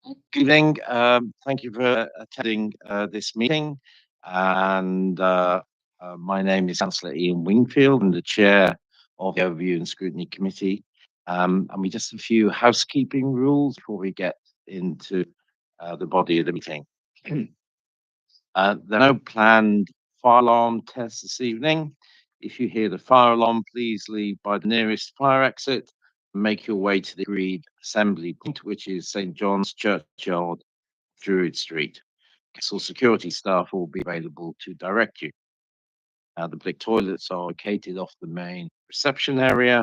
Good evening. Thank you for attending this meeting. And My name is Councillor Ian Wingfield. I'm the chair of the Overview and Scrutiny Committee. And we just a few housekeeping rules before we get into the body of the meeting. There are no planned fire alarm tests this evening. If you hear the fire alarm, please leave by the nearest fire exit and make your way to the agreed assembly point, which is St John's Churchyard, Druid Street. Castle security staff will be available to direct you. The public toilets are located off the main reception area,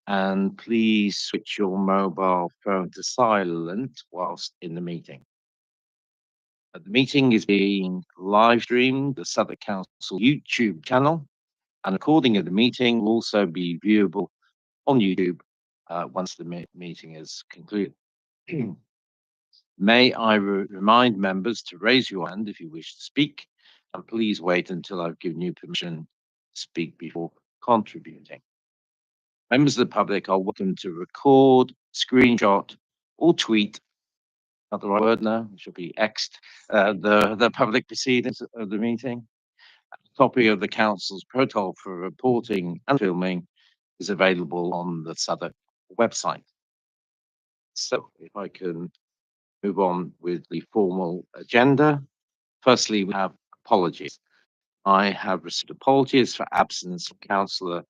and please switch your mobile phone to silent whilst in the meeting. The meeting is being live streamed the Southwark Council YouTube channel, and a recording of the meeting will also be viewable on YouTube once the meeting is concluded. May I remind members to raise your hand if you wish to speak, and please wait until I've given you permission to speak before contributing. Members of the public are welcome to record, screenshot, or tweet, not the right word now, it should be X'd, the public proceedings of the meeting. A copy of the council's protocol for reporting and filming is available on the Southwark website. So if I can move on with the formal agenda. Firstly, we have apologies. I have received apologies for absence from Councillor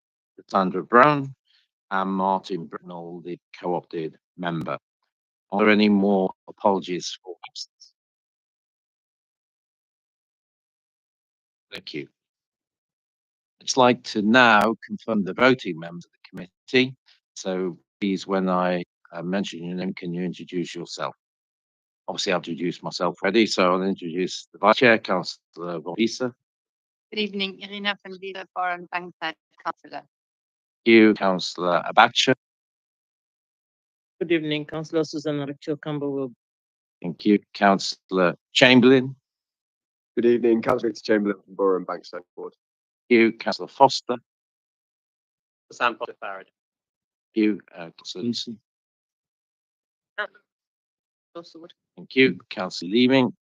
Sandra Brown and Martin Britnell, the co-opted member. Are there any more apologies for absence? Thank you. I'd like to now confirm the voting members of the committee. So please, when I mention your name, can you introduce yourself? Obviously, I've introduced myself already, so I'll introduce the Vice Chair, Councillor Visa. Good evening, Irina van Lieden, Foreign Bankside Councillor. Thank you, Councillor Abacha. Good evening, Councillor Susanna Camberwell. Thank you, Councillor Chamberlain. Good evening, Councillor Chamberlain from Borough and Bankside Ward. Thank you, Councillor Foster. Sam Potter Farage. Thank you, Councillor Lucy. Southwark. Thank you, Councillor Leeming.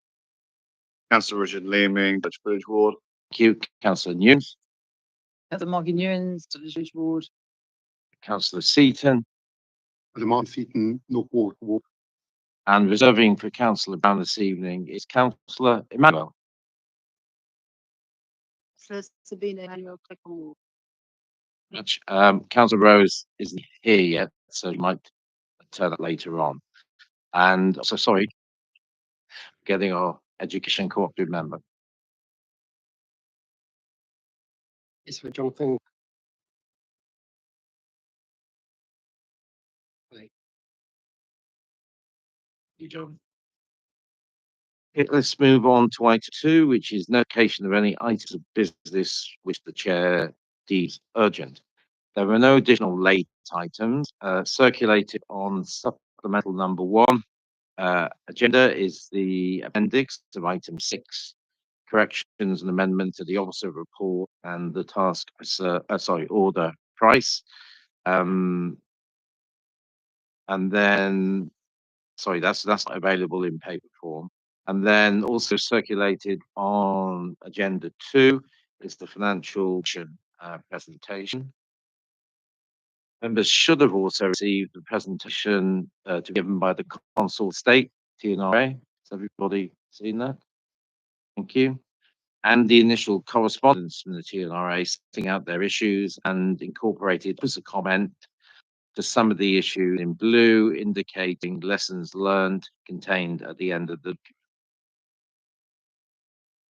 Councillor Richard Leeming, Dutch Village Ward. Thank you, Councillor News. Councillor Morgan Newens, Dutch Ward. Councillor Seaton. Councillor Martin Seaton, North Ward. And reserving for Councillor Brown this evening is Councillor Emmanuel. Sabina Emmanuel Clickle. Councillor Rose isn't here yet, so you might turn up later on. And so sorry, getting our education cooperative member. It's for Jonathan. You, John. Okay, let's move on to item 2, which is notification of any items of business which the chair deems urgent. There are no additional late items circulated on supplemental number 1. Agenda is the appendix of item 6, corrections and amendment to the officer report and the task order price. And then, sorry, that's not available in paper form. And then also circulated on agenda 2 is the financial presentation. Members should have also received the presentation to be given by the Consul State, TNRA. Has everybody seen that? Thank you. And the initial correspondence from the TNRA setting out their issues and incorporated as a comment to some of the issues in blue, indicating lessons learned contained at the end of the.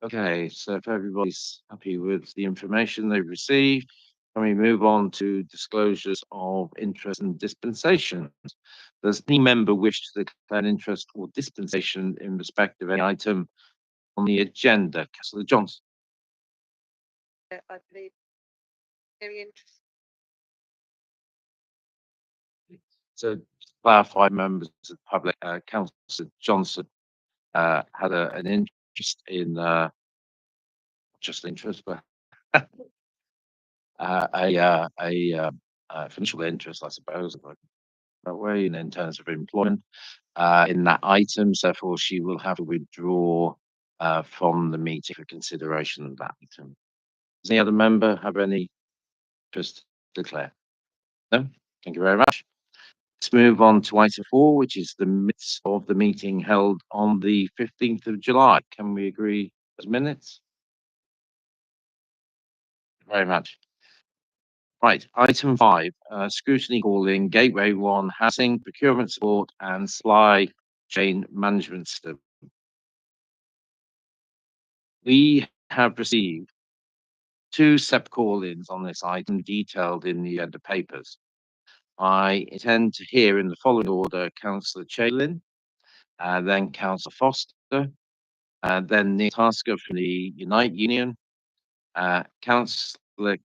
Okay, so if everybody's happy with the information they've received, can we move on to disclosures of interest and dispensations? Does any member wish to declare an interest or dispensation in respect of any item on the agenda? Councillor Johnson. I believe very interesting. So, to clarify, members of the public, Councillor Johnson had an interest in, just interest, but a financial interest, I suppose, that way, in terms of employment. in that item, so therefore she will have to withdraw from the meeting for consideration of that item. Does any other member have any interest to declare? No? Thank you very much. Let's move on to item 4, which is the minutes of the meeting held on the 15th of July. Can we agree as minutes? Very much. Right, item 5, scrutiny calling Gateway 1 housing, procurement support and supply chain management system. We have received 2 separate call-ins on this item detailed in the papers. I intend to hear in the following order Councillor Chamberlain, then Councillor Foster, then Neil Tasker from the Unite Union, Councillor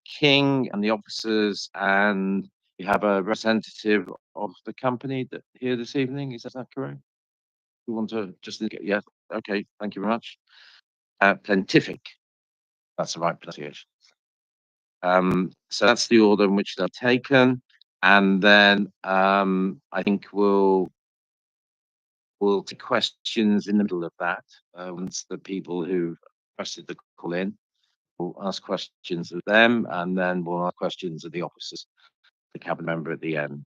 King and the officers, and we have a representative of the company here this evening. Is that correct? You want to just yeah? Okay, thank you very much. Plentific, that's the right pronunciation. So that's the order in which they're taken, and then I think we'll take questions in the middle of that once the people who've requested the call in. We'll ask questions of them, and then we'll ask questions of the officers, the cabinet member at the end.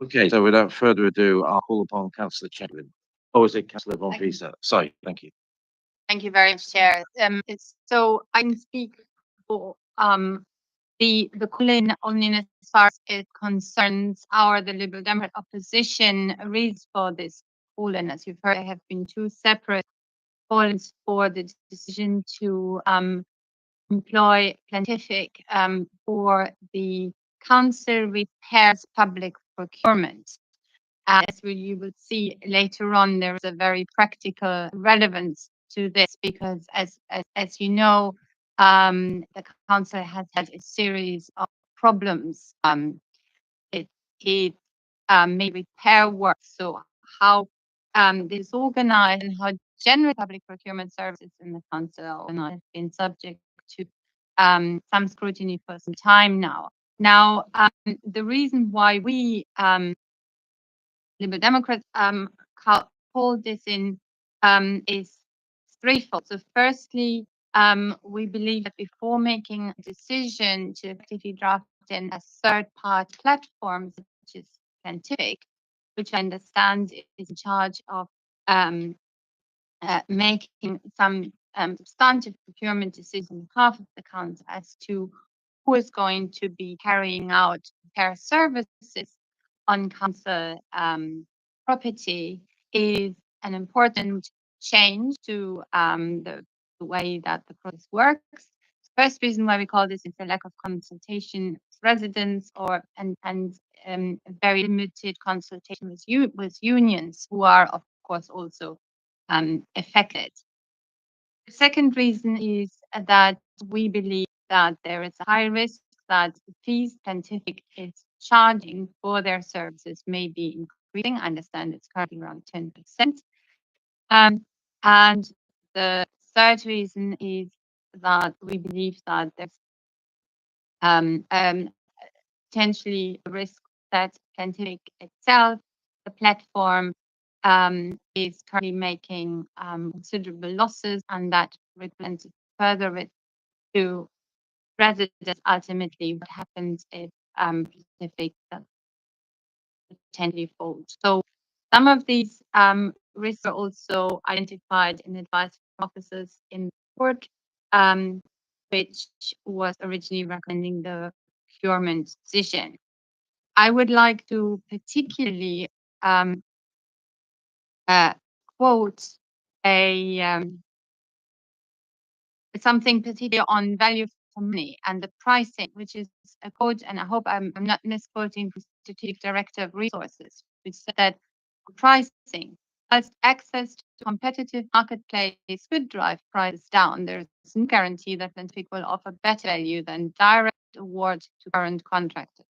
Okay, so without further ado, I'll call upon Councillor Chamberlain. Oh, is it Councillor Von Pisa? Sorry, thank you. Thank you very much, Chair. So I can speak for the call-in only as far as it concerns the Liberal Democrat opposition reasons for this call-in. As you've heard, there have been 2 separate call-ins for the decision to employ Plentific for the council repairs public procurement. As you will see later on, there is a very practical relevance to this because, as you know, the council has had a series of problems. It made repair work. So how this is organized and how general public procurement services in the council are organized has been subject to some scrutiny for some time now. Now, the reason why we Liberal Democrats called this in is threefold. So firstly, we believe that before making a decision to effectively draft in a third-party platform such as Plentific, which I understand is in charge of making some substantive procurement decisions on behalf of the council as to who is going to be carrying out repair services on council property is an important change to the way that the process works. The first reason why we call this is the lack of consultation with residents and very limited consultation with unions who are of course also affected. The second reason is that we believe that there is a high risk that the fees Plentific is charging for their services may be increasing. I understand it's currently around 10%. And the third reason is that we believe that there's potentially a risk that Plentific itself, the platform, is currently making considerable losses, and that represents further risk to residents. Ultimately, what happens if Plentific potentially folds? So some of these risks are also identified in advice from officers in the court, which was originally recommending the procurement decision. I would like to particularly quote something particularly on value for money and the pricing, which is a quote, and I hope I'm not misquoting the Strategic Director of Resources, which said that pricing, as access to competitive marketplace could drive prices down, there's no guarantee that Plentific will offer better value than direct award to current contractors.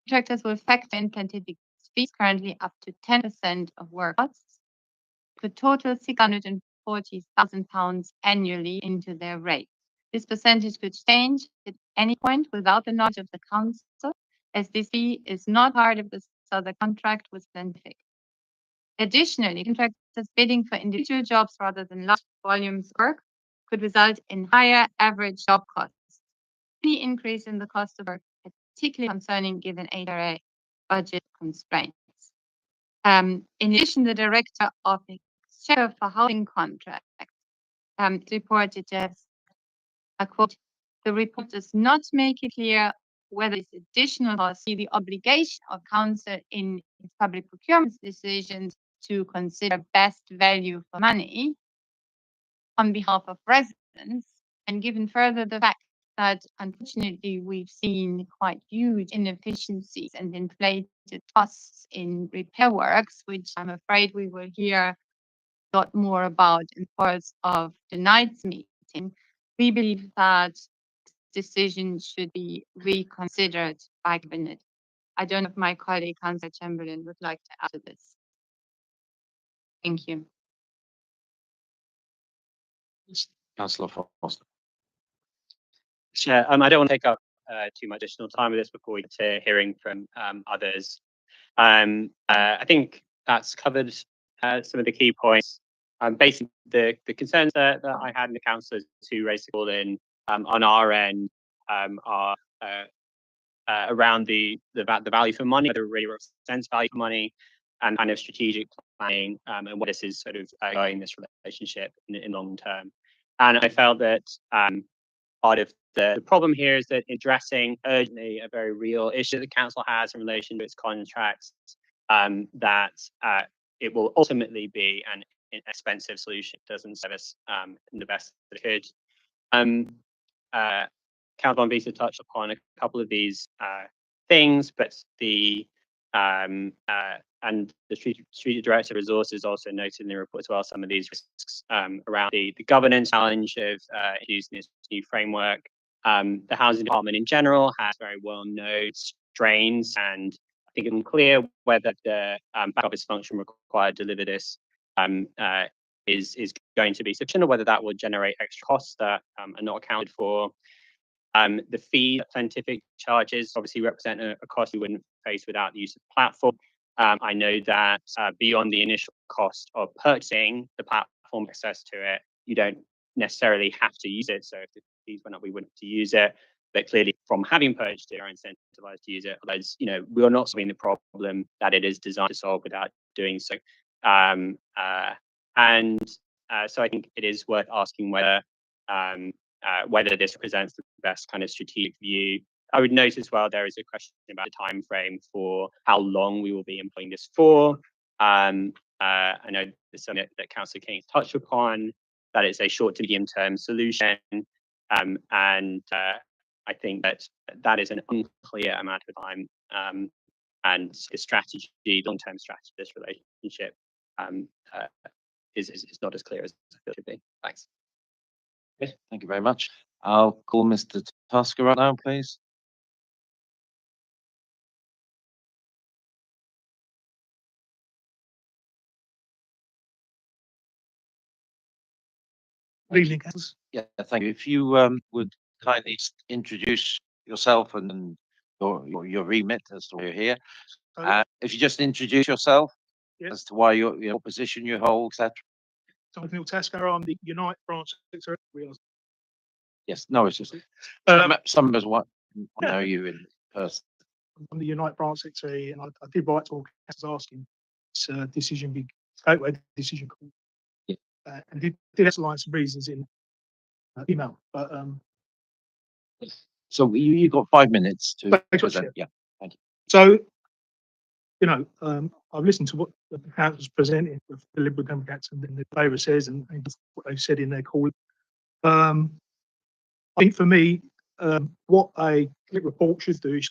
Contractors will factor in Plentific's fees, currently up to 10% of work costs, could total £640,000 annually into their rate. This percentage could change at any point without the knowledge of the council, as this fee is not part of the contract with Plentific. Additionally, contractors bidding for individual jobs rather than large volumes of work could result in higher average job costs. Any increase in the cost of work is particularly concerning given HRA budget constraints. In addition, the Director of the Exchequer for Housing Contracts reported as, I quote, the report does not make it clear whether this additional costs see the obligation of Council in its public procurement decisions to consider best value for money on behalf of residents, and given further the fact that unfortunately we've seen quite huge inefficiencies and inflated costs in repair works, which I'm afraid we will hear a lot more about in the course of tonight's meeting, we believe that decision should be reconsidered by Cabinet. I don't know if my colleague Councillor Chamberlain would like to add to this. Thank you. Councillor Foster. Chair, I don't want to take up too much additional time with this before we get to hearing from others. I think that's covered some of the key points. Basically, the concerns that I had in the councillors who raised the call in on our end are around the value for money, whether it really represents value for money, and kind of strategic planning, and what this is sort of going this relationship in long term. And I felt that part of the problem here is that addressing urgently a very real issue that the council has in relation to its contracts, that it will ultimately be an expensive solution. It doesn't serve us in the best that it could. Councillor Van Visa touched upon a couple of these things, but the and the Strategic Director of Resources also noted in the report as well some of these risks around the governance challenge of using this new framework. The Housing Department in general has very well-known strains, and I think it's unclear whether the back office function required to deliver this is going to be sufficient, or whether that will generate extra costs that are not accounted for. The fee scientific charges obviously represent a cost you wouldn't face without the use of the platform. I know that beyond the initial cost of purchasing the platform, access to it, you don't necessarily have to use it. So if the fees went up, we wouldn't have to use it. But clearly, from having purchased it, are incentivized to use it. Otherwise, we are not solving the problem that it is designed to solve without doing so. So I think it is worth asking whether this presents the best kind of strategic view. I would note as well there is a question about the time frame for how long we will be employing this for. I know there's something that Councillor King touched upon, that it's a short to medium term solution, and I think that is an unclear amount of time, and the strategy, long-term strategy of this relationship is not as clear as I feel it should be. Thanks. Okay, thank you very much. I'll call Mr. Tasker right now, please. Good evening, councillors. Yeah, thank you. If you would kindly introduce yourself and your remit as to why you're here. If you just introduce yourself, yes, as to why your position you hold, etc. So Neil Tasker, I'm the Unite branch secretary. Yes, no, it's just some of us want to know you in person. I'm the Unite branch secretary, and I did write to all councillors asking this decision be gateway decision called. Yeah. And did outline some reasons in email, but so you got 5 minutes to present. Yeah, thank you. So, I've listened to what the council's presented with the Liberal Democrats and then the Labour says and what they've said in their call. I think for me, what a report should do is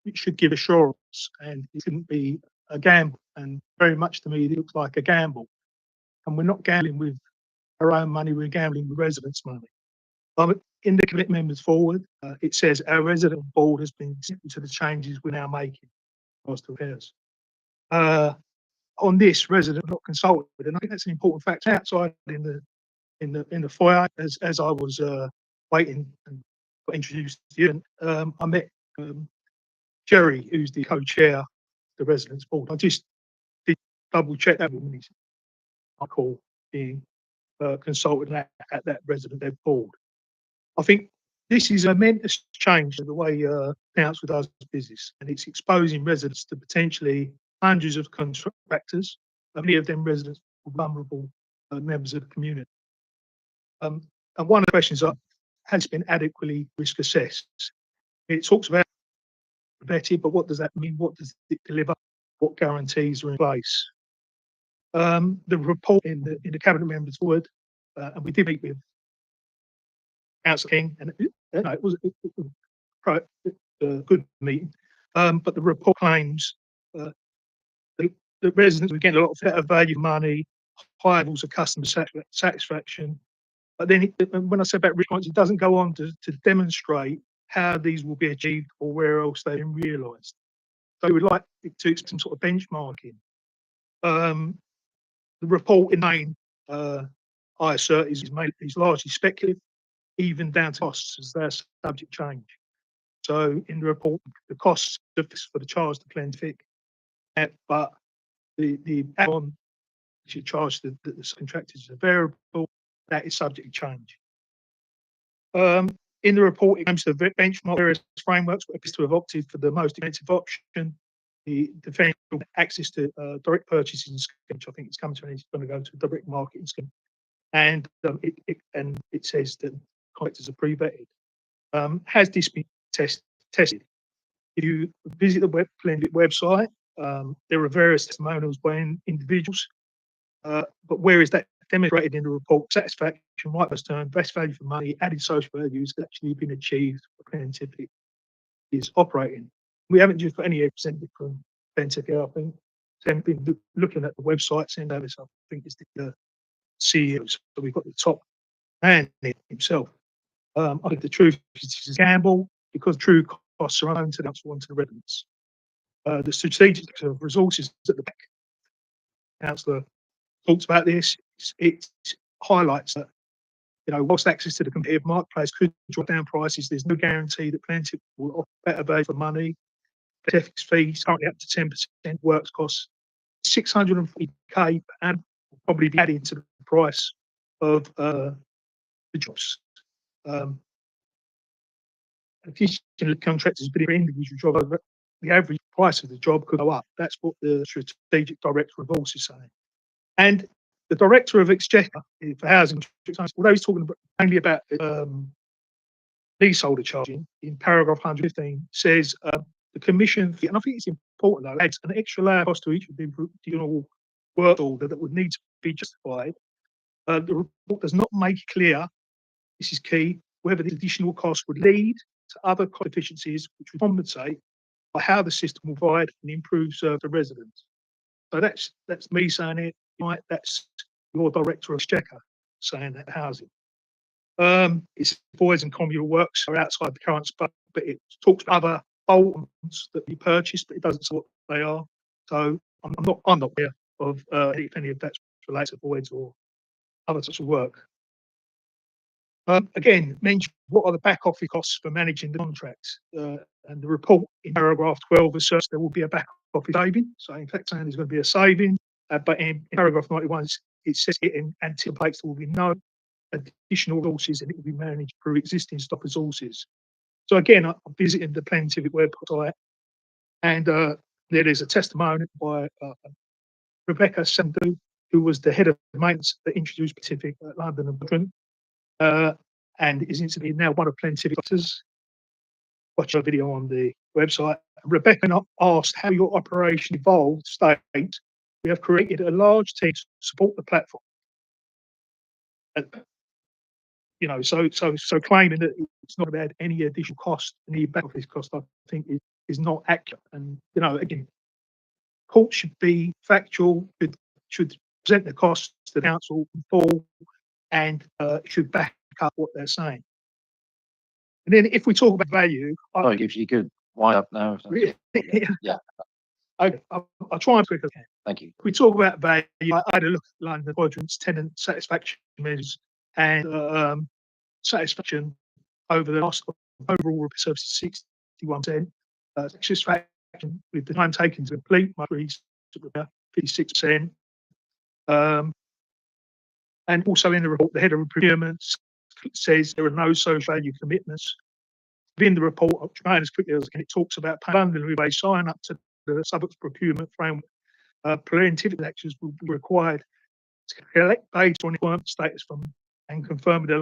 it should give assurance, and it shouldn't be a gamble. And very much to me, it looks like a gamble. And we're not gambling with our own money, we're gambling with residents' money. In the commit members forward, it says our resident board has been accepted to the changes we're now making. Affairs. On this, resident not consulted, and I think that's an important fact. Outside in the foyer, as I was waiting and got introduced to you, I met Jerry, who's the co-chair of the residents board. I just did double check that with me. I call being consulted at that resident led board. I think this is a momentous change in the way council does business, and it's exposing residents to potentially hundreds of contractors, many of them residents or vulnerable members of the community. And one of the questions has been adequately risk assessed. It talks about vetted, but what does that mean? What does it deliver? What guarantees are in place? The report in the cabinet members' word, and we did meet with Councillor King, and it was a good meeting. But the report claims the residents were getting a lot of better value for money, high levels of customer satisfaction. But then when I say about response, it doesn't go on to demonstrate how these will be achieved or where else they've been realised. So we would like to some sort of benchmarking. The report in main, I assert, is largely speculative, even down to costs as they're subject change. So in the report, the costs of this for the charge to Glenfiddich, but the add-on which you charge the contractors is a variable that is subject to change. In the report, it comes to benchmark various frameworks, but appears to have opted for the most expensive option, the defence access to direct purchasing scheme, which I think it's come to, and it's going to go to a direct marketing scheme. And it says that contractors are pre-vetted. Has this been tested? If you visit the Glenfiddich website, there are various testimonials by individuals, but where is that demonstrated in the report? Satisfaction, right first term, best value for money, added social values that actually been achieved for Glenfiddich is operating. We haven't just got any representative from Glenfiddich, I think. So I've been looking at the website, send over stuff. I think it's the CEO, so we've got the top man himself. I think the truth is a gamble because true costs are unknown to the council and to the residents. The strategic resources at the back, councillor talks about this. It highlights that, whilst access to the competitive marketplace could drop down prices, there's no guarantee that Glenfiddich will offer better value for money. The ethics fees currently up to 10% works costs. 640k per annum will probably be added to the price of the jobs. Additional contractors bidding for individual job, the average price of the job could go up. That's what the strategic director of Voice is saying. And the director of Exchequer for housing, although he's talking only about leaseholder charging, in paragraph 115 says the commission fee, and I think it's important though, adds an extra layer cost to each of the original work order that would need to be justified. The report does not make clear, this is key, whether the additional cost would lead to other cost efficiencies which would compensate by how the system will provide and improve service to residents. So that's me saying it, right? That's your director of Exchequer saying that housing. It's voids and communal works are outside the current scope, but it talks about other bolt-ons that we purchased, but it doesn't say what they are. So I'm not aware of if any of that's related to voids or other sorts of work. Again, mention what are the back office costs for managing the contracts, and the report in paragraph 12 asserts there will be a back office saving. So in fact, saying there's going to be a saving, but in paragraph 91, it says it anticipates there will be no additional resources and it will be managed through existing stock resources. So again, I visited the Glenfiddich website, and there is a testimony by Rebecca Sandu, who was the head of maintenance that introduced Pacific at London and Brooklyn, and is incidentally now one of Glenfiddich doctors. Watch a video on the website. Rebecca asked how your operation evolved. State, we have created a large team to support the platform. So claiming that it's not about any additional cost, any back office cost, I think is not accurate. And again, court should be factual, should present the costs to the council in full, and should back up what they're saying. And then if we talk about value, if you could wind up now. Yeah. I'll try and quick as I can. Thank you. If we talk about value, I had a look at London quadrants, tenant satisfaction measures, and satisfaction over the last overall service is 61%. Satisfaction with the time taken to complete my repair 56%. And also in the report, the head of procurement says there are no social value commitments. Within the report, I'll try as quickly as I can, it talks about London who they sign up to the Southwark procurement framework. Preventive actions will be required to collect data on employment status from and confirm the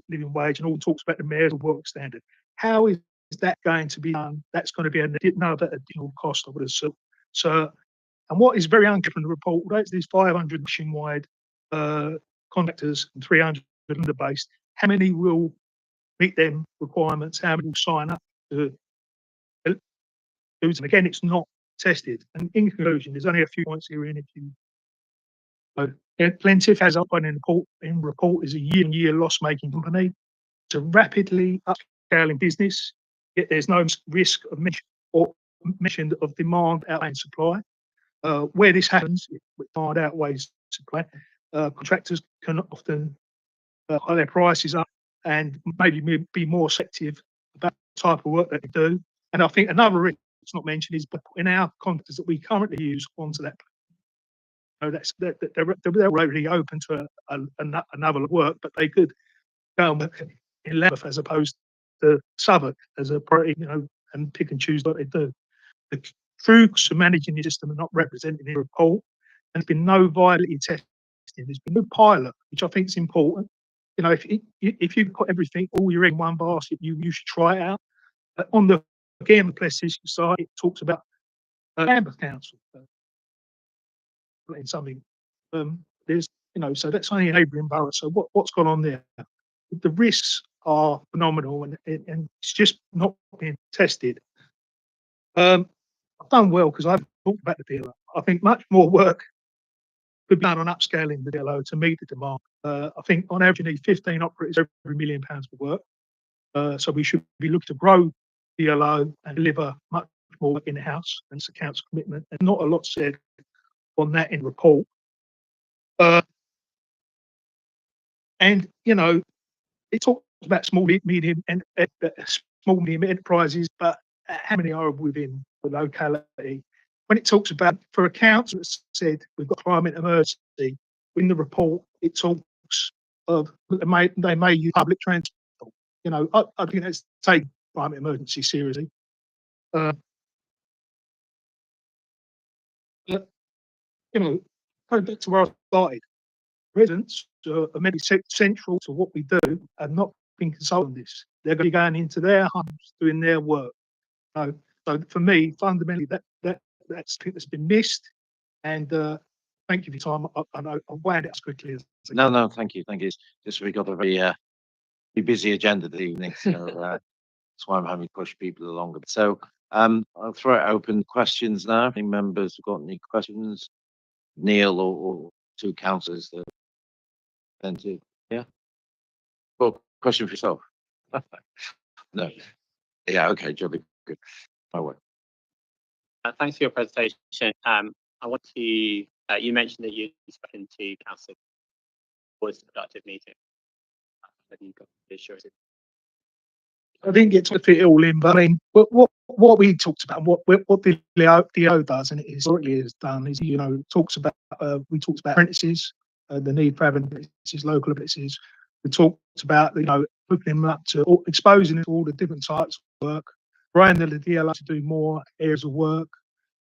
living wage, and all talks about the mayor's work standard. How is that going to be done? That's going to be another additional cost, I would assume. So, and what is very unclear from the report, there's 500 nationwide contractors and 300 London-based. How many will meet them requirements? How many will sign up to do them? Again, it's not tested. And in conclusion, there's only a few points here in if you. Plenty has outlined in report is a year-on-year loss-making company. It's a rapidly upscaling business, yet there's no risk of mention of demand outweighing supply. Where this happens, demand outweighs supply. Contractors can often high their prices up and maybe be more selective about the type of work that they do. And I think another risk that's not mentioned is in our contractors that we currently use onto that. So they're already open to another work, but they could go and work in Lambeth as opposed to Southwark as a priority, and pick and choose what they do. The truths of managing the system are not represented in the report, and there's been no viability testing. There's been no pilot, which I think is important. If you put everything, all your egg in one basket, you should try it out. But on the Pledge side, it talks about Lambeth Council. In something, there's so that's only a neighbouring borough. So what's gone on there? The risks are phenomenal, and it's just not being tested. I've done well because I've talked about the DLO. I think much more work could be done on upscaling the DLO to meet the demand. I think on average you need 15 operators every £1 million of work. So we should be looking to grow DLO and deliver much more work in the house, and it's a council commitment. And not a lot said on that in the report. And it talks about small medium enterprises, but how many are within the locality? When it talks about for a council, it's said we've got climate emergency. In the report, it talks of they may use public transport. I think that's take climate emergency seriously. Going back to where I started, residents are maybe central to what we do and not being consulted on this. They're going to be going into their homes doing their work. So for me, fundamentally, that's been missed. And thank you for your time. I know I'll wind it as quickly as I can. No, thank you. It's just we've got a very busy agenda this evening, so that's why I'm having to push people along. So I'll throw it open questions now. If any members have got any questions, Neil or two councillors that then to well, question for yourself. No. Yeah, okay, jolly good. My way. Thanks for your presentation. I want to, you mentioned that you've spoken to council. Was a productive meeting? Have you got the assurances? I didn't get to fit it all in, but I mean, what we talked about, what the DO does, and it historically has done, is talks about we talked about apprentices, the need for having apprentices, local apprentices. We talked about opening them up to exposing them to all the different types of work, branding the DLO to do more areas of work.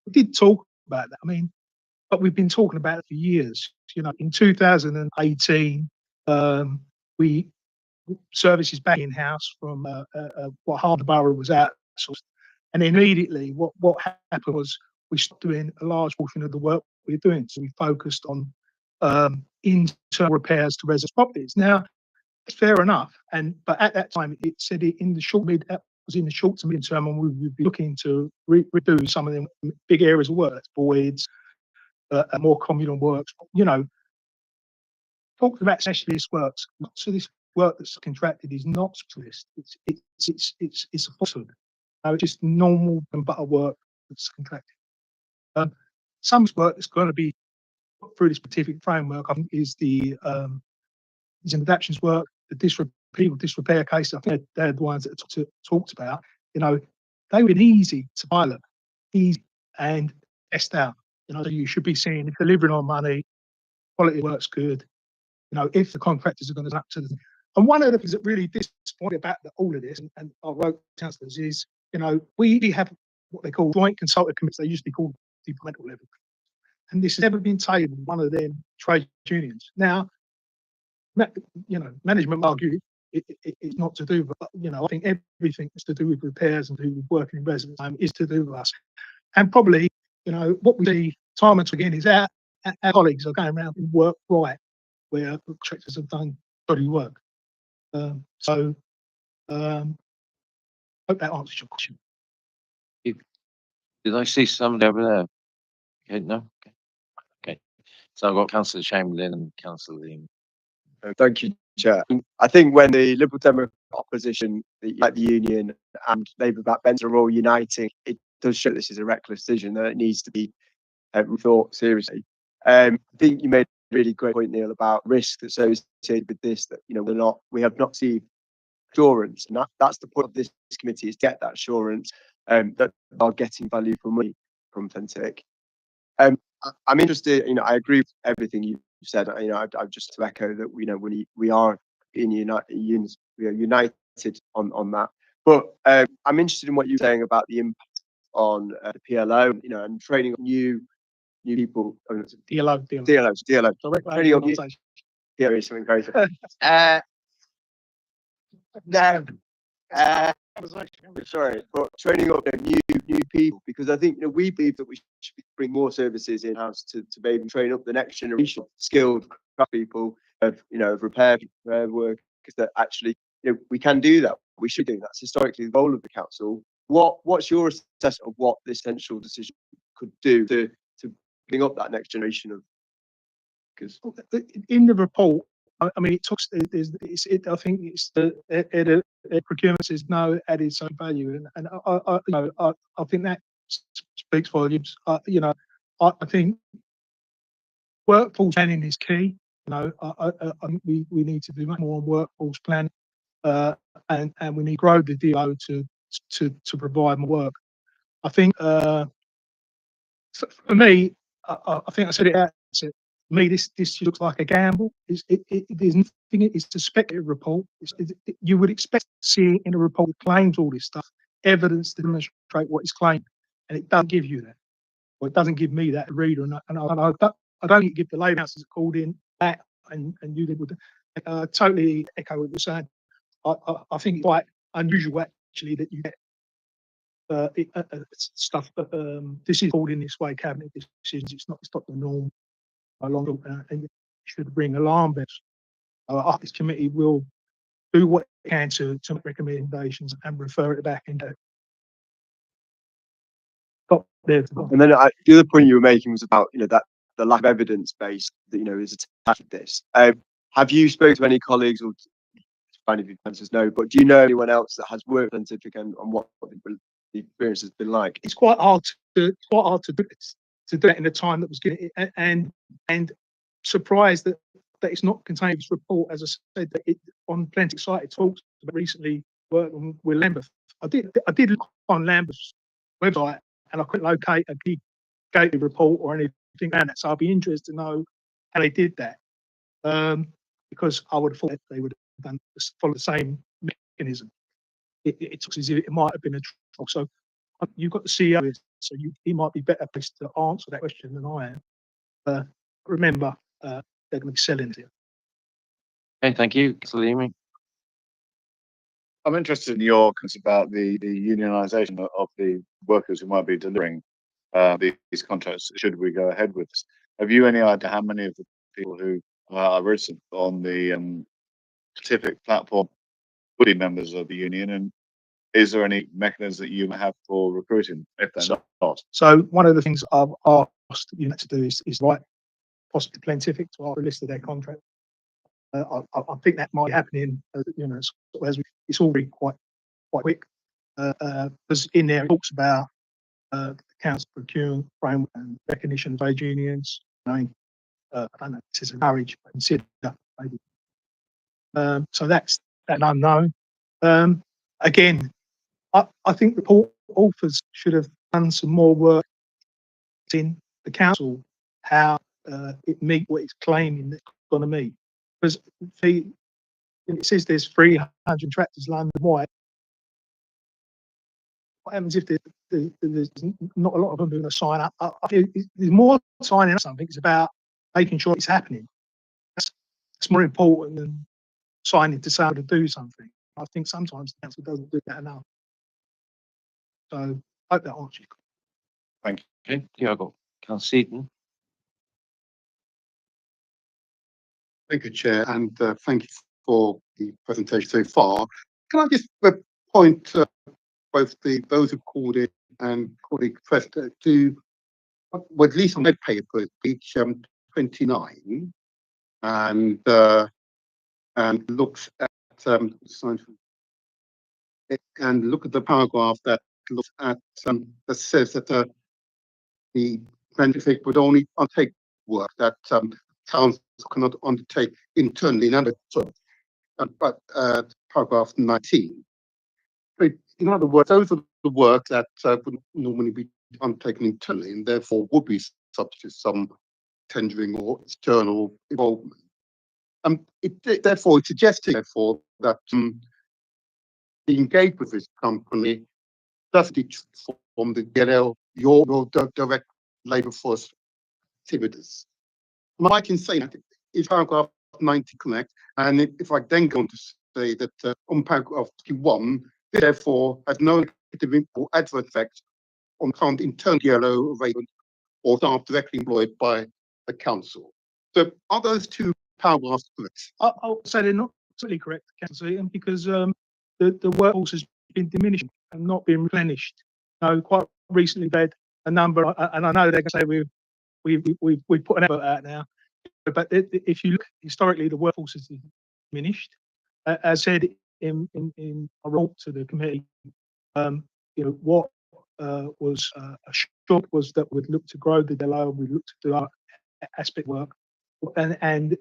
We did talk about that. I mean, but we've been talking about it for years. In 2018, we services back in house from what Harder Borough was outsourced, and immediately what happened was we stopped doing a large portion of the work we were doing. So we focused on internal repairs to residents' properties. Now, it's fair enough, but at that time it said in the short to medium term, and we would be looking to redo some of the big areas of work, that's voids, more communal works. Talking about specialist works, lots of this work that's contracted is not specialist. It's a falsehood. It's just normal and butter work that's contracted. Some work that's going to be put through this specific framework, I think, is the adaptations work, the disrepair case. I think they're the ones that talked about. They've been easy to pilot, easy and test out. you should be seeing if delivering on money, quality work's good. If the contractors are going to up to the. And one of the things that really disappointed about all of this, and I wrote to councillors, is we have what they call joint consultative committees. They used to be called departmental level, and this has never been tabled in one of them trade unions. Now, management argue it's not to do, but I think everything that's to do with repairs and to do with working in residence home is to do with us. And probably, what we see time and time again is our colleagues are going around and work right where contractors have done body work. Hope that answers your question. Did I see somebody over there? Okay, no? Okay. So I've got Councillor Chamberlain and Councillor Lee. Thank you, Chair. I think when the Liberal Democrat opposition, like the Union and Labour backbench are all uniting, it does show this is a reckless decision that it needs to be thought seriously. I think you made a really great point, Neil, about risk that's associated with this, that we have not seen assurance, and that's the point of this committee, is get that assurance that they are getting value for money from Fentic. I'm interested, I agree with everything you've said. I've just to echo that we are in united on that. But I'm interested in what you're saying about the impact on the PLO, and training of new people. DLO. Training of new PLO is something very no. Sorry, but training up new people, because I think we believe that we should bring more services in house to maybe train up the next generation of skilled craft people of repair work, because that actually we can do that. We should do that. That's historically the role of the council. What's your assessment of what this central decision could do to bring up that next generation of? Because in the report, I mean, it talks. I think it's the procurement says no added some value, and I think that speaks volumes. I think workforce planning is key. I think we need to do much more on workforce planning, and we need to grow the DO to provide more work. I think for me, I think I said it out. To me, this looks like a gamble. There's nothing. It's a speculative report. You would expect to see in a report that claims all this stuff, evidence to demonstrate what is claimed, and it doesn't give you that. Well, it doesn't give me that, reader, and I don't give the Labour houses called in that, and you would totally echo what you're saying. I think it's quite unusual actually that you get stuff. This is called in this way, cabinet decisions. It's not the norm. And it should ring alarm bells. This committee will do what it can to make recommendations and refer it back into. And then the other point you were making was about that the lack of evidence base that is attached to this. Have you spoken to any colleagues, or fine if you answers no, but do you know anyone else that has worked on scientific and on what the experience has been like? It's quite hard to do this, to do it in the time that was given, and surprised that it's not contained in this report. As I said, that on Plenty site it talks about recently working with Lambeth. I did look on Lambeth's website and I couldn't locate a key gateway report or anything around that. So I'd be interested to know how they did that, because I would have thought they would have followed the same mechanism. It looks as if it might have been a trial. So you've got the CEO, so he might be better placed to answer that question than I am. Remember, they're going to be selling it. Okay, thank you. Salimi. I'm interested in your comments about the unionisation of the workers who might be delivering these contracts. Should we go ahead with this? Have you any idea how many of the people who are registered on the Pacific platform would be members of the union, and is there any mechanism that you have for recruiting if they're not? So one of the things I've asked the unit to do is write possibly Plenty to our list of their contracts. I think that might be happening, as it's already quite quick. Because in there it talks about the council procurement framework and recognition of trade unions. I don't know, this is encouraged, but consider maybe. So that's an unknown. Again, I think report authors should have done some more work in the council how it meet what it's claiming it's going to meet. Because it says there's 300 tractors London-wide. What happens if there's not a lot of them going to sign up? I think there's more signing up something. It's about making sure it's happening. That's more important than signing to say to do something. I think sometimes the council doesn't do that enough. So I hope that answers. Thank you. Okay, Tiago. Councillor Seaton. Thank you, Chair, and thank you for the presentation so far. Can I just point both those who called it and colleague Preston to, well, at least on red paper, page 29, and looks at and look at the paragraph that looks at that says that the benefit would only undertake work that towns cannot undertake internally. But paragraph 19. But in other words, those are the work that would normally be undertaken internally and therefore would be subject to some tendering or external involvement. Therefore, it's suggesting, therefore, that the engagement with this company doesn't form the your direct labour force activities. Am I right in saying that? Is paragraph 90 correct? And if I then go on to say that on paragraph 51, therefore has no negative or adverse effect on current internal yellow arrangement or staff directly employed by the council. So are those two paragraphs correct? I'll say they're not totally correct, Councillor Seaton, because the workforce has been diminishing and not being replenished. Quite recently they had a number, and I know they're going to say we've put an effort out now, but if you look historically, the workforce has diminished. As said in a report to the committee, what was a shock was that we'd look to grow the delo, we'd look to do our aspect work, and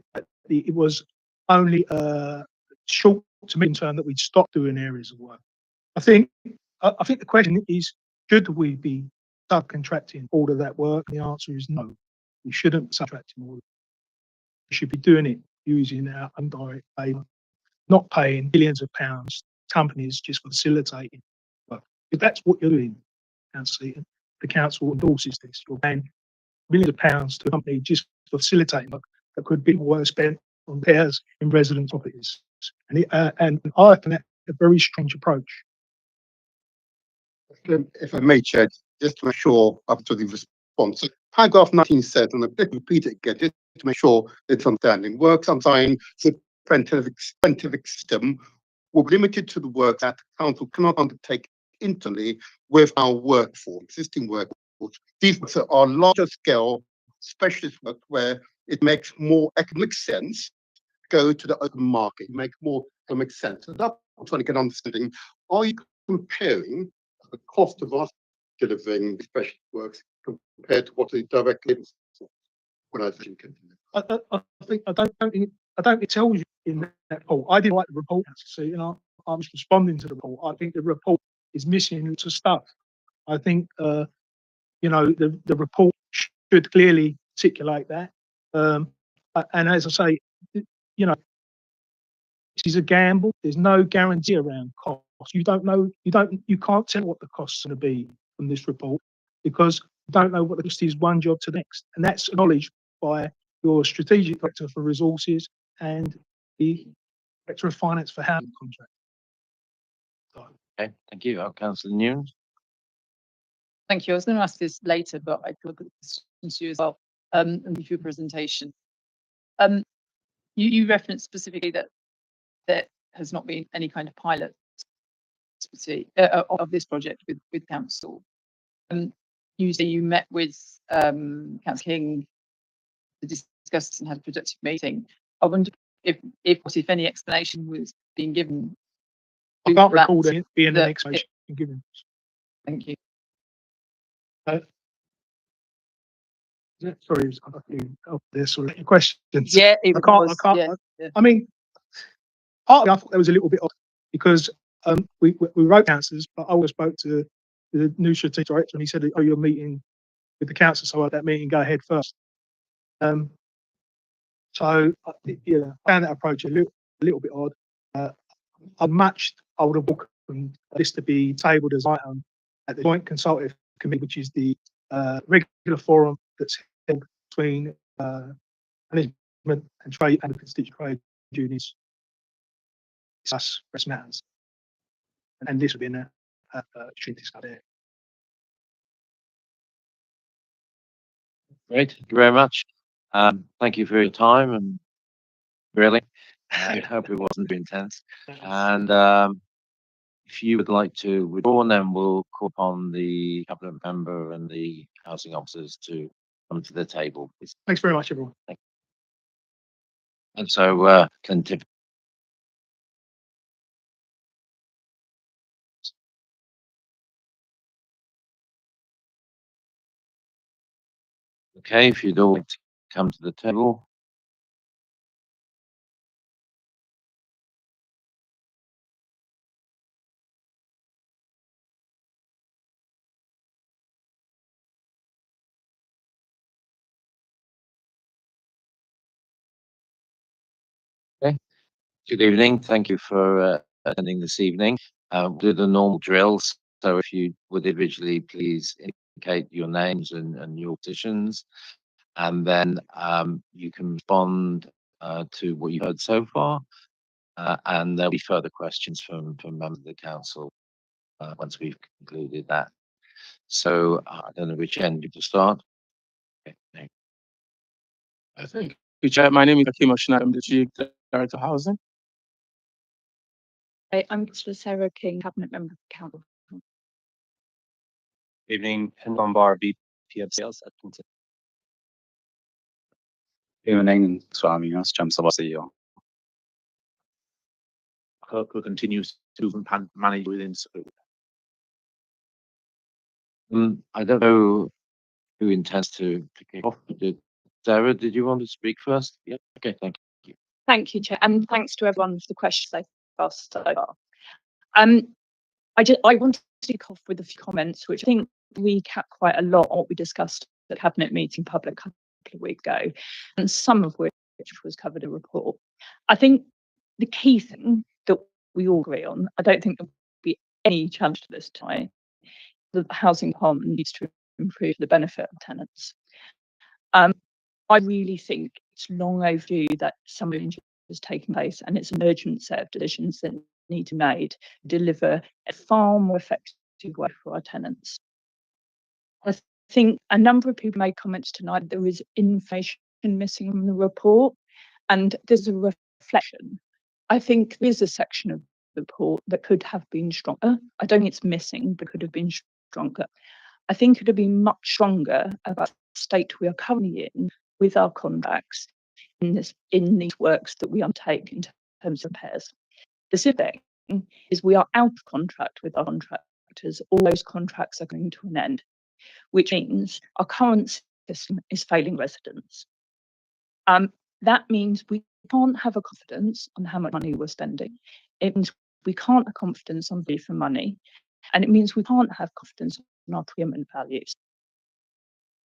it was only short to medium term that we'd stop doing areas of work. I think the question is, should we be subcontracting all of that work? The answer is no. We shouldn't be subcontracting all of it. We should be doing it using our indirect labour, not paying billions of pounds to companies just for facilitating work. If that's what you're doing, Councillor Seaton, the council endorses this. You're paying millions of pounds to a company just for facilitating work that could be more spent on repairs in resident properties. And I find that a very strange approach. If I may, Chair, just to make sure up to the response. So paragraph 19 says, and I'll repeat it again, just to make sure it's understanding. Works underlying the scientific system will be limited to the work that the council cannot undertake internally with our workforce, existing workforce. These works are larger scale specialist work where it makes more economic sense to go to the open market, make more economic sense. So that's what I'm trying to get understanding. Are you comparing the cost of us delivering specialist works compared to what the direct labor organisation can deliver? I don't think it tells you in that report. I didn't like the report, so I was responding to the report. I think the report is missing lots of stuff. I think the report should clearly articulate that. And as I say, this is a gamble. There's no guarantee around costs. You don't know. You can't tell what the costs are going to be from this report because you don't know what the cost is one job to the next, and that's acknowledged by your strategic director for resources and the director of finance for housing contract. Okay, thank you. Councillor Newnes. Thank you. I was going to ask this later, but I could look at this to you as well, and give you a presentation. You referenced specifically that there has not been any kind of pilot of this project with council. You say you met with Councillor King to discuss and had a productive meeting. I wonder if any explanation was being given. I can't recall there being an explanation given. Thank you. Sorry, there's sort of questions. Yeah, I can't. Yeah. I mean, partly I thought there was a little bit off because we wrote councillors, but I always spoke to the new strategic director and he said, "Oh, you're meeting with the council, so I had that meeting go ahead first. So yeah, I found that approach a little bit odd. I would have welcomed this to be tabled as an item at the Joint Consultative Committee, which is the regular forum that's held between management and trade and the constituent trade unions. Discuss press matters, and this would be an opportunity to discuss it. Great, thank you very much. Thank you for your time, and really, I hope it wasn't too intense. And if you would like to withdraw, then we'll call upon the cabinet member and the housing officers to come to the table. Thanks very much, everyone. And so, can Tiff. Okay, if you'd all like to come to the table. Okay. Good evening. Thank you for attending this evening. We'll do the normal drills. So if you would individually please indicate your names and your positions, and then you can respond to what you've heard so far. And there'll be further questions from members of the council once we've concluded that. So I don't know which end you to start. Okay, thank Thank you, Chair. My name is Akim Oshinad. I'm the Chief Director of Housing. I'm Sarah King, Cabinet Member of the Council. Evening, Henlon Bar, VP of Sales at Clinton. Evening, Swami, Chamsabha CEO. Kirk will continue to manage within scope. I don't know who intends to kick off. Sarah, did you want to speak first? Yeah. Okay, thank you. Thank you, Chair, and thanks to everyone for the questions they've asked so far. I wanted to kick off with a few comments, which I think recap quite a lot on what we discussed at the Cabinet meeting public a couple of weeks ago, and some of which was covered in the report. I think the key thing that we all agree on, I don't think there will be any challenge to this tonight, the housing department needs to improve the benefit of tenants. I really think it's long overdue that some change is taking place, and it's an urgent set of decisions that need to be made to deliver a far more effective way for our tenants. I think a number of people made comments tonight. There is information missing from the report, and there's a reflection. I think there's a section of the report that could have been stronger. I don't think it's missing, but could have been stronger. I think it would have been much stronger about the state we are currently in with our contracts in these works that we undertake in terms of repairs. The specific thing is we are out of contract with our contractors. All those contracts are coming to an end, which means our current system is failing residents. That means we can't have a confidence on how much money we're spending. It means we can't have confidence on value for money, and it means we can't have confidence in our procurement values.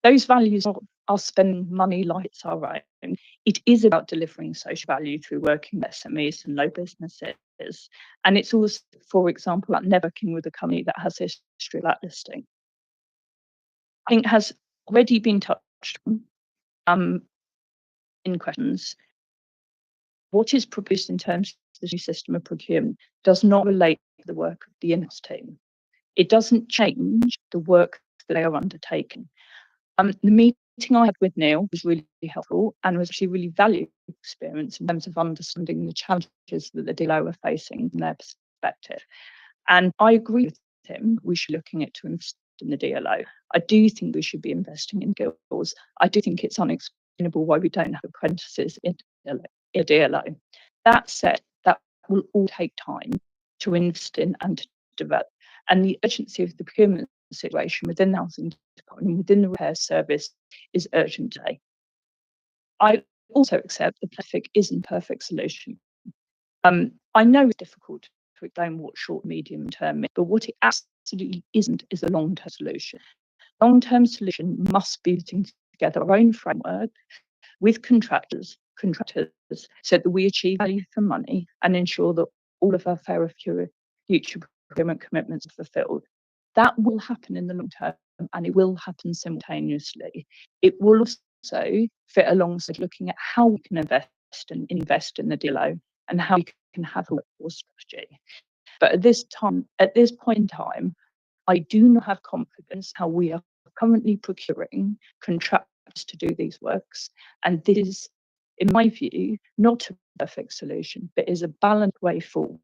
Those values are spending money like it's our own. It is about delivering social value through working with SMEs and low businesses. And it's also, for example, about networking with a company that has a history of blacklisting. I think has already been touched on in questions. What is proposed in terms of the new system of procurement does not relate to the work of the in-house team. It doesn't change the work that they are undertaking. The meeting I had with Neil was really helpful and was actually really valuable experience in terms of understanding the challenges that the DLO are facing from their perspective. And I agree with him, we should be looking at to invest in the DLO. I do think we should be investing in guilds. I do think it's unexplainable why we don't have apprentices in DLO. That said, that will all take time to invest in and to develop. And the urgency of the procurement situation within the housing department, within the repair service, is urgent today. I also accept the perfect isn't perfect solution. I know it's difficult to explain what short, medium term is, but what it absolutely isn't is a long-term solution. long-term solution must be putting together our own framework with contractors, so that we achieve value for money and ensure that all of our fairer future procurement commitments are fulfilled. That will happen in the long term, and it will happen simultaneously. It will also fit alongside looking at how we can invest in the DLO and how we can have a workforce strategy. But at this point in time, I do not have confidence how we are currently procuring contractors to do these works. And this is, in my view, not a perfect solution, but is a balanced way forward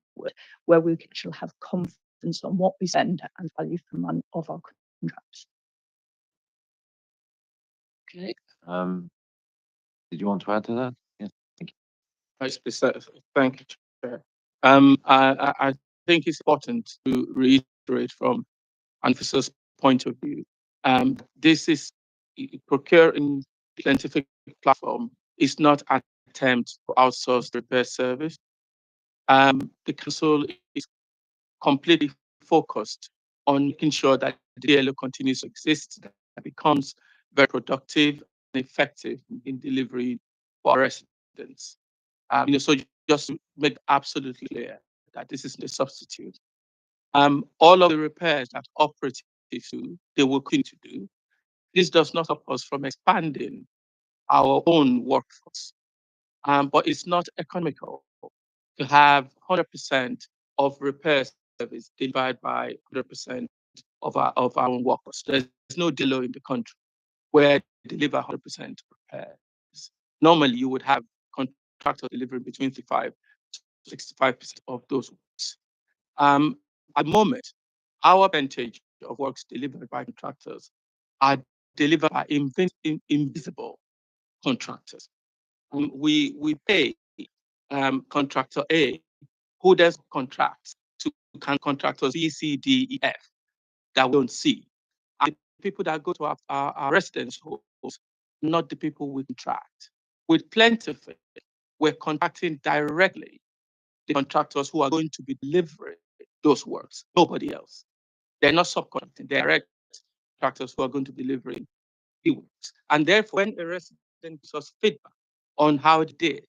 where we can have confidence on what we spend and value for money of our contracts. Okay. Did you want to add to that? Yes. Thank you. Thank you, Chair. I think it's important to reiterate from an officer's point of view. This is procuring scientific platform is not an attempt to outsource the repair service. The council is completely focused on making sure that the DLO continues to exist, that becomes very productive and effective in delivery for our residents. So just to make absolutely clear that this is the substitute. All of the repairs that operatives do, they will continue to do. This does not stop us from expanding our own workforce, but it's not economical to have 100% of repair service divided by 100% of our own workforce. There's no DLO in the country where they deliver 100% repairs. Normally, you would have contractors delivering between 65% to 65% of those works. At the moment, our percentage of works delivered by contractors are delivered by invisible contractors. We pay contractor A, who does contracts to contractors B, C, D, E, F that we don't see. And the people that go to our residence halls, not the people we contract. With Plentiful, we're contracting directly the contractors who are going to be delivering those works, nobody else. They're not subcontracting, they're direct contractors who are going to be delivering the works. And therefore, when a resident gives us feedback on how it did,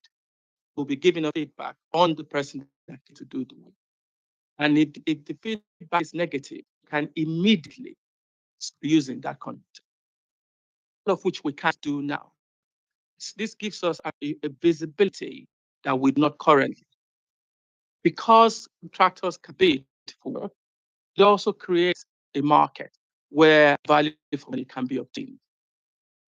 we'll be giving a feedback on the person that to do the work. And if the feedback is negative, you can immediately start using that content, all of which we can't do now. This gives us a visibility that we do not currently. Because contractors can bid for work, it also creates a market where value for money can be obtained.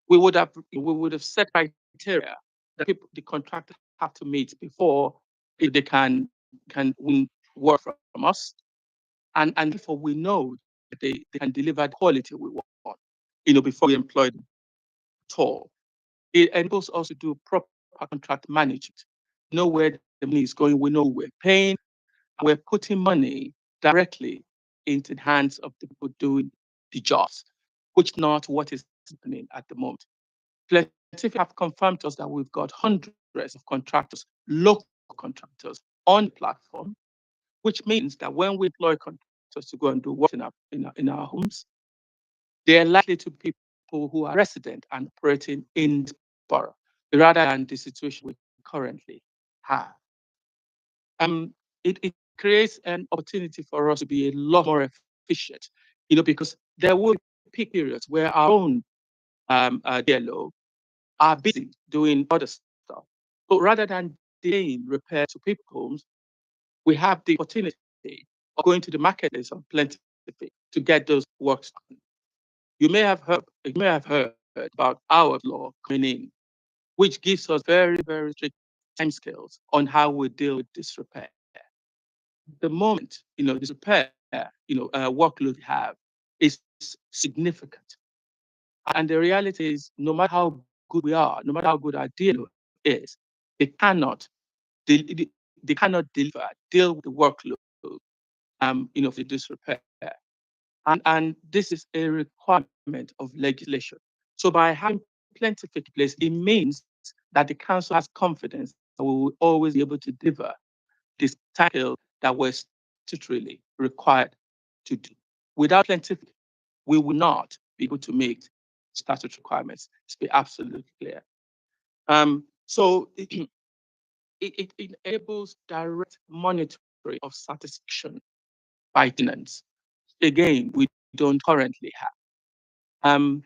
We would have set criteria that the contractors have to meet before if they can win work from us, and therefore we know that they can deliver the quality we want, before we employ them at all. It enables us to do proper contract management, know where the money is going, we know we're paying, and we're putting money directly into the hands of the people doing the jobs, which is not what is happening at the moment. Plentiful have confirmed to us that we've got hundreds of contractors, local contractors on the platform, which means that when we employ contractors to go and do work in our homes, they're likely to be people who are resident and operating in the borough, rather than the situation we currently have. It creates an opportunity for us to be a lot more efficient, because there will be peak periods where our own DLO are busy doing other stuff. But rather than delaying repair to people's homes, we have the opportunity of going to the marketplace of Plentiful to get those works done. You may have heard about our law coming in, which gives us very, very strict timescales on how we deal with this repair. The moment, this repair, workload we have is significant. And the reality is, no matter how good we are, no matter how good our deal is, they cannot deal with the workload, for this repair. And this is a requirement of legislation. So by having Plentiful in place, it means that the council has confidence that we will always be able to deliver this title that we're statutorily required to do. Without Plentiful, we will not be able to meet statute requirements. Let's be absolutely clear. So it enables direct monitoring of satisfaction by tenants. Again, we don't currently have.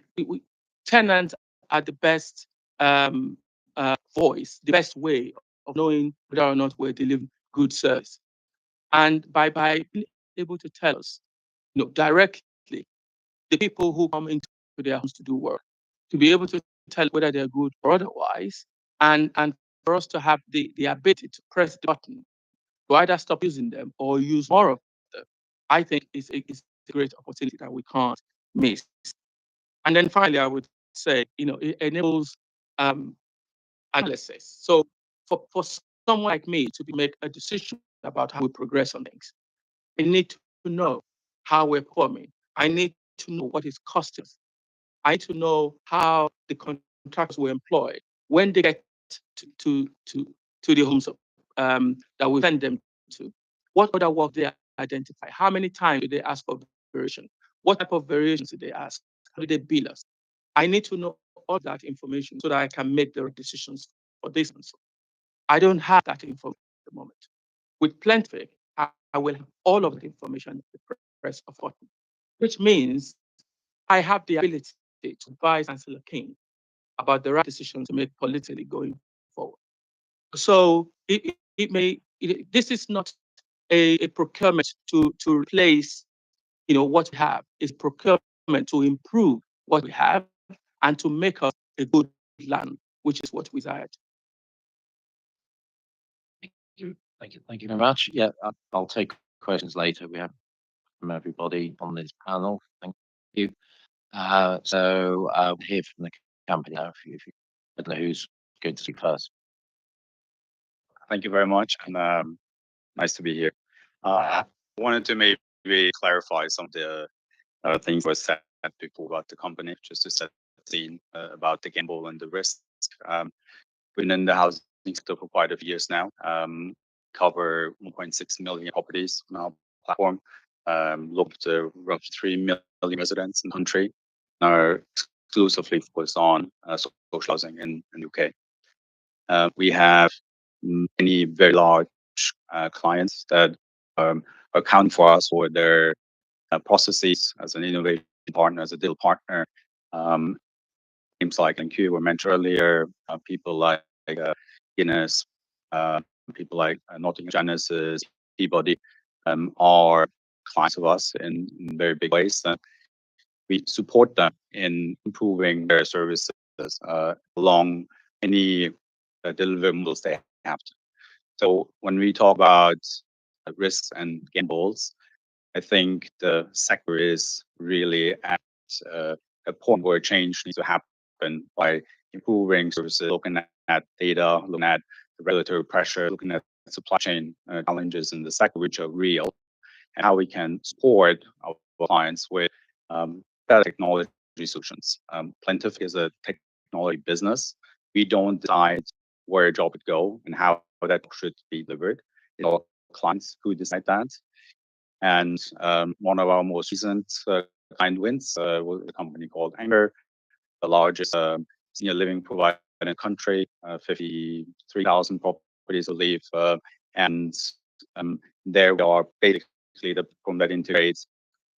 Tenants are the best voice, the best way of knowing whether or not we're delivering good service. And by being able to tell us, directly, the people who come into their homes to do work, to be able to tell whether they're good or otherwise, and for us to have the ability to press the button to either stop using them or use more of them, I think is a great opportunity that we can't miss. And then finally, I would say, it enables analysis. So for someone like me to make a decision about how we progress on things, I need to know how we're performing. I need to know what is costing us. I need to know how the contractors we employ, when they get to the homes that we send them to, what other work they identify, how many times do they ask for variation, what type of variations do they ask, how do they bill us. I need to know all that information so that I can make the right decisions for this. I don't have that information at the moment. With Plenty, I will have all of the information at the press of button, which means I have the ability to advise Chancellor King about the right decision to make politically going forward. So this is not a procurement to replace, what we have. It's procurement to improve what we have and to make us a good land, which is what we desire. Thank you very much. Yeah, I'll take questions later. We have from everybody on this panel. Thank you. So we'll hear from the company now. If you don't know who's going to speak first. Thank you very much, and nice to be here. I wanted to maybe clarify some of the things were said before about the company, just to set the scene about the gamble and the risk. Been in the housing sector for quite a few years now. Cover 1.6 million properties on our platform. Looked at roughly 3 million residents in the country. Are exclusively focused on social housing in the UK. We have many very large clients that account for us for their processes as an innovation partner, as a deal partner. Names like Q were mentioned earlier, people like Guinness, people like Nottingham Genesis, Peabody are clients of us in very big ways. We support them in improving their services along any deliverables they have to. So when we talk about risks and gambles, I think the sector is really at a point where change needs to happen by improving services, looking at data, looking at the regulatory pressure, looking at supply chain challenges in the sector, which are real, and how we can support our clients with better technology solutions. Plentiful is a technology business. We don't decide where a job would go and how that should be delivered. It's our clients who decide that. And one of our most recent client wins was a company called Anchor, the largest senior living provider in the country, 53,000 properties, I believe. And there we are basically the platform that integrates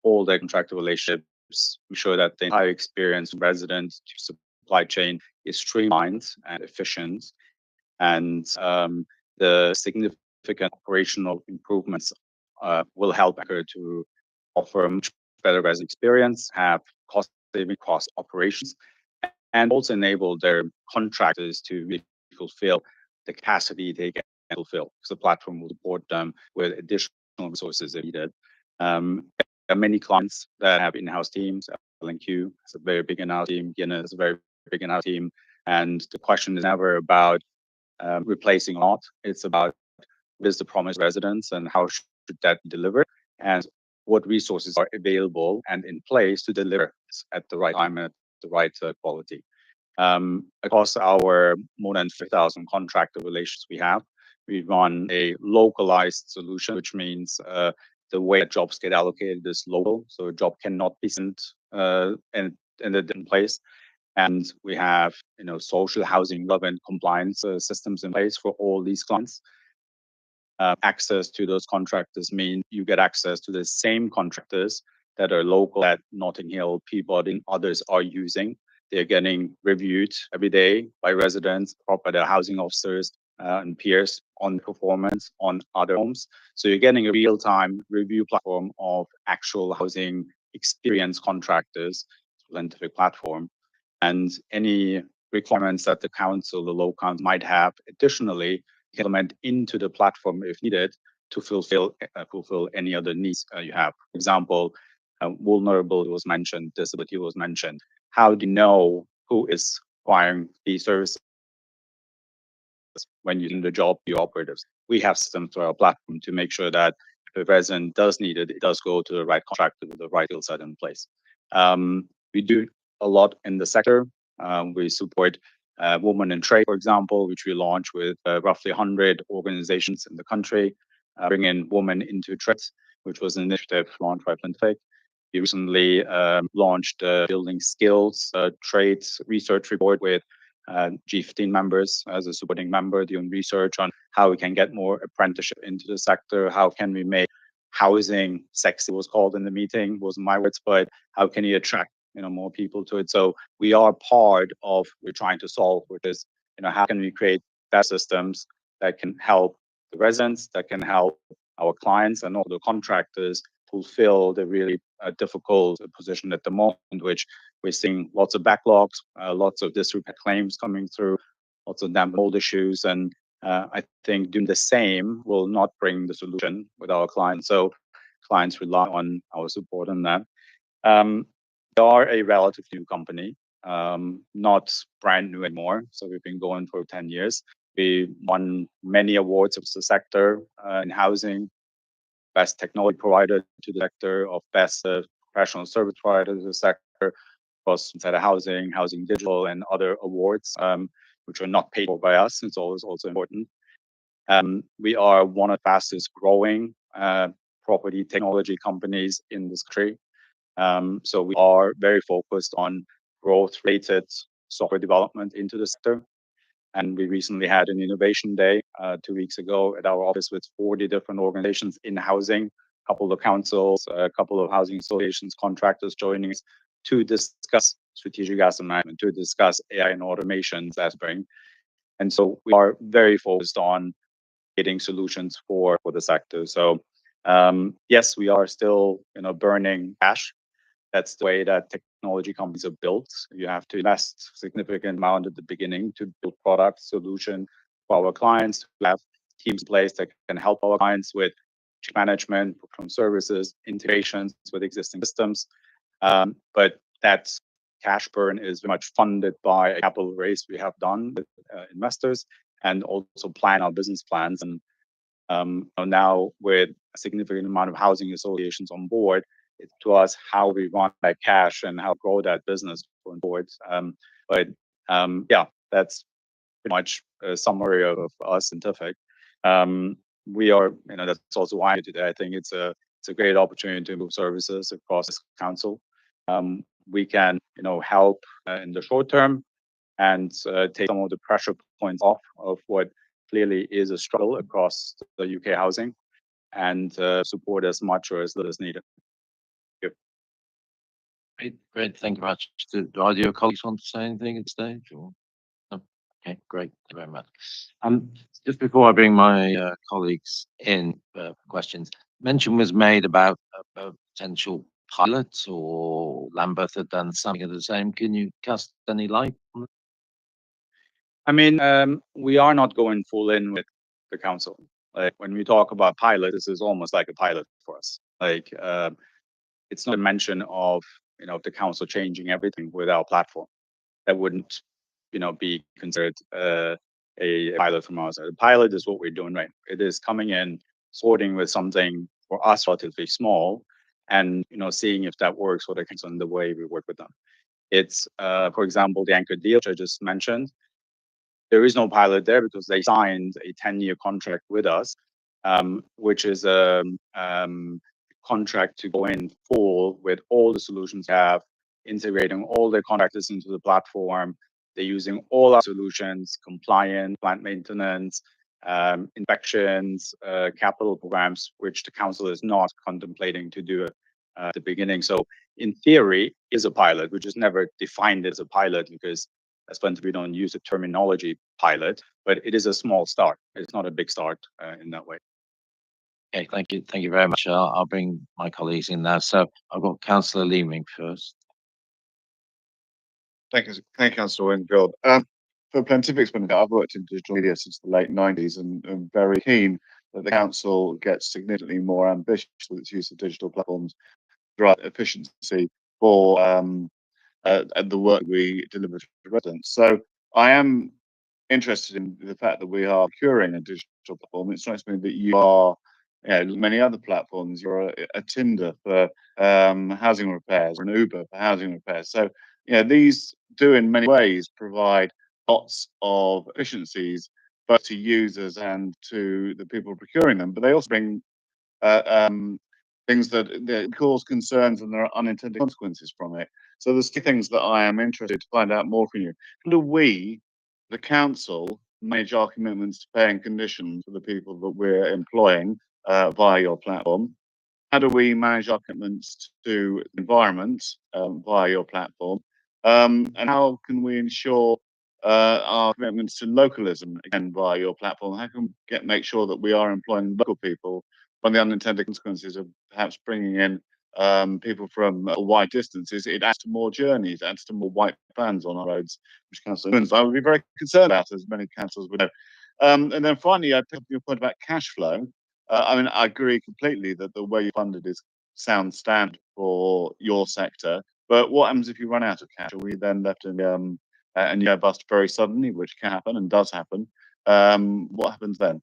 all the contractual relationships, ensure that the entire experience from resident to supply chain is streamlined and efficient. And the significant operational improvements will help Anchor to offer a much better resident experience, have cost-saving across operations, and also enable their contractors to really fulfill the capacity they can fulfill, because the platform will support them with additional resources if needed. There are many clients that have in-house teams. L&Q has a very big in-house team. Guinness has a very big in-house team. And the question is never about replacing a lot. It's about what is the promised residents and how should that be delivered, and what resources are available and in place to deliver at the right time and at the right quality. Across our more than 5,000 contractor relations we run a localized solution, which means the way that jobs get allocated is local. So a job cannot be sent and in a different place. And we have, social housing relevant compliance systems in place for all these clients. Access to those contractors mean you get access to the same contractors that are local at Notting Hill, Peabody, and others are using. They're getting reviewed every day by residents or by their housing officers and peers on performance on other homes. So you're getting a real-time review platform of actual housing experience contractors, scientific platform, and any requirements that the council, the local council might have additionally implement into the platform if needed to fulfill any other needs you have. For example, vulnerability was mentioned, disability was mentioned. How do you know who is requiring these services when you're doing the job, your operatives? We have systems to our platform to make sure that if a resident does need it, it does go to the right contractor with the right skill set in place. We do a lot in the sector. We support Women in Trade, for example, which we launched with roughly 100 organizations in the country, bringing women into trade, which was an initiative launched by Plantific. We recently launched Building Skills Trades Research Report with G15 members as a supporting member, doing research on how we can get more apprenticeship into the sector, how can we make housing sexy, was called in the meeting, wasn't my words, but how can you attract more people to it. So we are part of what we're trying to solve, which is, how can we create better systems that can help the residents, that can help our clients and all the contractors fulfill the really difficult position at the moment, which we're seeing lots of backlogs, lots of disrepair claims coming through, lots of damp mold issues. And I think doing the same will not bring the solution with our clients. So clients rely on our support on that. We are a relatively new company, not brand new anymore. So we've been going for 10 years. We won many awards of the sector in housing, best technology provider to the sector, of best professional service provider to the sector, across inside of housing digital, and other awards, which are not paid for by us. It's always also important. We are one of the fastest growing property technology companies in this country. So we are very focused on growth-related software development into the sector. And we recently had an innovation day 2 weeks ago at our office with 40 different organizations in housing, a couple of councils, a couple of housing associations, contractors joining us to discuss strategic asset management, to discuss AI and automation that spring. And so we are very focused on getting solutions for the sector. So yes, we are still burning cash. That's the way that technology companies are built. You have to invest a significant amount at the beginning to build product solution for our clients, to have teams in place that can help our clients with management, from services, integrations with existing systems. But that cash burn is very much funded by a capital raise we have done with investors, and also plan our business plans. And now with a significant amount of housing associations on board, it's to us how we run that cash and how grow that business going forward. Yeah, that's pretty much a summary of us, Plantific. We are, that's also why today I think it's a great opportunity to move services across this council. We can, help in the short term and take some of the pressure points off of what clearly is a struggle across the UK housing, and support as much or as little as needed. Great. Thank you very much. Do either of your colleagues want to say anything at this stage? Or? No? Okay, great. Thank you very much. Just before I bring my colleagues in for questions, mention was made about a potential pilot, or Lambeth had done something of the same. Can you cast any light on it? I mean, we are not going full in with the council. Like when we talk about pilot, this is almost like a pilot for us. Like it's not a mention of the council changing everything with our platform. That wouldn't be considered a pilot from our side. A pilot is what we're doing right. It is coming in, sorting with something for us relatively small, and seeing if that works for the council and the way we work with them. It's for example, the anchor deal which I just mentioned. There is no pilot there because they signed a 10-year contract with us, which is a contract to go in full with all the solutions we have integrating all their contractors into the platform. They're using all our solutions, compliance, plant maintenance, inspections, capital programs, which the council is not contemplating to do at the beginning. So in theory, is a pilot. We just never defined it as a pilot because as plenty we don't use the terminology pilot, but it is a small start. It's not a big start in that way. Okay, thank you very much. I'll bring my colleagues in now. So I've got Councillor Leeming first. Thank you, Councillor Wingfield. For Plantific's benefit, I've worked in digital media since the late 90s and I'm very keen that the council gets significantly more ambitious with its use of digital platforms to drive efficiency for the work we deliver to residents. So I am interested in the fact that we are procuring a digital platform. It strikes me that you are, many other platforms, you're a Tinder for housing repairs, or an Uber for housing repairs. So, these do in many ways provide lots of efficiencies, both to users and to the people procuring them, but they also bring things that cause concerns and there are unintended consequences from it. So there's two things that I am interested to find out more from you. How do we, the council, manage our commitments to paying conditions for the people that we're employing via your platform? How do we manage our commitments to the environment via your platform? And how can we ensure our commitments to localism again via your platform? How can we make sure that we are employing local people when the unintended consequences of perhaps bringing in people from wide distances? It adds to more journeys, adds to more white vans on our roads, which councillors I would be very concerned about, as many councillors would know. And then finally, I pick up your point about cash flow. I agree completely that the way you funded is sound standard for your sector. But what happens if you run out of cash? Are we then left in and you bust very suddenly, which can happen and does happen? What happens then?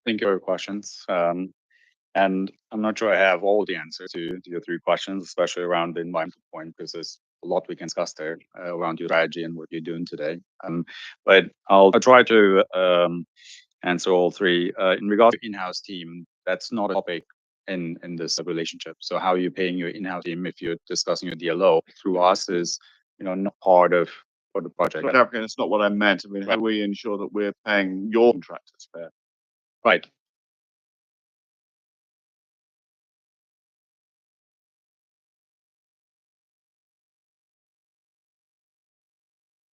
Thank you for your questions. And I'm not sure I have all the answers to your three questions, especially around the environmental point, because there's a lot we can discuss there around your strategy and what you're doing today. But I'll try to answer all three. In regard to in-house team, that's not a topic in this relationship. So how are you paying your in-house team if you're discussing your DLO through us is, not part of the project. That's not what I meant. I mean, how do we ensure that we're paying your contractors fair? Right.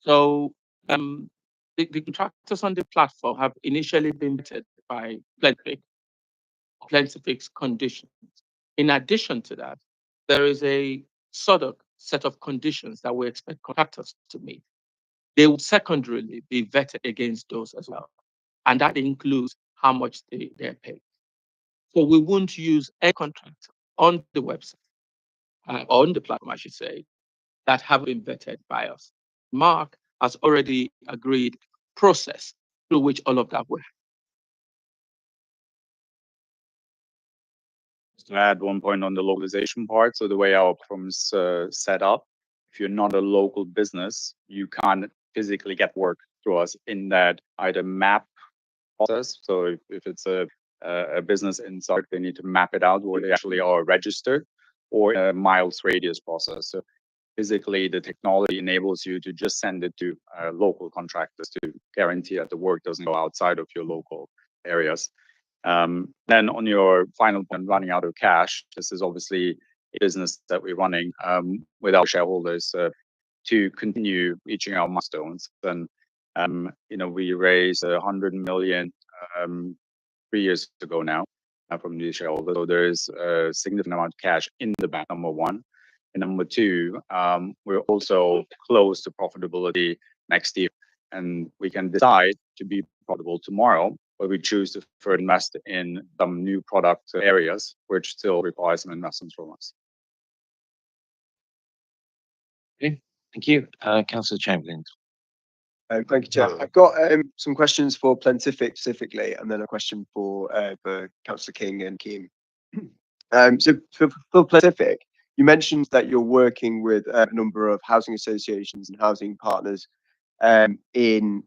So the contractors on the platform have initially been vetted by Plantific's conditions. In addition to that, there is a sort of set of conditions that we expect contractors to meet. They will secondarily be vetted against those as well. And that includes how much they're paid. So we won't use a contractor on the website, on the platform, I should say, that have been vetted by us. Mark has already agreed process through which all of that will happen. To add one point on the localization part. So the way our platform is set up, if you're not a local business, you can't physically get work through us in that either map process. So if it's a business in Southwark, they need to map it out where they actually are registered, or a miles radius process. So physically, the technology enables you to just send it to local contractors to guarantee that the work doesn't go outside of your local areas. Then on your final point, running out of cash, this is obviously a business that we're running with our shareholders to continue reaching our milestones. And we raised 100 million 3 years ago now from the shareholders. So there is a significant amount of cash in the bank, number one. And number two, we're also close to profitability next year. And we can decide to be profitable tomorrow, but we choose to further invest in some new product areas, which still require some investments from us. Okay, thank you. Councillor Chamberlain. Thank you, Chair. I've got some questions for Plantific specifically, and then a question for Councillor King and Keane. So for Plantific, you mentioned that you're working with a number of housing associations and housing partners in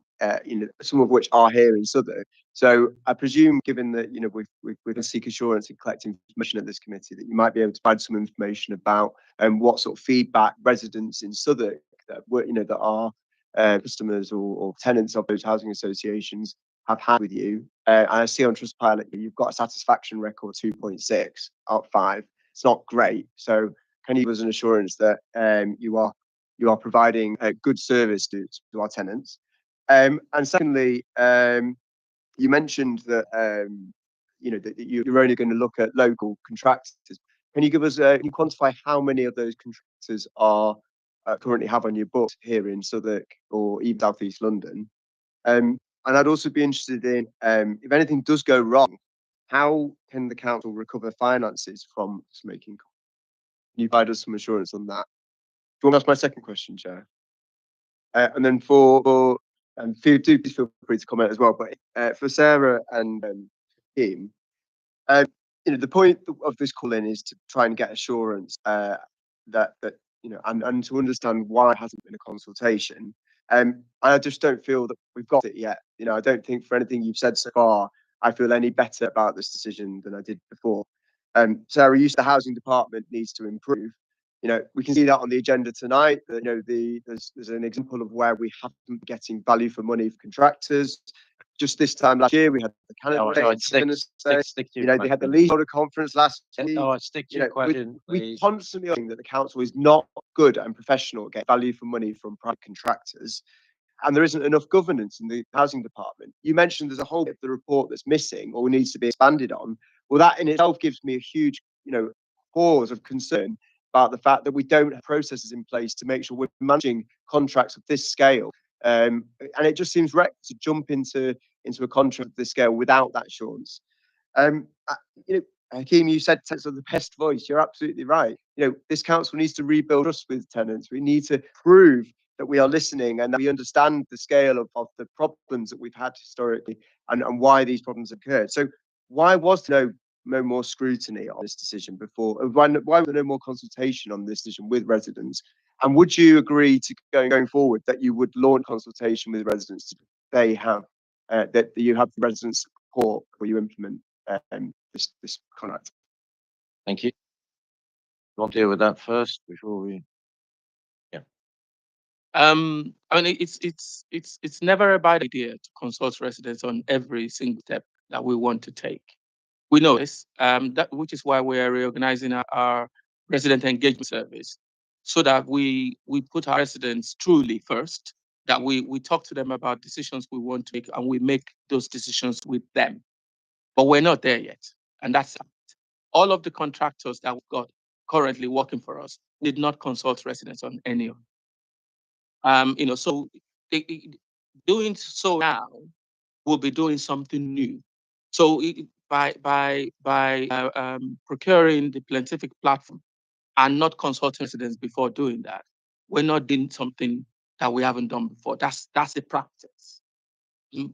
some of which are here in Southwark. So I presume, given that we're going to seek assurance in collecting information at this committee, that you might be able to provide some information about what sort of feedback residents in Southwark that are customers or tenants of those housing associations have had with you. And I see on Trustpilot you've got a satisfaction record 2.6 out of 5. It's not great. So can you give us an assurance that you are providing a good service to our tenants? And secondly, you mentioned that that you're only going to look at local contractors. Can you give us can you quantify how many of those contractors are currently have on your books here in Southwark or even South East London? And I'd also be interested in if anything does go wrong, how can the council recover finances from smoking? Can you provide us some assurance on that? Do you want to ask my second question, Chair? And then please feel free to comment as well. But for Sarah and Kim, the point of this call-in is to try and get assurance that and to understand why it hasn't been a consultation. I just don't feel that we've got it yet. I don't think for anything you've said so far, I feel any better about this decision than I did before. Sarah, you said the housing department needs to improve. We can see that on the agenda tonight. There's an example of where we haven't been getting value for money for contractors. Just this time last year, we had the Canada. Stick to They had the leaseholder conference last week. No, stick to your question. We constantly think that the council is not good and professional at getting value for money from private contractors, and there isn't enough governance in the housing department. You mentioned there's a whole bit of the report that's missing or needs to be expanded on. Well, that in itself gives me a huge, pause of concern about the fact that we don't have processes in place to make sure we're managing contracts of this scale. And it just seems reckless to jump into a contract of this scale without that assurance. Hakeem, you said tenants are the best voice. You're absolutely right. This council needs to rebuild trust with tenants. We need to prove that we are listening and that we understand the scale of the problems that we've had historically and why these problems occurred. So why was there no more scrutiny on this decision before? Why was there no more consultation on this decision with residents? And would you agree to going forward that you would launch consultation with residents that you have the residents' support before you implement this contract? Thank you. You want to deal with that first before we? Yeah. I mean, it's never a bad idea to consult residents on every single step that we want to take. We know this, which is why we are reorganizing our resident engagement service, so that we put our residents truly first, that we talk to them about decisions we want to make and we make those decisions with them. But we're not there yet. And that's all of the contractors that we've got currently working for us did not consult residents on any of them. So doing so now will be doing something new. So by procuring the Plentific platform and not consulting residents before doing that, we're not doing something that we haven't done before. That's a practice.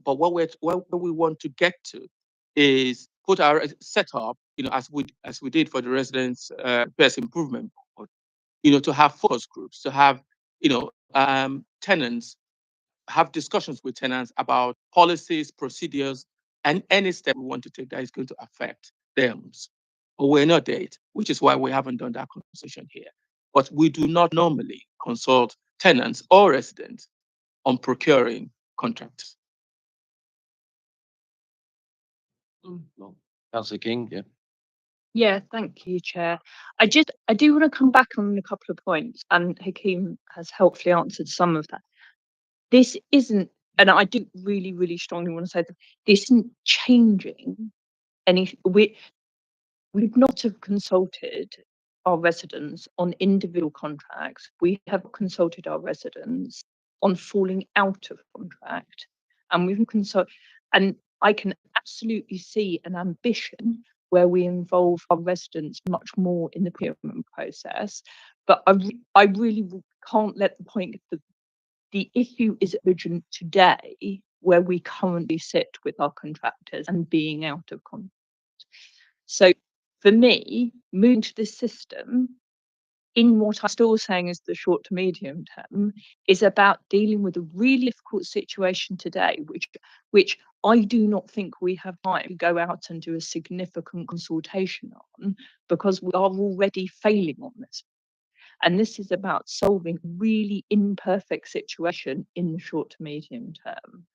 But what we want to get to is put our setup, as we did for the residents' best improvement board, to have focus groups, to have tenants have discussions with tenants about policies, procedures, and any step we want to take that is going to affect them. But we're not there yet, which is why we haven't done that conversation here. But we do not normally consult tenants or residents on procuring contracts. Councillor King, yeah. Yeah, thank you, Chair. I do want to come back on a couple of points, and Hakeem has helpfully answered some of that. This isn't, and I do really, really strongly want to say that this isn't changing any. We would not have consulted our residents on individual contracts. We have consulted our residents on falling out of contract, and we've consulted. And I can absolutely see an ambition where we involve our residents much more in the procurement process. But I really can't let the point that the issue is urgent today, where we currently sit with our contractors and being out of contract. So for me, moving to this system in what I'm still saying is the short to medium term, is about dealing with a really difficult situation today, which I do not think we have time to go out and do a significant consultation on, because we are already failing on this. And this is about solving a really imperfect situation in the short to medium term.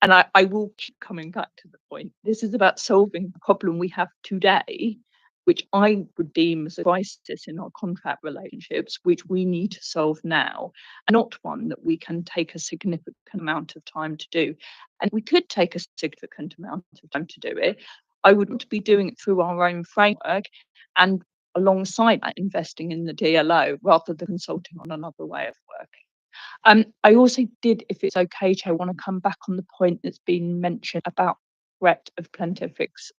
And I will keep coming back to the point. This is about solving the problem we have today, which I would deem as a crisis in our contract relationships, which we need to solve now, and not one that we can take a significant amount of time to do. And we could take a significant amount of time to do it. I would want to be doing it through our own framework and alongside that investing in the DLO rather than consulting on another way of working. I also did, if it's okay, Chair, want to come back on the point that's been mentioned about threat of Plantific's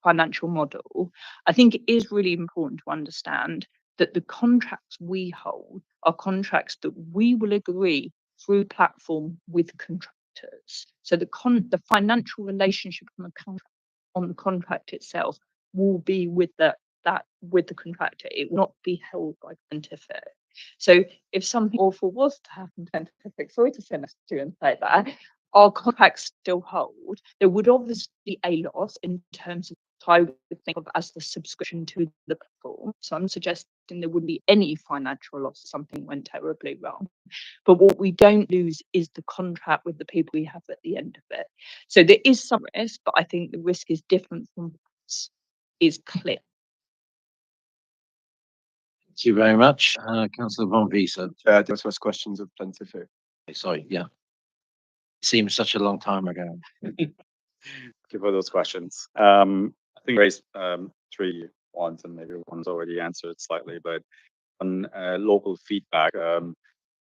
financial model. I think it is really important to understand that the contracts we hold are contracts that we will agree through platform with contractors. So the financial relationship on the contract itself will be with the contractor. It will not be held by Plantific. So if something awful was to happen to Plantific, sorry to send us to and say that, our contracts still hold. There would obviously be a loss in terms of what I would think of as the subscription to the platform. So I'm suggesting there wouldn't be any financial loss if something went terribly wrong. But what we don't lose is the contract with the people we have at the end of it. So there is some risk, but I think the risk is different from is clear. Thank you very much. Councillor Von Wiese. Those first questions of Plantific. Sorry, yeah. Seems such a long time ago. Thank you for those questions. I think I raised 3 ones, and maybe one's already answered slightly, but on local feedback,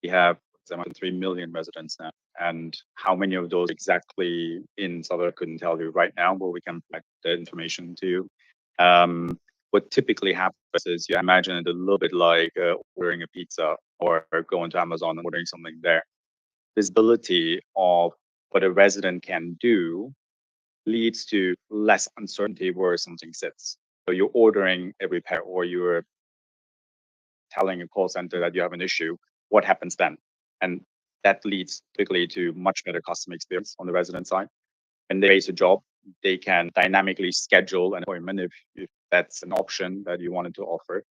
we have 3 million residents now, and how many of those exactly in Southwark couldn't tell you right now, but we can collect the information to you. What typically happens is you imagine it a little bit like ordering a pizza or going to Amazon and ordering something there. Visibility of what a resident can do leads to less uncertainty where something sits. So you're ordering a repair or you're telling a call center that you have an issue, what happens then? And that leads typically to much better customer experience on the resident side. When they raise a job, they can dynamically schedule an appointment if that's an option that you wanted to offer.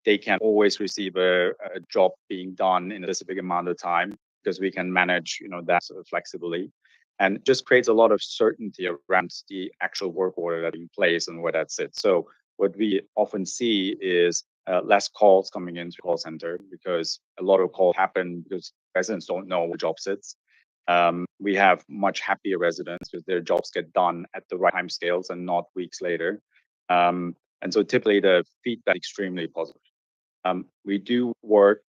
They can always receive a job being done in a specific amount of time because we can manage, that flexibly, and just creates a lot of certainty around the actual work order that in place and where that sits. So what we often see is less calls coming into the call center because a lot of calls happen because residents don't know where the job sits. We have much happier residents because their jobs get done at the right time scales and not weeks later. And so typically the feedback is extremely positive. We do work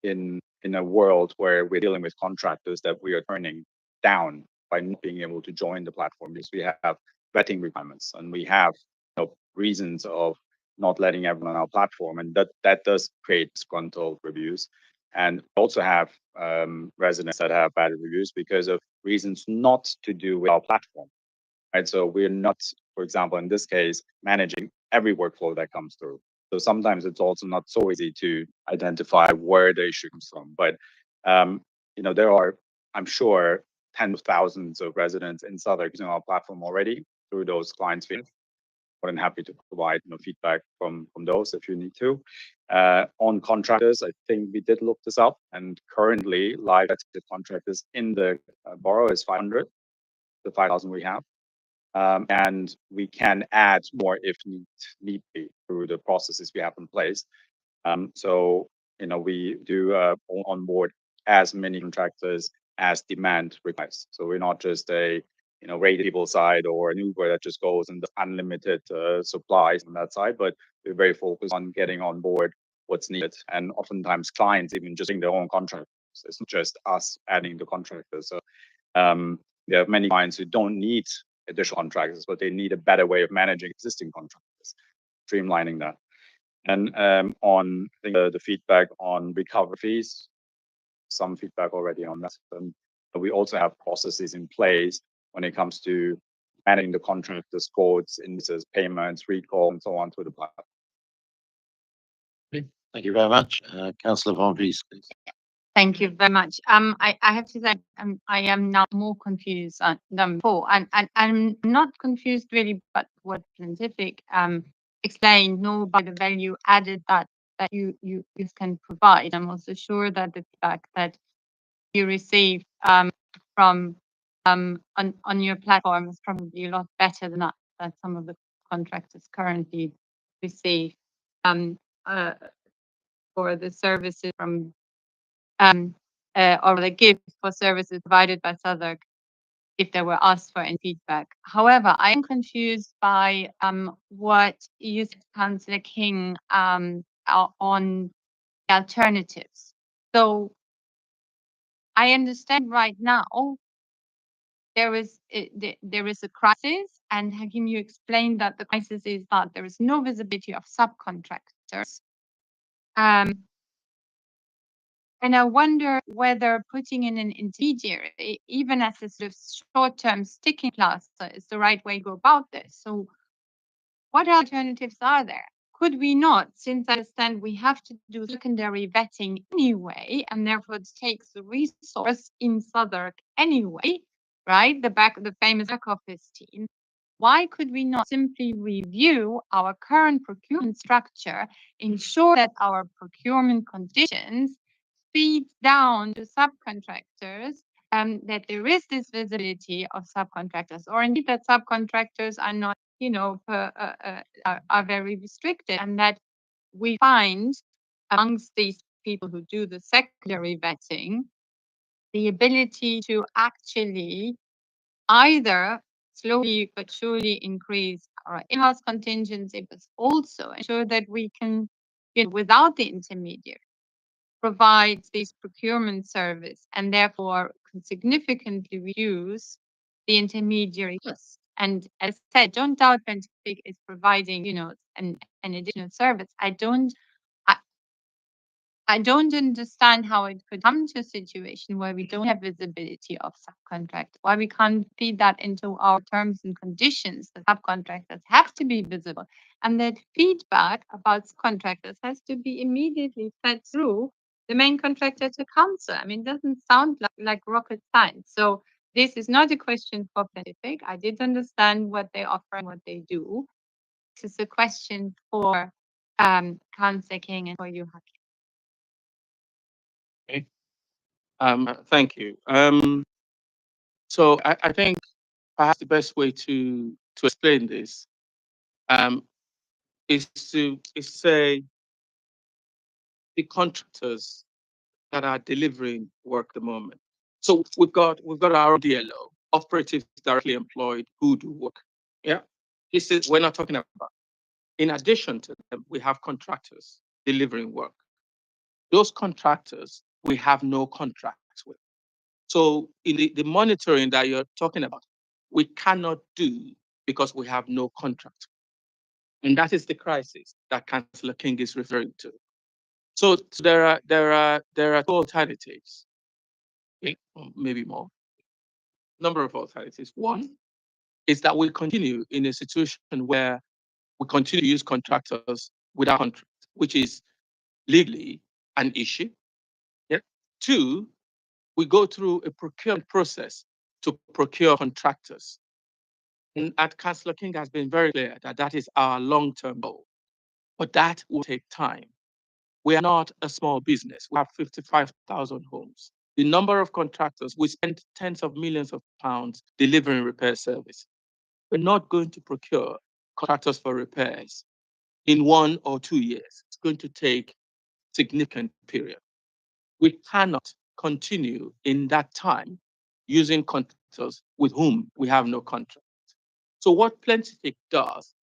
in a world where we're dealing with contractors that we are turning down by not being able to join the platform because we have vetting requirements and we have reasons of not letting everyone on our platform, and that does create disgruntled reviews. And also have residents that have bad reviews because of reasons not to do with our platform, right? So we're not, for example, in this case, managing every workflow that comes through. So sometimes it's also not so easy to identify where the issue comes from. But there are, I'm sure, tens of thousands of residents in Southwark using our platform already through those clients' fees. More than happy to provide feedback from those if you need to. On contractors, I think we did look this up, and currently live active contractors in the borough is 500, the 5,000 we have. And we can add more if need be through the processes we have in place. So we do onboard as many contractors as demand requires. So we're not just a rate people side or an Uber that just goes and unlimited supplies on that side, but we're very focused on getting on board what's needed. And oftentimes clients even just bring their own contractors. It's not just us adding the contractors. So we have many clients who don't need additional contractors, but they need a better way of managing existing contractors, streamlining that. And on I think the feedback on recovery fees, some feedback already on that. We also have processes in place when it comes to managing the contractors' codes, invoices, payments, recall, and so on through the platform. Thank you very much. Councillor Von Vries, please. Thank you very much. I have to say, I am now more confused than before, and I'm not confused really, but what Scientific explained, nor by the value added that you can provide. I'm also sure that the feedback that you receive from on your platform is probably a lot better than that some of the contractors currently receive for the services from or the gift for services provided by Southwark if they were asked for any feedback. However, I am confused by what you said, Councillor King, on the alternatives. So I understand right now there is a crisis, and Hakim, you explained that the crisis is that there is no visibility of subcontractors. And I wonder whether putting in an intermediary, even as a sort of short-term sticking plaster, is the right way to go about this. So what alternatives are there? Could we not, since I understand we have to do secondary vetting anyway, and therefore it takes the resource in Southwark anyway, right? The famous back office team. Why could we not simply review our current procurement structure, ensure that our procurement conditions feeds down to subcontractors, that there is this visibility of subcontractors, or indeed that subcontractors are not, are very restricted, and that we find amongst these people who do the secondary vetting the ability to actually either slowly but surely increase our in-house contingency, but also ensure that we can, without the intermediary, provide this procurement service and therefore can significantly reduce the intermediary costs. And as I said, don't doubt Scientific is providing, an additional service. I don't understand how it could come to a situation where we don't have visibility of subcontract, why we can't feed that into our terms and conditions. The subcontractors have to be visible, and that feedback about contractors has to be immediately fed through the main contractor to council. I mean, it doesn't sound like rocket science. So this is not a question for Scientific. I did understand what they offer and what they do. This is a question for Councillor King and for you, Hakim. Thank you. So I think perhaps the best way to explain this is to say the contractors that are delivering work at the moment. So we've got our DLO, operatives directly employed who do work. Yeah, this is we're not talking about. In addition to them, we have contractors delivering work. Those contractors we have no contracts with. So in the monitoring that you're talking about, we cannot do because we have no contract. And that is the crisis that Councillor King is referring to. So there are two alternatives, maybe more. Number of alternatives. One is that we continue in a situation where we continue to use contractors without contract, which is legally an issue. Yeah. Two, we go through a procurement process to procure contractors. And Councillor King has been very clear that that is our long-term goal, but that will take time. We are not a small business. We have 55,000 homes. The number of contractors, we spend tens of millions of pounds delivering repair service. We're not going to procure contractors for repairs in 1 or 2 years. It's going to take significant period. We cannot continue in that time using contractors with whom we have no contract. So what Plentifig does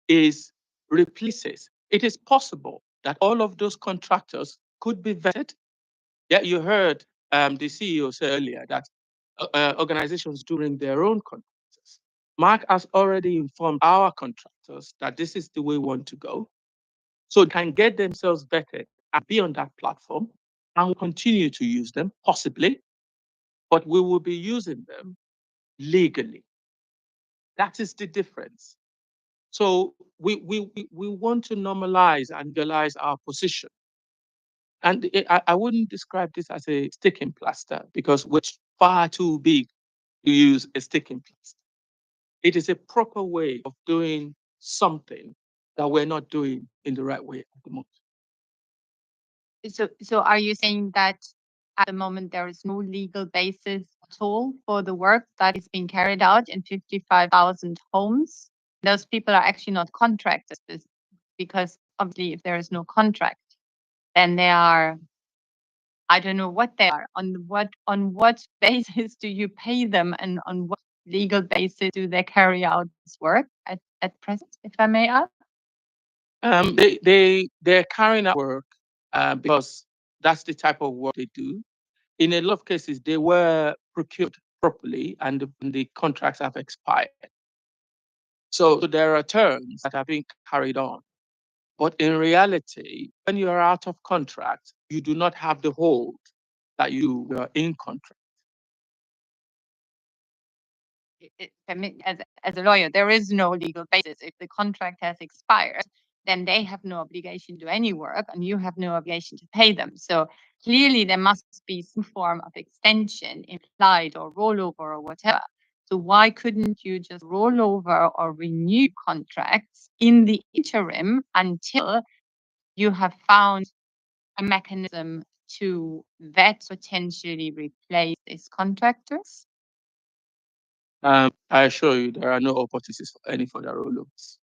is replaces. It is possible that all of those contractors could be vetted. Yeah, you heard the CEO say earlier that organizations do bring their own contractors. Mark has already informed our contractors that this is the way we want to go. So they can get themselves vetted and be on that platform, and we'll continue to use them, possibly, but we will be using them legally. That is the difference. So we want to normalize and legalize our position. And I wouldn't describe this as a sticking plaster because we're far too big to use a sticking plaster. It is a proper way of doing something that we're not doing in the right way at the moment. So are you saying that at the moment there is no legal basis at all for the work that is being carried out in 55,000 homes? Those people are actually not contractors because obviously if there is no contract, then they are, I don't know what they are. On what basis do you pay them, and on what legal basis do they carry out this work at present, if I may ask? They're carrying out work because that's the type of work they do. In a lot of cases, they were procured properly and the contracts have expired. So there are terms that are being carried on. But in reality, when you are out of contract, you do not have the hold that you were in contract. I mean, as a lawyer, there is no legal basis. If the contract has expired, then they have no obligation to do any work and you have no obligation to pay them. So clearly there must be some form of extension implied or rollover or whatever. So why couldn't you just roll over or renew contracts in the interim until you have found a mechanism to vet, potentially replace these contractors? I assure you, there are no opportunities for any further rollovers.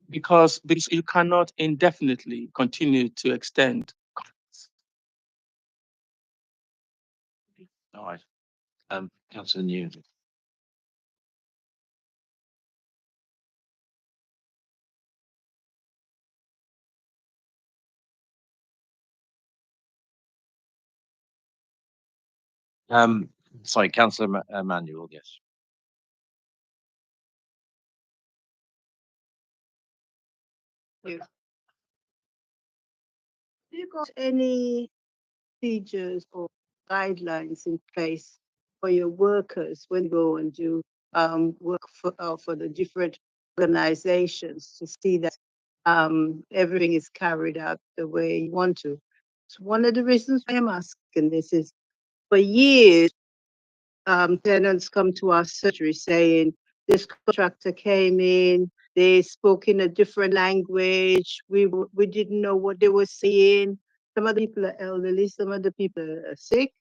Because you cannot indefinitely continue to extend contracts. All right. Councillor New. Sorry, Councillor Manuel, yes. Have you got any procedures or guidelines in place for your workers when you go and do work for the different organizations to see that everything is carried out the way you want to? So one of the reasons why I'm asking this is for years, tenants come to our surgery saying this contractor came in, they spoke in a different language, we didn't know what they were saying. Some of the people are elderly, some of the people are sick,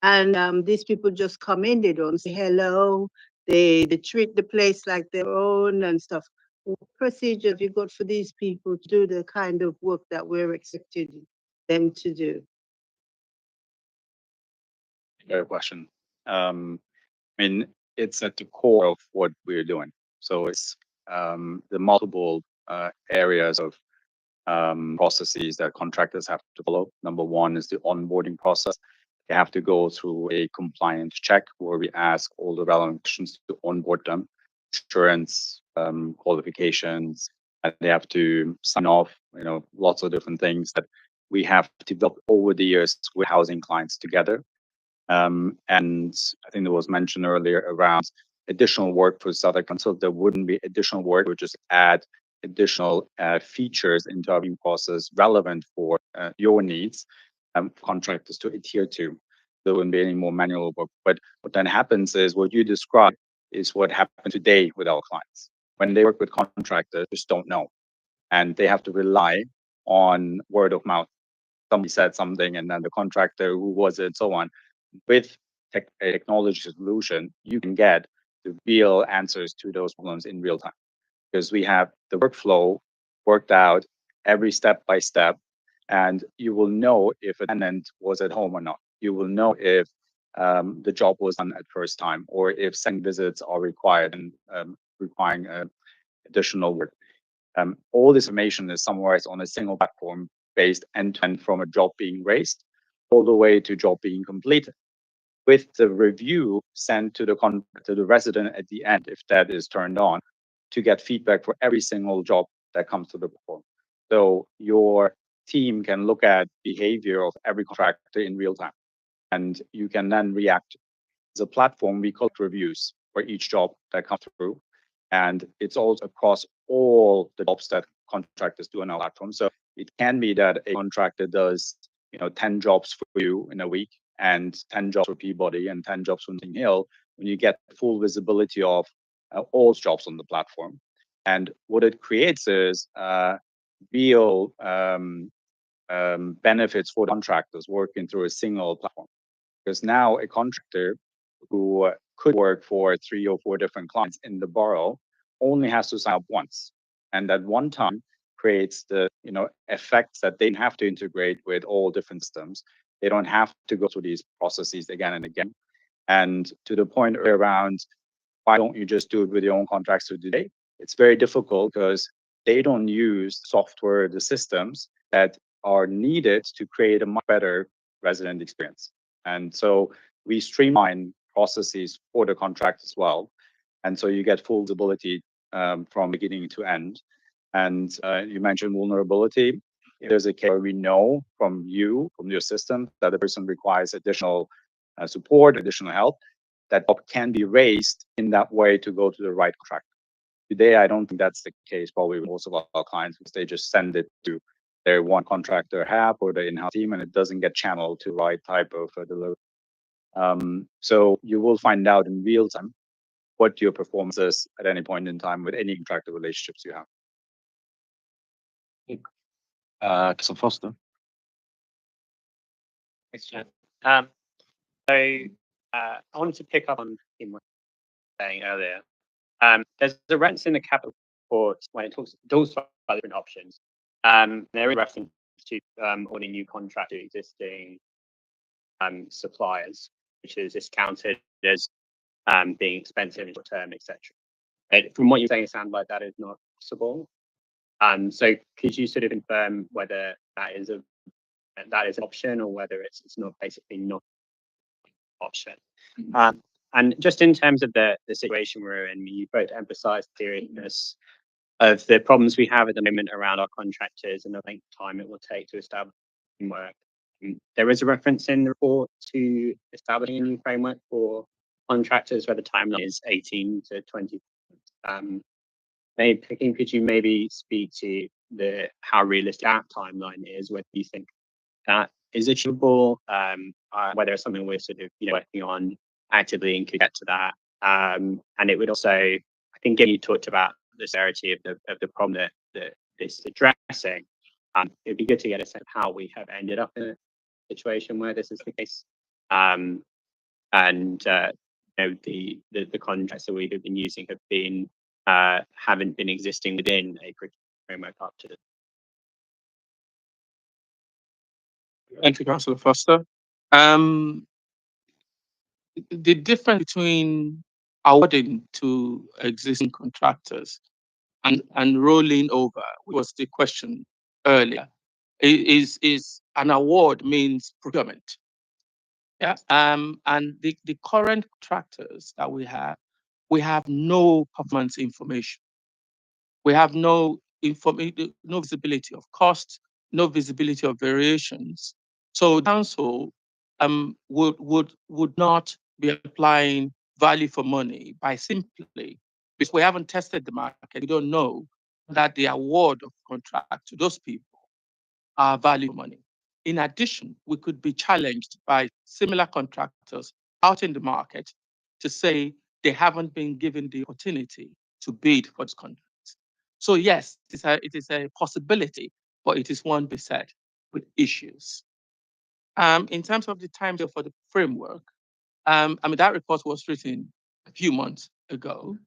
and these people just come in, they don't say hello, they treat the place like their own and stuff. What procedure have you got for these people to do the kind of work that we're expecting them to do? Fair question. I mean, it's at the core of what we're doing. So it's the multiple areas of processes that contractors have to follow. Number one is the onboarding process. They have to go through a compliance check where we ask all the relevant questions to onboard them, insurance, qualifications, and they have to sign off, lots of different things that we have developed over the years with housing clients together. And I think there was mentioned earlier around additional work for Southwark Council. There wouldn't be additional work, we would just add additional features into our bidding process relevant for your needs, contractors to adhere to. There wouldn't be any more manual work. But what then happens is what you described is what happened today with our clients. When they work with contractors, just don't know. And they have to rely on word of mouth. Somebody said something and then the contractor, who was it, and so on. With a technology solution, you can get the real answers to those problems in real time because we have the workflow worked out every step by step, and you will know if a tenant was at home or not. You will know if the job was done at first time or if second visits are required and requiring additional work. All this information is summarized on a single platform based end-to-end from a job being raised all the way to job being completed, with the review sent to the resident at the end, if that is turned on, to get feedback for every single job that comes to the platform. So your team can look at behavior of every contractor in real time, and you can then react. a platform, we collect reviews for each job that comes through. And it's also across all the jobs that contractors do on our platform. So it can be that a contractor does, 10 jobs for you in a week and 10 jobs for Peabody and 10 jobs for Notting Hill, when you get full visibility of all jobs on the platform. And what it creates is real benefits for contractors working through a single platform. Because now a contractor who could work for 3 or 4 different clients in the borough only has to sign up once. And that one time creates the effects that they have to integrate with all different systems. They don't have to go through these processes again and again. And to the point around, why don't you just do it with your own contractor today? It's very difficult because they don't use software, the systems that are needed to create a much better resident experience. And so we streamline processes for the contract as well. And so you get full visibility from beginning to end. And you mentioned vulnerability. If there's a case where we know from your system, that the person requires additional support, additional help, that can be raised in that way to go to the right contractor. Today, I don't think that's the case probably with most of our clients, because they just send it to their one contractor app or the in-house team, and it doesn't get channeled to the right type of delivery. So you will find out in real time what your performance is at any point in time with any contractor relationships you have. Councillor Foster. Thanks, Jen. I wanted to pick up on what you were saying earlier. There's a reference in the capital report when it talks about different options. There is reference to owning new contract to existing suppliers, which is discounted as being expensive in short term, etc. From what you're saying, it sounds like that is not possible. So could you sort of confirm whether that is an option, or whether it's not basically not an option? And just in terms of the situation we're in, you both emphasised the seriousness of the problems we have at the moment around our contractors and the length of time it will take to establish a framework. There is a reference in the report to establishing a new framework for contractors where the timeline is 18 to 20. Could you maybe speak to how realistic that timeline is, whether you think that is achievable, whether it's something we're sort of working on actively and could get to that. And it would also, I think, you talked about the severity of the problem that this is addressing. It'd be good to get a sense of how we have ended up in a situation where this is the case. And the contracts that we have been using have been haven't been existing within a framework up to. Thank you, Councillor Foster. The difference between awarding to existing contractors and rolling over was the question earlier. Is an award means procurement. Yeah. And the current contractors that we have no performance information. We have no visibility of costs, no visibility of variations. So council would not be applying value for money by simply, because we haven't tested the market, we don't know that the award of contract to those people are value for money. In addition, we could be challenged by similar contractors out in the market to say they haven't been given the opportunity to bid for this contract. So yes, it is a possibility, but it is one beset with issues. In terms of the timetable for the framework, that report was written a few months ago,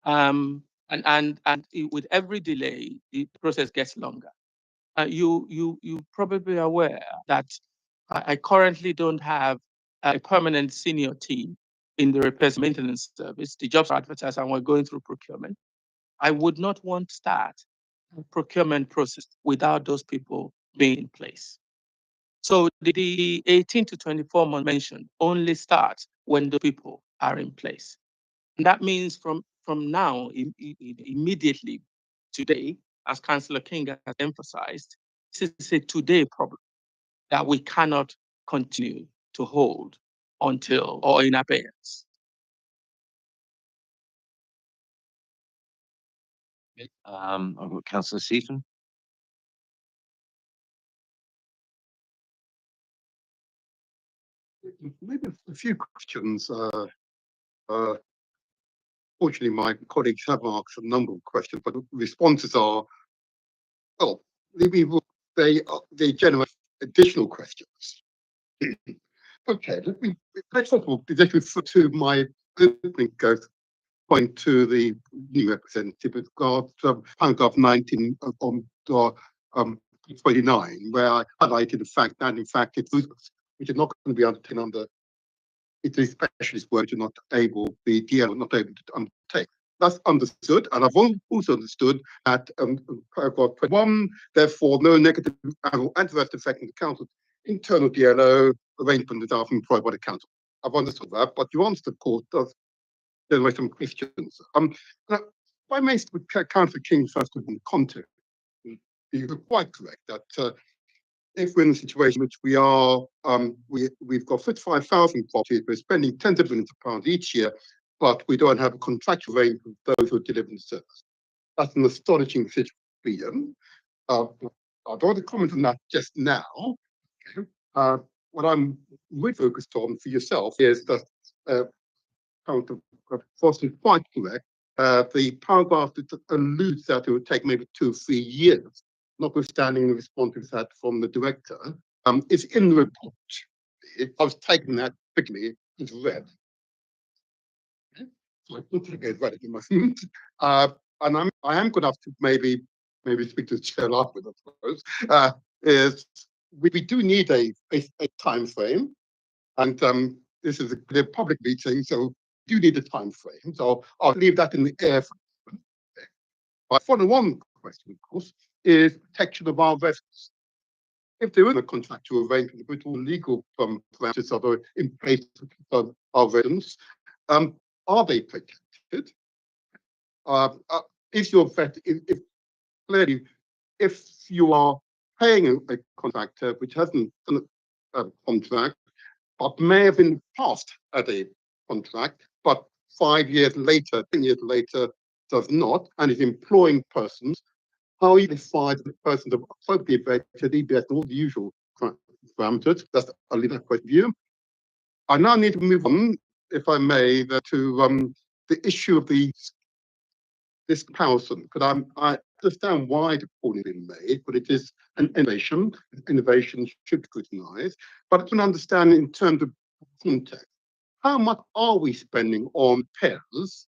and with every delay, the process gets longer. You probably are aware that I currently don't have a permanent senior team in the repairs and maintenance service. The jobs are advertised and we're going through procurement. I would not want to start a procurement process without those people being in place. So the 18 to 24 months mentioned only starts when the people are in place. And that means from now, immediately today, as Councillor King has emphasized, this is a today problem that we cannot continue to hold until or in abeyance. I've got Councillor Seaton. Maybe a few questions. Fortunately, my colleagues have asked a number of questions, but the responses are, well, they generate additional questions. Okay, let's first of all just refer to my opening point to the new representative with regard to paragraph 19 on 29, where I highlighted the fact that in fact it is not going to be undertaken under it's a specialist work you're not able, the DL not able to undertake. That's understood, and I've also understood that paragraph 21, therefore, no negative or adverse effect on the council's internal DLO arrangement is employed by the council. I've understood that, but your answer, of course, does generate some questions. Now, if I may, with Councillor King first in context, you're quite correct that if we're in a situation in which we are, we've got 55,000 properties, we're spending tens of millions of pounds each year, but we don't have a contractual arrangement with those who are delivering the service. That's an astonishing situation. I don't want to comment on that just now. What I'm really focused on for yourself is that Councillor Foster is quite correct. The paragraph that alludes that it would take maybe 2 or 3 years, notwithstanding the response we've had from the director, is in the report. I was taking that quickly as read. So I don't think it's read it in my and I am going to have to maybe speak to the chair afterwards, I suppose. Is we do need a time frame, and this is a public meeting, so we do need a time frame. So I'll leave that in the air. My follow-on question, of course, is protection of our residents. If there is a contractual arrangement with all legal parameters that are in place for our residents, are they protected? Is your vet, if clearly, if you are paying a contractor which hasn't done a contract, but may have in the past had a contract, but 5 years later, 10 years later, does not, and is employing persons, how you decide the persons are appropriately vetted, EBS, all the usual parameters? I'll leave that question to you. I now need to move on, if I may, to the issue of this comparison, because I understand why the point has been made, but it is an innovation. Innovation should scrutinise, but I can understand in terms of context. How much are we spending on repairs?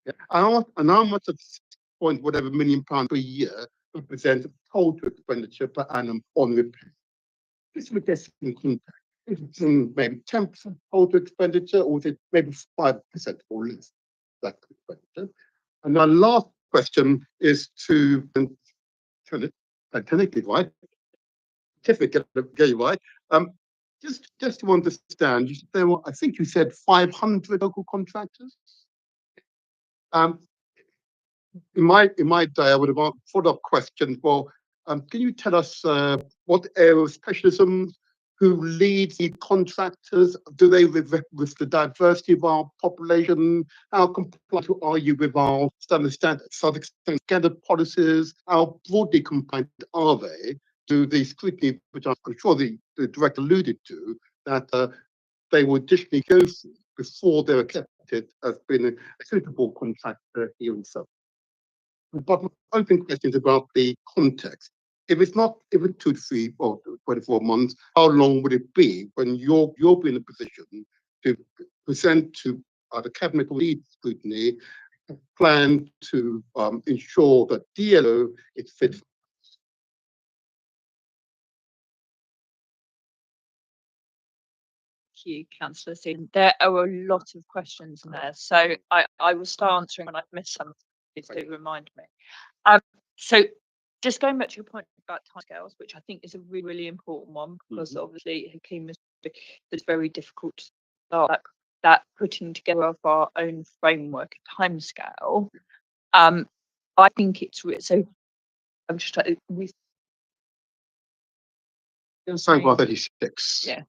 Yeah. And how much of whatever £1 million per year represents total expenditure per annum on repair? This would get in context. If it's in maybe 10% total expenditure, or is it maybe 5% or less? That expenditure. And my last question is to technically right, certificate right. Just to understand, there were, I think you said 500 local contractors. In my day, I would have asked follow-up questions. Well, can you tell us what area of specialism, who leads the contractors? Do they with the diversity of our population? How compliant are you with our standard policies? How broadly compliant are they to the scrutiny, which I'm sure the director alluded to, that they will additionally go through before they're accepted as being a suitable contractor here in Southwark? But open questions about the context. If it's 2 to 3 or 24 months, how long would it be when you'll be in a position to present to the cabinet or lead scrutiny a plan to ensure that DLO is fit for you, Councillor Seaton. There are a lot of questions in there, so I will start answering when I've missed some. Please do remind me. So just going back to your point about timescales, which I think is a really, really important one, because obviously Hakeem is very difficult to start that putting together of our own framework timescale. I think it's so. I'm just trying. Sorry, about 36. Yeah.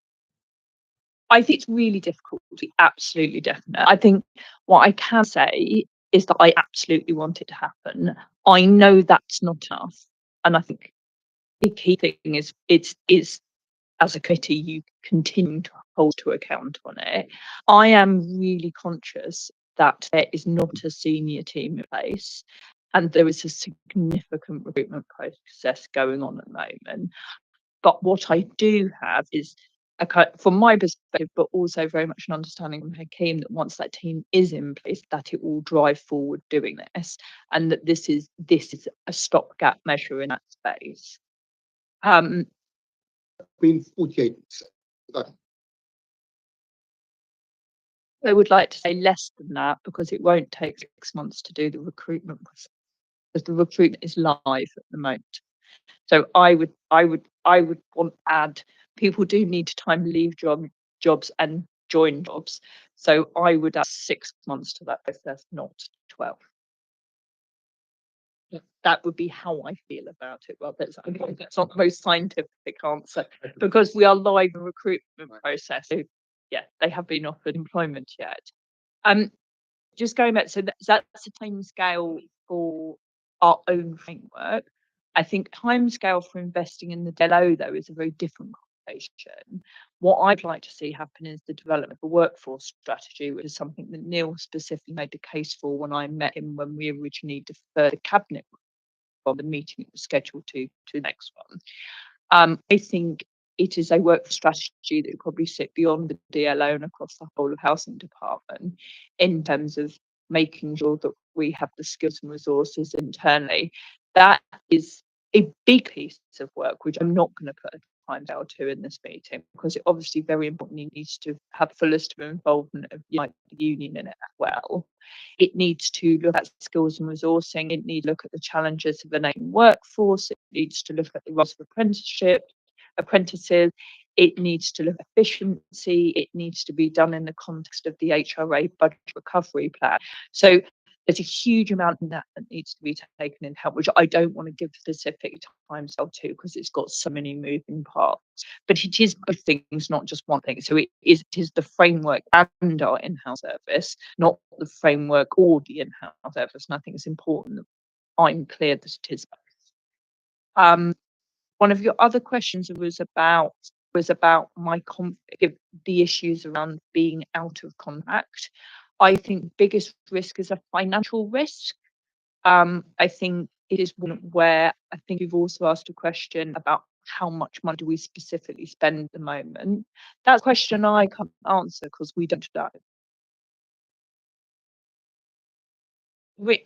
I think it's really difficult to be absolutely definite. I think what I can say is that I absolutely want it to happen. I know that's not enough. And I think the key thing is it's as a committee you continue to hold to account on it. I am really conscious that there is not a senior team in place and there is a significant recruitment process going on at the moment. But what I do have is from my perspective, but also very much an understanding from Hakeem that once that team is in place, that it will drive forward doing this, and that this is a stopgap measure in that space. Been 48. That I would like to say less than that because it won't take 6 months to do the recruitment process, because the recruitment is live at the moment. So I would want to add people do need time to leave jobs and join jobs. So I would add 6 months to that process, not 12. That would be how I feel about it. Well, that's not the most scientific answer because we are live in the recruitment process. So yeah, they have been offered employment yet. Just going back, so that's a time scale for our own framework. I think timescale for investing in the DLO, though, is a very different conversation. What I'd like to see happen is the development of a workforce strategy, which is something that Neil specifically made the case for when I met him when we originally deferred the cabinet from the meeting that was scheduled to the next one. I think it is a workforce strategy that would probably sit beyond the DLO and across the whole of housing department in terms of making sure that we have the skills and resources internally. That is a big piece of work, which I'm not going to put a timescale to in this meeting, because it obviously very importantly needs to have fullest involvement of the union in it as well. It needs to look at skills and resourcing. It needs to look at the challenges of an aging workforce. It needs to look at the roles of apprentices. It needs to look at efficiency. It needs to be done in the context of the HRA budget recovery plan. So there's a huge amount in that needs to be taken into account, which I don't want to give specific timescale to because it's got so many moving parts. But it is both things, not just one thing. So it is the framework and our in-house service, not the framework or the in-house service. And I think it's important that I'm clear that it is both. One of your other questions was about my the issues around being out of contract. I think biggest risk is a financial risk. I think it is one where I think you've also asked a question about how much money do we specifically spend at the moment. That's a question I can't answer because we don't know.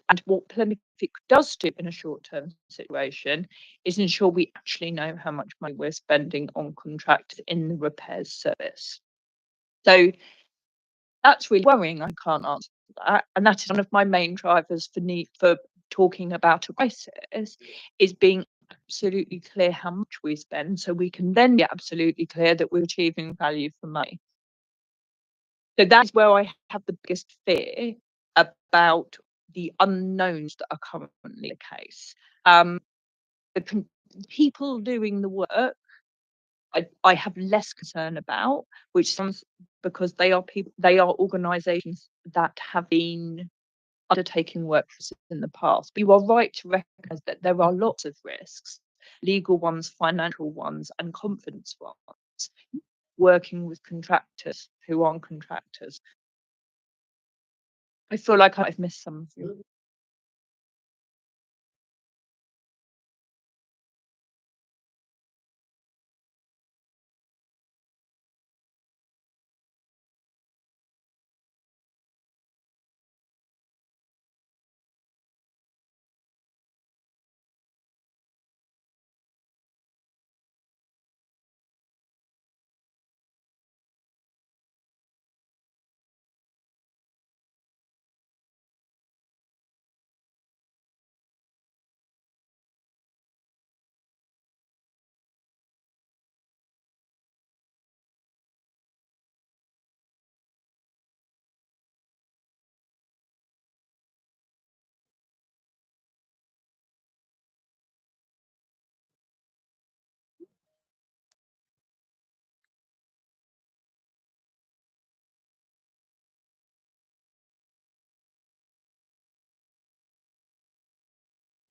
And what Planific does do in a short-term situation is ensure we actually know how much money we're spending on contractors in the repairs service. So that's really worrying. I can't answer that, and that is one of my main drivers for talking about a crisis, is being absolutely clear how much we spend, so we can then be absolutely clear that we're achieving value for money. So that's where I have the biggest fear about the unknowns that are currently the case. The people doing the work, I have less concern about, which sounds because they are organisations that have been undertaking work for us in the past. But you are right to recognise that there are lots of risks, legal ones, financial ones, and confidence ones, working with contractors who aren't contractors. I feel like I've missed some of you.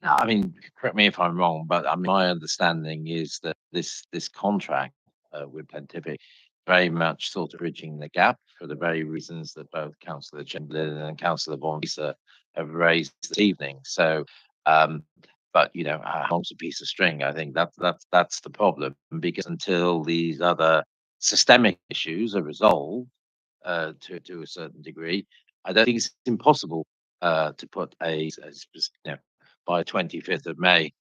I mean, correct me if I'm wrong, but I mean, my understanding is that this contract with Plantific very much sort of bridging the gap for the very reasons that both Councillor Chamberlain and Councillor Vaughan have raised this evening. So, but you know, holds a piece of string. I think that's the problem, because until these other systemic issues are resolved to a certain degree, I don't think it's impossible to put by 25th of May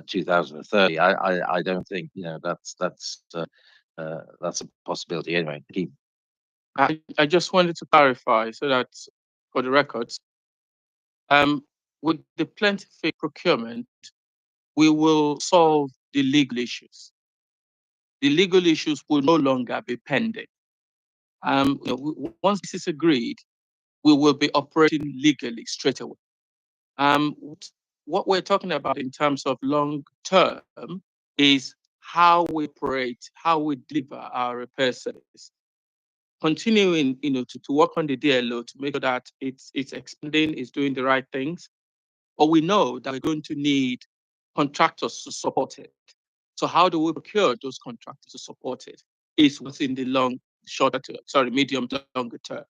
2030. I don't think that's a possibility anyway. Keep. I just wanted to clarify so that for the records, with the plentiful procurement, we will solve the legal issues. The legal issues will no longer be pending. Once this is agreed, we will be operating legally straight away. What we're talking about in terms of long term is how we operate, how we deliver our repair service. Continuing, to work on the DLO to make sure that it's expanding, it's doing the right things. But we know that we're going to need contractors to support it. So how do we procure those contractors to support it? Is within the medium to longer term.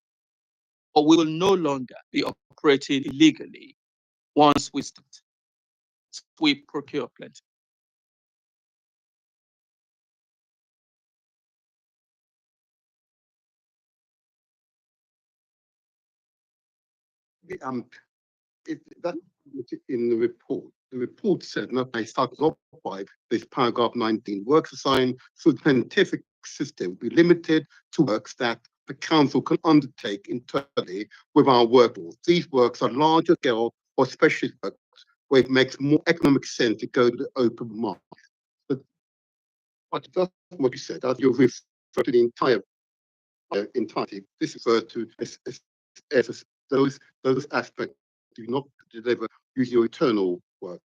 But we will no longer be operating illegally once we start. We procure plenty. That in the report. The report said, and I started off by this paragraph 19, works assigned through the scientific system be limited to works that the council can undertake internally with our workforce. These works are larger scale or specialist works where it makes more economic sense to go to the open market. But that's what you said, as you refer to the entirety. This refers to those aspects do not deliver using your internal work.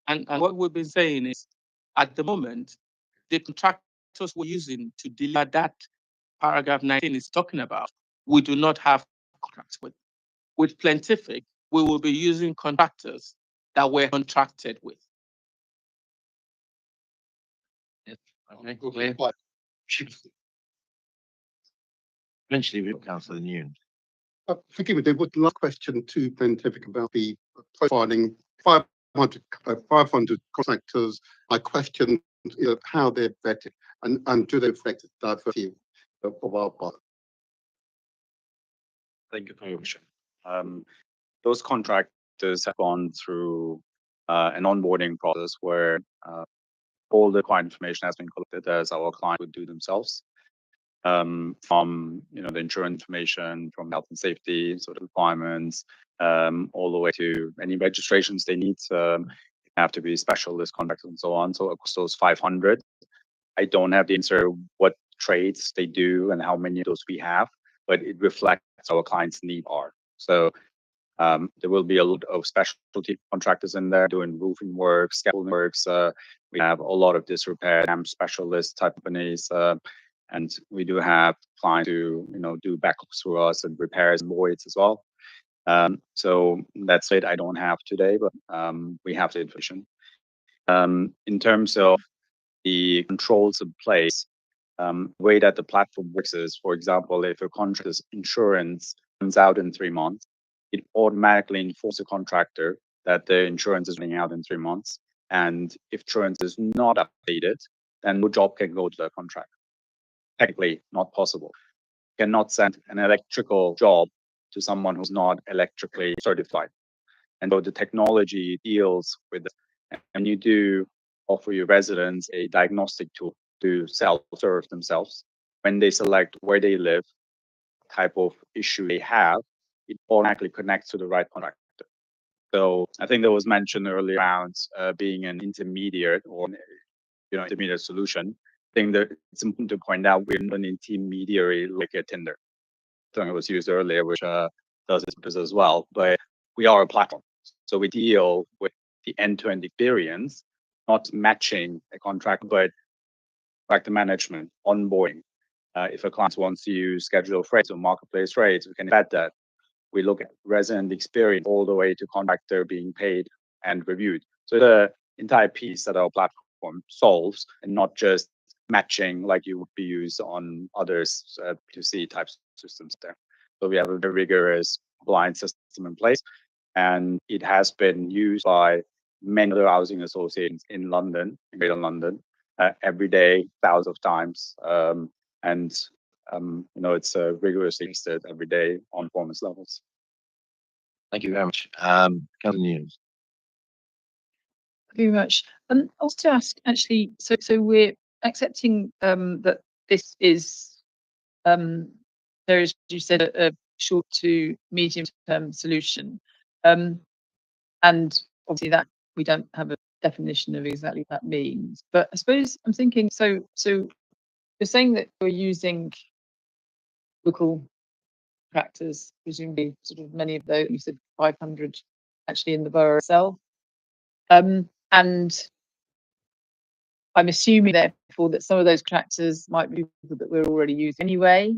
And what we've been saying is, at the moment, the contractors we're using to deliver that paragraph 19 is talking about, we do not have contracts with. With Plantific, we will be using contractors that we're contracted with. Okay, clear. Eventually, we'll cancel the Newton. Forgive me, there was last question to Plantific about the profiling 500 contractors. My question, how they're vetted and do they reflect the diversity of our part? Thank you for your question. Those contractors have gone through an onboarding process where all the client information has been collected as our client would do themselves. From the insurance information, from health and safety sort of requirements, all the way to any registrations they need have to be specialist contractors and so on. So across those 500, I don't have the answer what trades they do and how many of those we have, but it reflects our clients' need are. So there will be a lot of specialty contractors in there doing roofing work, scaffolding works. We have a lot of disrepair specialist type companies. And we do have clients who, do backups through us and repairs and voids as well. So that's it. I don't have today, but we have the information. In terms of the controls in place, the way that the platform works is, for example, if a contractor's insurance runs out in 3 months, it automatically informs the contractor that the insurance is running out in 3 months. And if insurance is not updated, then no job can go to the contract. Technically not possible. You cannot send an electrical job to someone who's not electrically certified. And so the technology deals with it. And you do offer your residents a diagnostic tool to self-serve themselves. When they select where they live, type of issue they have, it automatically connects to the right contractor. So I think there was mentioned earlier around being an intermediate or intermediate solution. I think that it's important to point out we're not an intermediary like a Tinder. I think it was used earlier, which does this as well. But we are a platform. So we deal with the end-to-end experience, not matching a contract, but contractor management, onboarding. If a client wants to use scheduled rates or marketplace rates, we can embed that. We look at resident experience all the way to contractor being paid and reviewed. So the entire piece that our platform solves, and not just matching like you would be used on others B2C type systems there. So we have a very rigorous compliance system in place, and it has been used by many other housing associations in London, in Greater London, every day, thousands of times. And it's rigorously tested every day on performance levels. Thank you very much. Councillor News. Thank you very much. Also to ask, actually, so we're accepting that this is there is, as you said, a short to medium term solution, and obviously that we don't have a definition of exactly what that means. But I suppose I'm thinking, so you're saying that you're using local contractors, presumably sort of many of those, you said 500 actually in the borough itself. And I'm assuming therefore that some of those contractors might be people that we're already using anyway.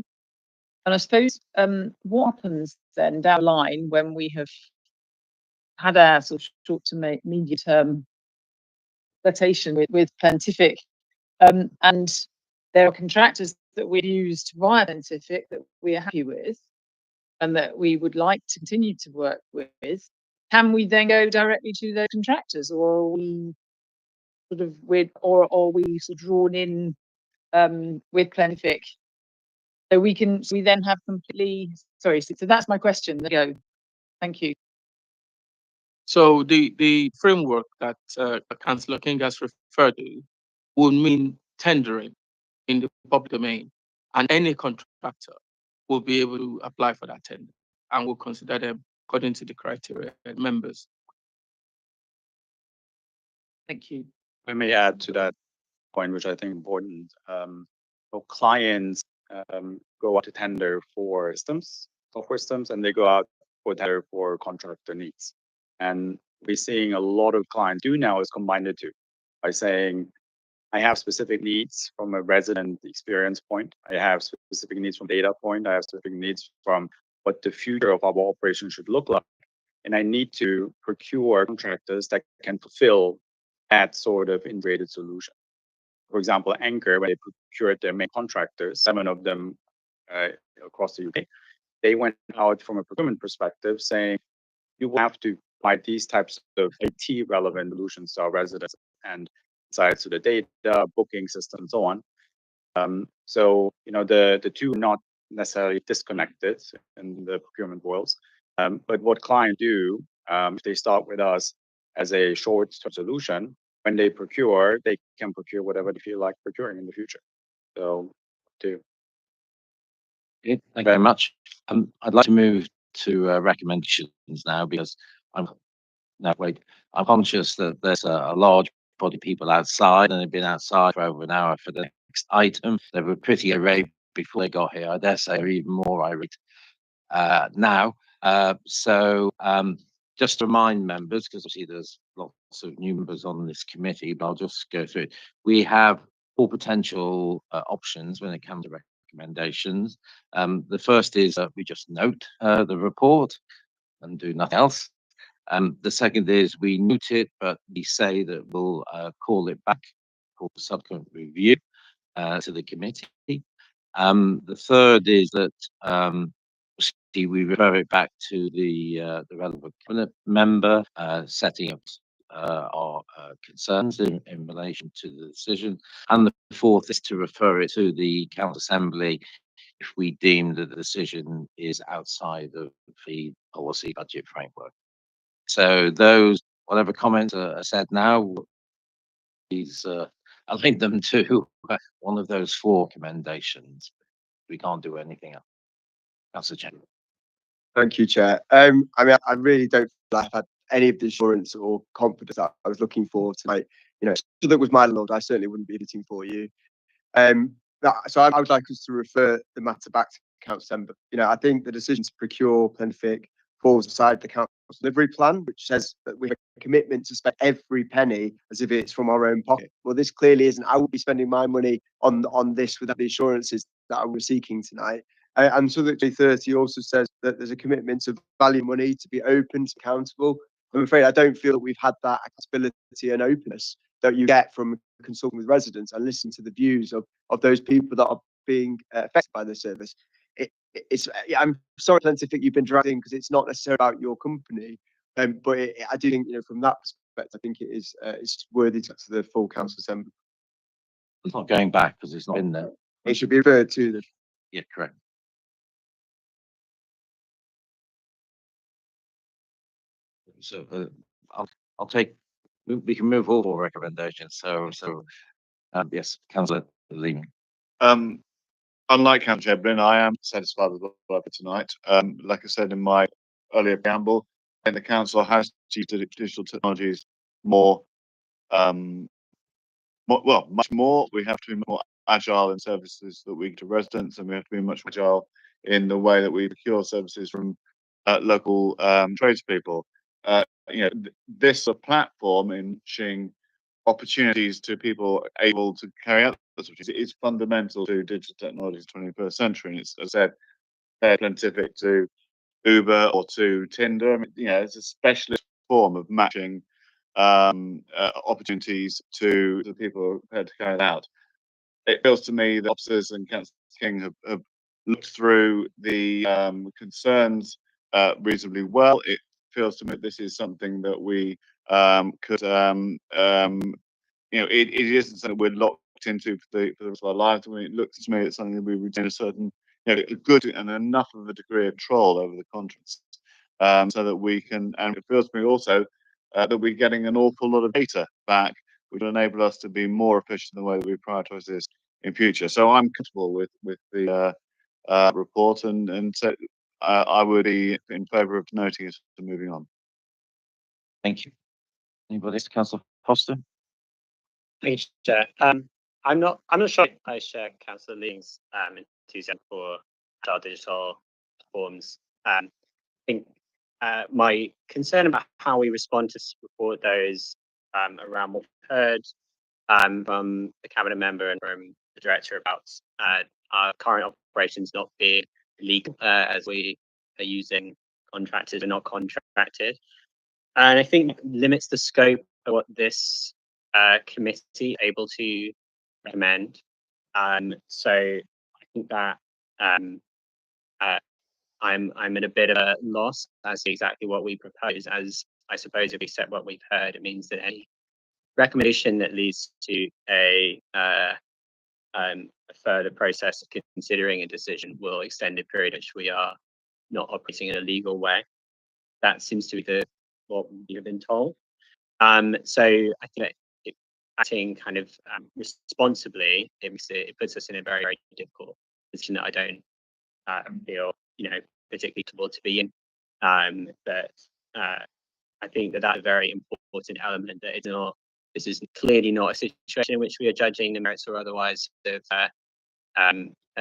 And I suppose what happens then down the line when we have had our sort of short to medium term flirtation with Plantific, and there are contractors that we've used via Plantific that we are happy with and that we would like to continue to work with, can we then go directly to those contractors, or are we sort of drawn in with Plantific? So we then have completely, sorry, so that's my question. There you go. Thank you. So the framework that Councillor King has referred to will mean tendering in the public domain, and any contractor will be able to apply for that tender, and will consider them according to the criteria and members. Thank you. Let me add to that point, which I think is important. So clients go out to tender for systems, software systems, and they go out for tender for contractor needs. And we're seeing a lot of clients do now is combine the two by saying, I have specific needs from a resident experience point. I have specific needs from data point. I have specific needs from what the future of our operation should look like. And I need to procure contractors that can fulfill that sort of integrated solution. For example, Anchor, when they procured their main contractors, 7 of them across the UK, they went out from a procurement perspective saying, you will have to provide these types of IT relevant solutions to our residents and insights to the data, booking system, and so on. So, the two are not necessarily disconnected in the procurement worlds. But what clients do, if they start with us as a short-term solution, when they procure, they can procure whatever they feel like procuring in the future. So, too. Thank you very much. I'd like to move to recommendations now, because I'm conscious that there's a large body of people outside, and they've been outside for over an hour for the next item. They were pretty irate before they got here. I dare say they're even more irate now. So just to remind members, because obviously there's lots of new members on this committee, but I'll just go through it. We have 4 potential options when it comes to recommendations. The first is we just note the report and do nothing else. The second is we note it, but we say that we'll call it back for subsequent review to the committee. The third is that we refer it back to the relevant cabinet member, setting up our concerns in relation to the decision. And the fourth is to refer it to the Council Assembly if we deem that the decision is outside of the policy budget framework. So those, whatever comments are said now, please align them to one of those 4 recommendations. We can't do anything else. Councillor General. Thank you, Chair. I mean, I really don't feel like I've had any of the assurance or confidence that I was looking for tonight. So that was my lord, I certainly wouldn't be voting for you. So I would like us to refer the matter back to Council Assembly. I think the decision to procure Plantific falls aside the Council delivery plan, which says that we have a commitment to spend every penny as if it's from our own pocket. Well, this clearly isn't. I will be spending my money on this without the assurances that I was seeking tonight. And so that 30 also says that there's a commitment to value money, to be open, to accountable. I'm afraid I don't feel that we've had that accessibility and openness that you get from consulting with residents and listening to the views of those people that are being affected by the service. Yeah, I'm sorry, Plenty, think you've been dragged in because it's not necessarily about your company, but I do think, from that perspective, I think it is it's worthy to the full council assembly. It's not going back because it's not in there. It should be referred to the. Yeah, correct. So I'll take. We can move all four recommendations. So yes, Councillor Leaming. Unlike Councillor Eblin, I am satisfied with what I've heard tonight. Like I said in my earlier preamble, I think the council has to use digital technologies more, much more. We have to be more agile in services that we give to residents, and we have to be much more agile in the way that we procure services from local tradespeople. This is a platform ensuring opportunities to people able to carry out this, which is fundamental to digital technologies in the 21st century. And it's, as I said, fairly scientific to Uber or to Tinder. I mean, it's a specialist form of matching opportunities to the people who are prepared to carry it out. It feels to me that officers and Councillor King have looked through the concerns reasonably well. It feels to me that this is something that we could it isn't something we're locked into for the rest of our lives. I mean, it looks to me it's something that we retain a certain, a good and enough of a degree of control over the contracts, so that we can. And it feels to me also that we're getting an awful lot of data back, which will enable us to be more efficient in the way that we prioritise this in future. So I'm comfortable with the report, and so I would be in favour of noting it and moving on. Thank you. Anybody else? Councillor Foster? Thank you, Chair. I'm not sure I share Councillor Lee's enthusiasm for our digital forms. I think my concern about how we respond to this report, though, is around what we've heard from the cabinet member and from the director about our current operations not being legal, as we are using contractors and not contracted. And I think limits the scope of what this committee able to recommend. So I think that I'm at a bit of a loss as to exactly what we propose. As I suppose if we accept what we've heard, it means that any recommendation that leads to a further process of considering a decision will extend a period which we are not operating in a legal way. That seems to be what we have been told. So I think that acting kind of responsibly, it puts us in a very, very difficult position that I don't feel, particularly comfortable to be in. But I think that that's a very important element. That this is clearly not a situation in which we are judging the merits or otherwise of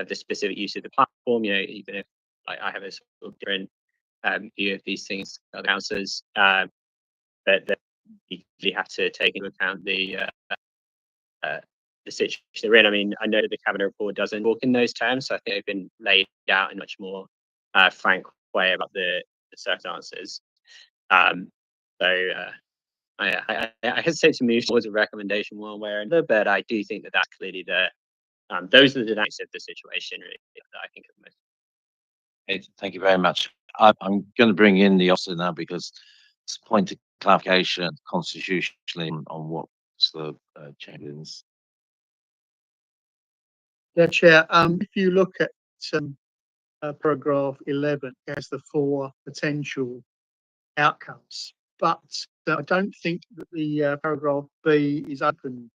the specific use of the platform. Even if I have a sort of different view of these things, other councillors, that we have to take into account the situation they're in. I mean, I know the cabinet report doesn't talk in those terms, so I think they've been laid out in a much more frank way about the circumstances. I hesitate to move towards a recommendation one way or another, but I do think that that's clearly those are the dynamics of the situation really, that I think are most. Okay, thank you very much. I'm going to bring in the officer now because it's a point of clarification constitutionally on what the changes. Yeah, Chair. If you look at paragraph 11, it has the 4 potential outcomes, but I don't think that the paragraph B is open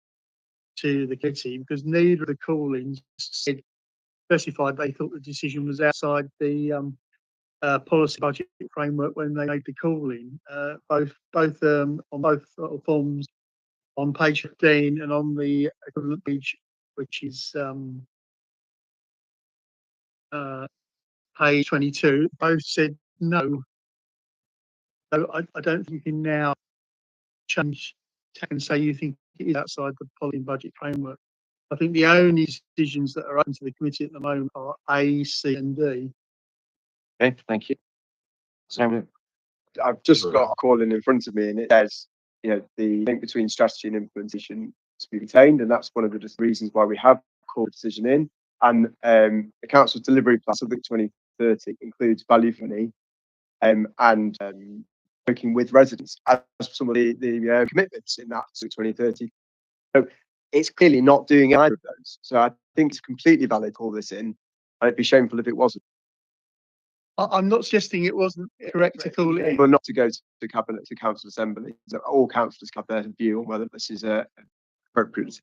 to the committee because neither of the call-ins specified they thought the decision was outside the policy budget framework when they made the call-in. Both on both forms, on page 15 and on the equivalent page, which is page 22, both said no. So I don't think you can now change and say you think it is outside the policy and budget framework. I think the only decisions that are open to the committee at the moment are A, C, and D. Okay, thank you. So I've just got a call in front of me, and it says, the link between strategy and implementation to be retained, and that's one of the reasons why we have called the decision in. And the council's delivery plan, Southwark 2030, includes value for money, and working with residents as some of the commitments in that 2030. So it's clearly not doing either of those. So I think it's completely valid to call this in, and it'd be shameful if it wasn't. I'm not suggesting it wasn't correct to call it in. But not to go to cabinet, to council assembly. So all councillors have their view on whether this is appropriate.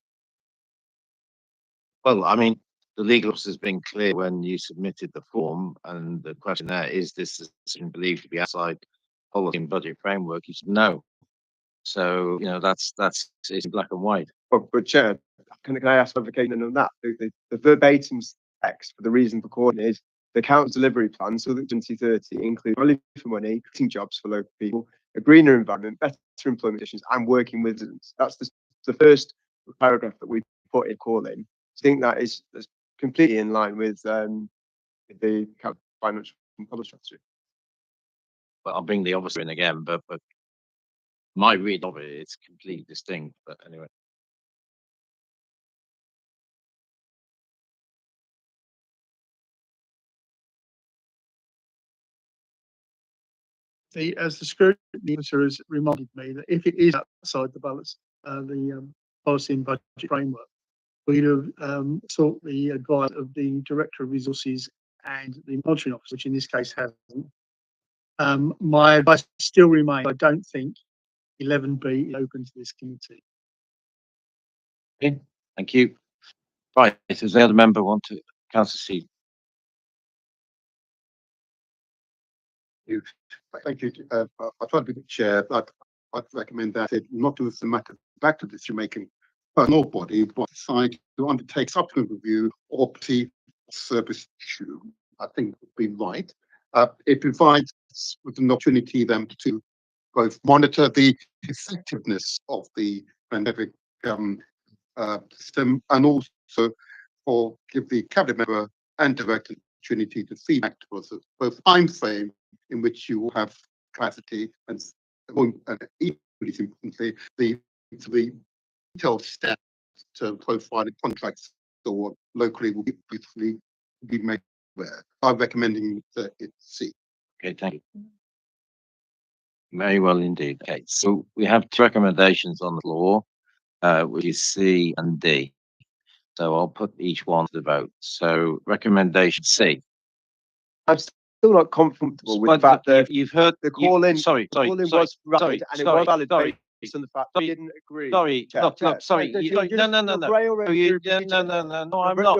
Well, I mean, the legal officer's been clear when you submitted the form, and the question there, is this decision believed to be outside policy and budget framework? You said no. So, that's it's in black and white. But Chair, can I ask clarification on that? The verbatim text for the reason for calling is the council delivery plan, so that 2030 includes value for money, creating jobs for local people, a greener environment, better employment conditions, and working with residents. That's the first paragraph that we put in calling. I think that's completely in line with the financial and public strategy. But I'll bring the officer in again, but my read of it is completely distinct. But anyway. As the scrutiny officer has reminded me that if it is outside the balance, the policy and budget framework, we'd have sought the advice of the Director of Resources and the Monitoring Officer, which in this case hasn't. My advice still remains, I don't think 11B is open to this committee. Okay, thank you. Right, does the other member want to, Councillor C? Thank you. I try to be the chair, but I'd recommend that it not do the matter back to the decision-making personal body, but decide to undertake subsequent review or perceived service issue. I think would be right. It provides with an opportunity then to both monitor the effectiveness of the pandemic system, and also give the cabinet member and director opportunity to feedback to us both time frame in which you will have capacity and equally importantly the detailed steps to profile the contracts or locally will be made aware. I'm recommending that it's C. Okay, thank you. Very well indeed. Okay, so we have two recommendations on the floor, which is C and D. So I'll put each one to the vote. So recommendation C. I'm still not comfortable with the fact that you've heard the call in. Sorry, the call in was rapid, and it was valid based on the fact that you didn't agree. Sorry, look, sorry. No, I'm not.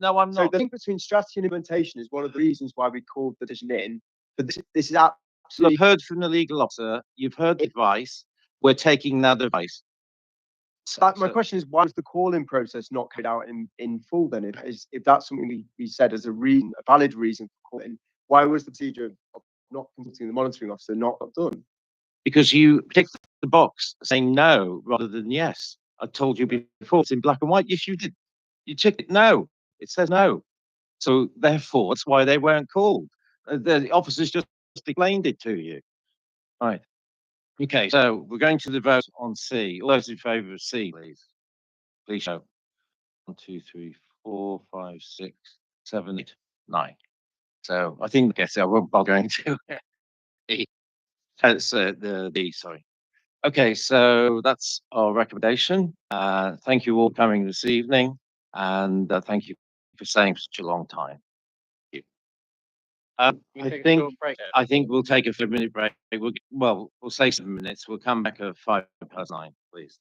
No, I'm not. So the link between strategy and implementation is one of the reasons why we called the decision in. But this is absolutely. You've heard from the legal officer. You've heard the advice. We're taking that advice. My question is, why was the call-in process not carried out in full then? If that's something we said as a valid reason for calling, why was the procedure of not consulting the monitoring officer not done? Because you ticked the box saying no rather than yes. I told you before, it's in black and white. Yes, you did. You ticked it no. It says no. So therefore, that's why they weren't called. The officers just explained it to you. Right. Okay, so we're going to the vote on C. All those in favour of C, please. Please show. 1, 2, 3, 4, 5, 6, 7, 8, 9. So I think, yes, I won't bother going to E. That's the D, sorry. Okay, so that's our recommendation. Thank you all for coming this evening, and thank you for staying for such a long time. Thank you. I think we'll take a 5-minute break. We'll say 7 minutes. We'll come back at 9:05, please.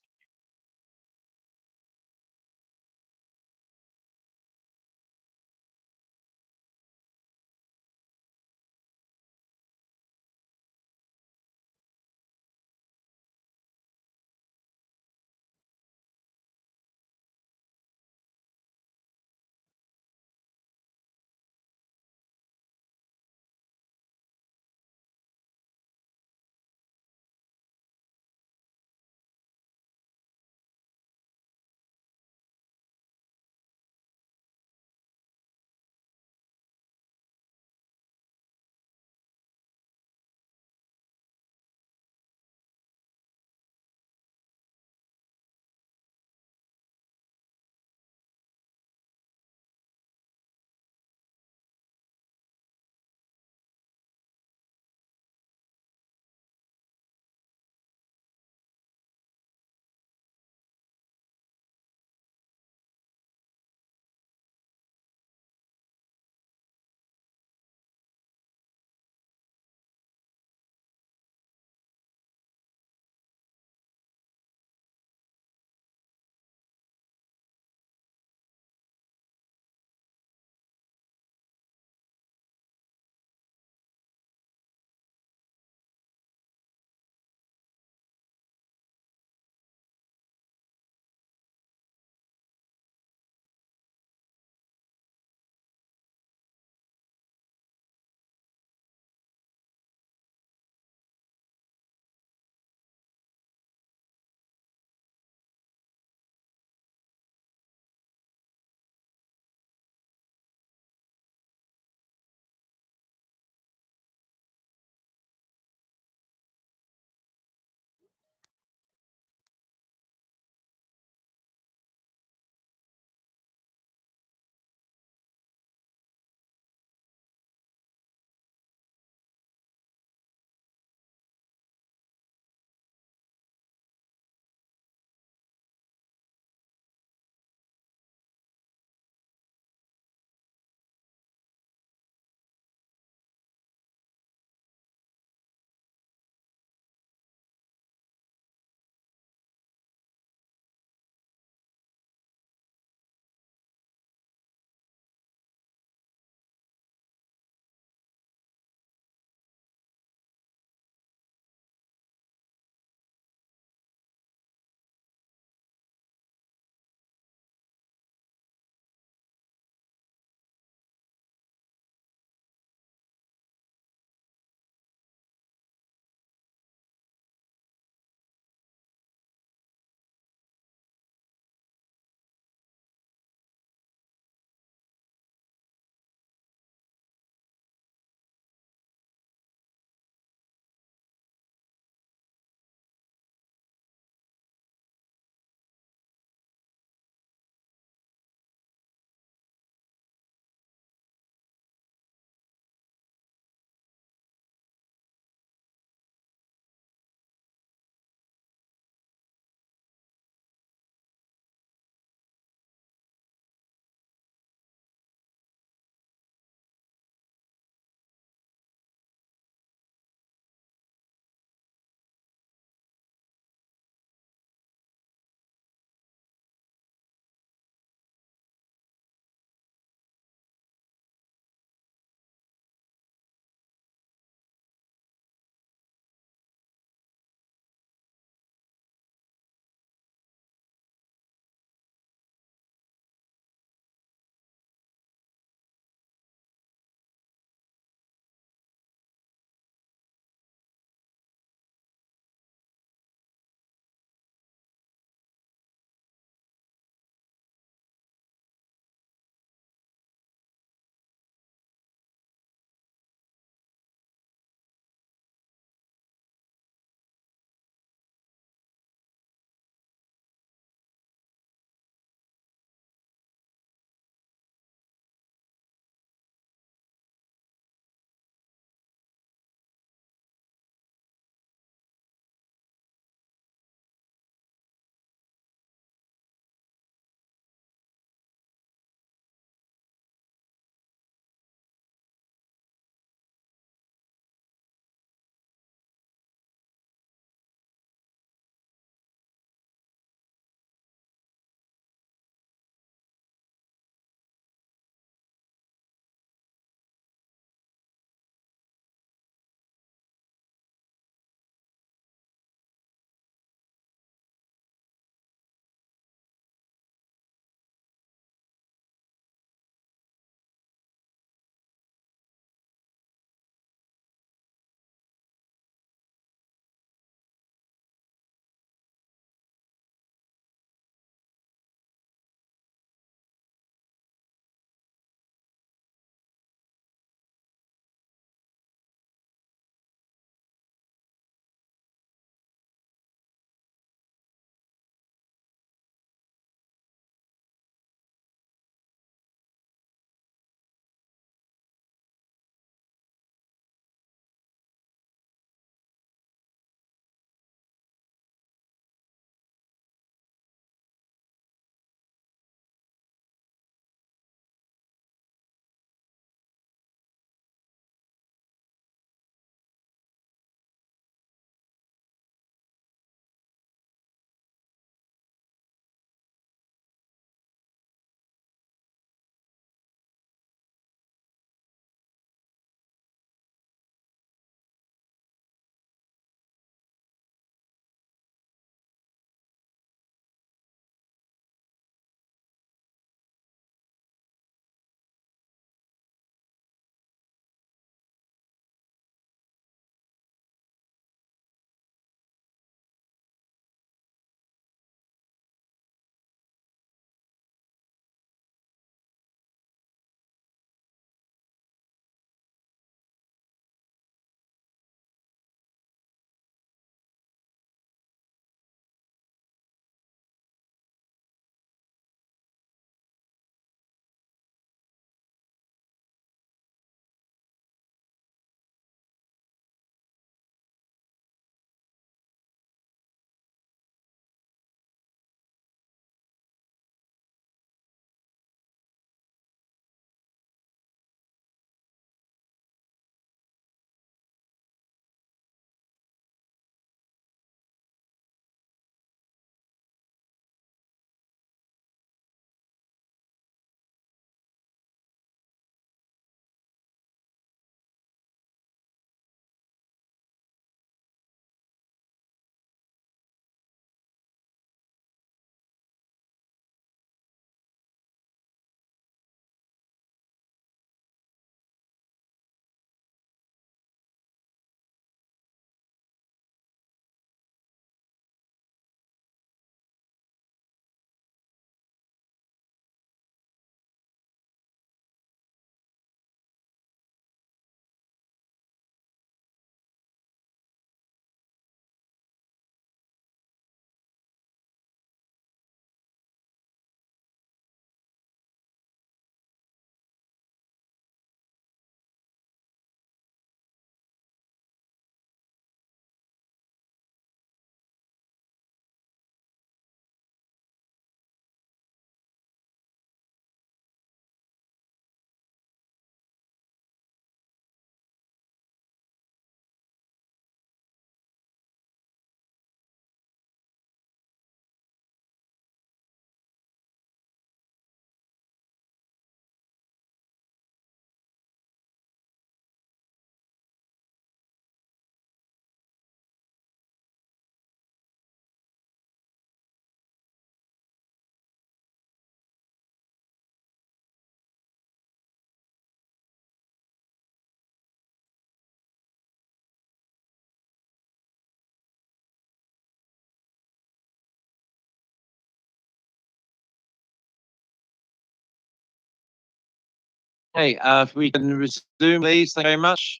Okay, if we can resume, please. Thank you very much.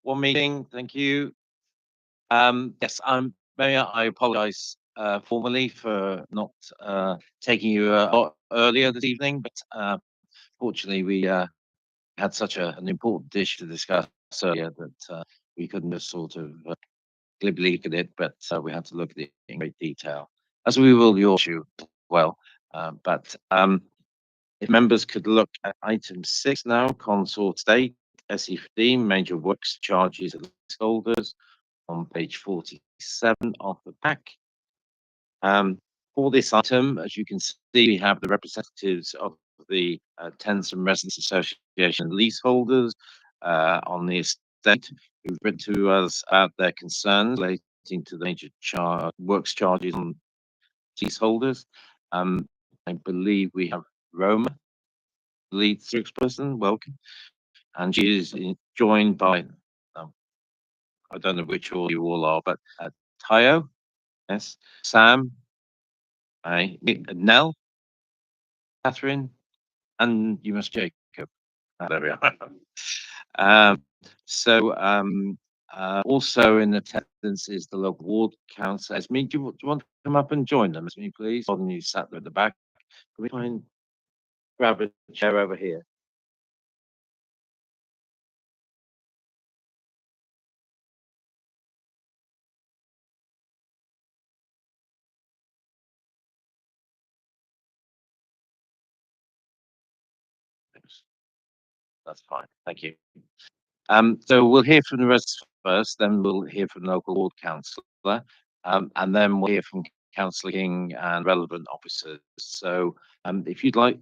One meeting. Thank you. Yes, Mayor, I apologise formally for not taking you earlier this evening, but fortunately we had such an important issue to discuss earlier that we couldn't just sort of glibly look at it, but we had to look at it in great detail, as we will your issue as well. But if members could look at item 6 now, consort state, SE15, major works charges at leaseholders on page 47 of the pack. For this item, as you can see, we have the representatives of the Tenants and Residents Association leaseholders on the estate who've written to us about their concerns relating to the major works charges on leaseholders. I believe we have Roma, lead spokesperson, welcome. And she is joined by, I don't know which all you all are, but Tayo, yes, Sam, Nell, Catherine, and you must Jacob. There we are. Also in attendance is the local ward council. Esme, do you want to come up and join them, Esme, please? Rather than you sat there at the back. Can we try and grab a chair over here? That's fine. Thank you. So we'll hear from the rest first, then we'll hear from the local ward councillor, and then we'll hear from Councillor King and relevant officers. So if you'd like,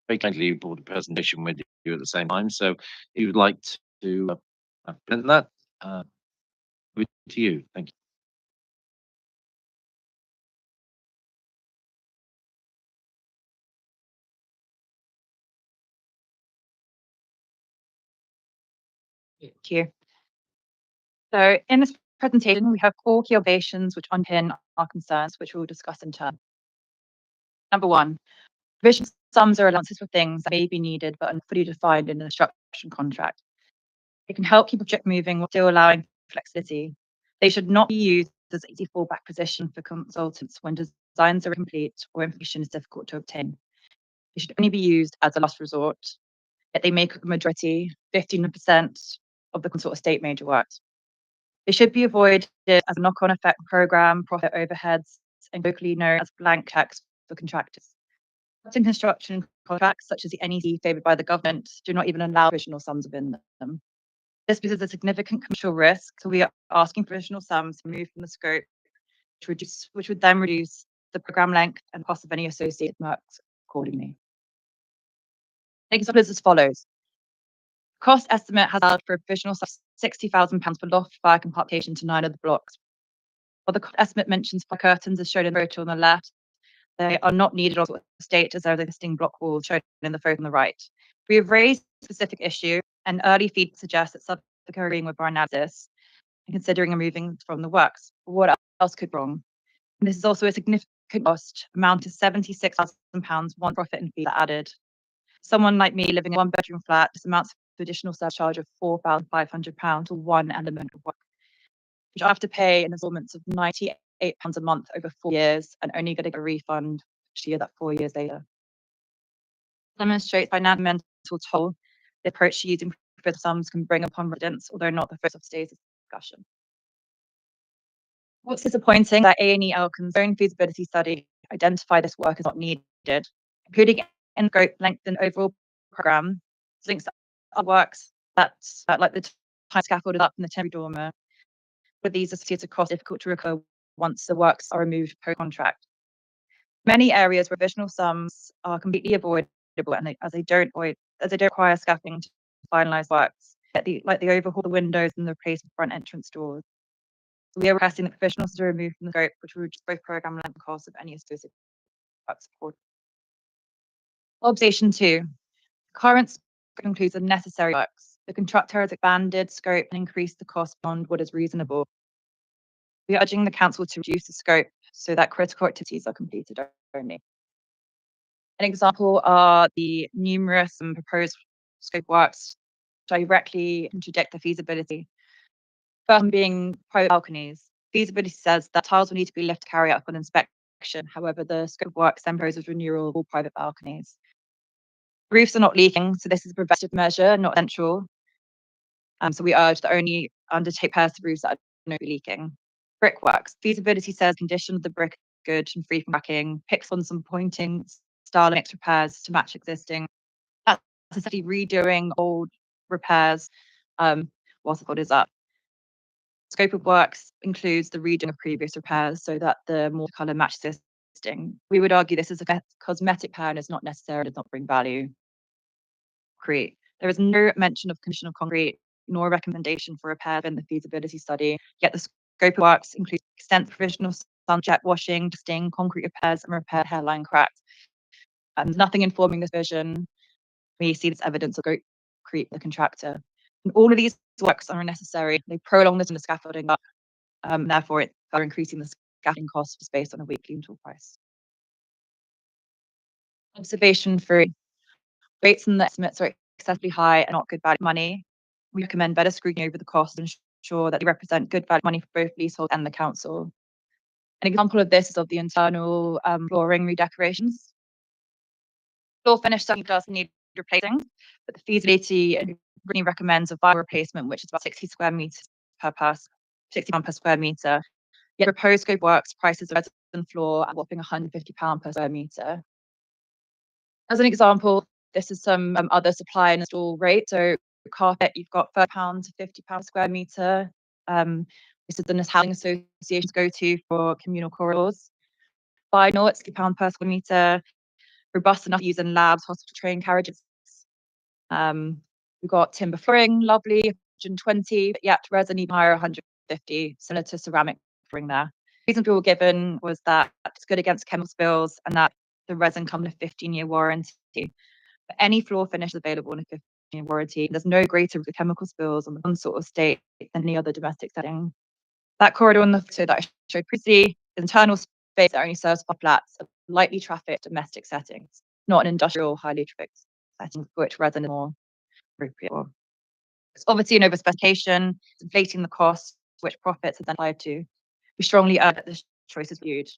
very kindly you brought a presentation with you at the same time. So if you'd like to present that, over to you. Thank you. Thank you. So in this presentation, we have 4 key observations which underpin our concerns, which we'll discuss in turn. Number 1, provision sums or allowances for things that may be needed but are fully defined in the construction contract. It can help keep a project moving while still allowing flexibility. They should not be used as an easy fallback position for consultants when designs are incomplete or information is difficult to obtain. They should only be used as a last resort, yet they make up the majority, 15% of the consort estate major works. They should be avoided as a knock-on effect program, profit overheads, and locally known as blank checks for contractors. In construction contracts, such as the NEC favoured by the government, do not even allow provisional sums within them. This poses a significant commercial risk, so we are asking provisional sums to move from the scope, which would then reduce the programme length and cost of any associated works accordingly. The example is as follows. Cost estimate has allowed for a provisional sum of £60,000 for loft, fire compartmentation to 9 of the blocks. While the cost estimate mentions fire curtains as shown in the photo on the left, they are not needed on the estate as there are the existing block walls shown in the photo on the right. We have raised a specific issue, and early feedback suggests that Southwark are agreeing with our analysis and considering removing from the works. But what else could go wrong? And this is also a significant cost, amount to £76,000 once profit and fees are added. Someone like me living in a 1-bedroom flat, this amounts to additional surcharge of £4,500 for one element of work, which I have to pay in installments of £98 a month over 4 years and only getting a refund each year that 4 years later. Demonstrates financial toll the approach to using provisional sums can bring upon residents, although not the first of today's discussion. What's disappointing that A&EL own feasibility study identified this work as not needed, including in scope, length, and overall programme, links to other works that, like the time scaffolded up in the temporary dormer, with these associated costs difficult to recover once the works are removed per contract. Many areas where provisional sums are completely avoidable, and as they don't require scaffolding to finalise works, like the overhaul of the windows and the replace of front entrance doors. So we are requesting that provisionals are removed from the scope, which will reduce both programme length and cost of any associated work support. Observation 2. Current scope includes the necessary works. The contractor has expanded scope and increased the cost beyond what is reasonable. We are urging the council to reduce the scope so that critical activities are completed only. An example are the numerous and proposed scope works directly contradict the feasibility. First one being private balconies. Feasibility says that tiles will need to be left to carry out an inspection. However, the scope of works then proposes renewal of all private balconies. Roofs are not leaking, so this is a preventative measure, not essential. So we urge that only undertake repairs to roofs that are not leaking. Brickworks. Feasibility says condition of the brick good and free from cracking. Picks on some pointing, style and repairs to match existing. That's essentially redoing old repairs whilst the code is up. Scope of works includes the redoing of previous repairs so that the more colour matches existing. We would argue this is a cosmetic repair and is not necessarily does not bring value. Concrete. There is no mention of condition of concrete nor a recommendation for repair in the feasibility study, yet the scope of works includes extensive provision of sunjet washing, dusting, concrete repairs and repair hairline cracks. Nothing informing this vision. We see this evidence of concrete the contractor. And all of these works are unnecessary. They prolong the scaffolding up, therefore it's further increasing the scaffolding costs based on a weekly rental price. Observation 3. Rates and the estimates are excessively high and not good value money. We recommend better scrutiny over the costs and ensure that they represent good value money for both leasehold and the council. An example of this is of the internal flooring redecorations. Floor finish certainly does need replacing, but the feasibility really recommends a vinyl replacement, which is about 60 square meters per person, £60 per square meter. Yet proposed scope works prices of resin floor at a whopping £150 per square meter. As an example, this is some other supply and install rate. So carpet, you've got £30 to £50 per square meter. This is the housing associations go to for communal corridors. Vinyl, it's £60 per square meter. Robust enough to use in labs, hospital train carriages. We've got timber flooring, lovely, 120, but yet resin even higher, 150, similar to ceramic flooring there. The reason we were given was that it's good against chemical spills and that the resin comes with a 15-year warranty. But any floor finish is available in a 15-year warranty. There's no greater risk of chemical spills on the one sort of state than any other domestic setting. That corridor on the photo that I showed previously, the internal space that only serves for flats, lightly trafficked domestic settings, not an industrial, highly trafficked setting for which resin is more appropriate. It's obviously an overspecification, it's inflating the cost, which profits are then applied to. We strongly urge that this choice is viewed.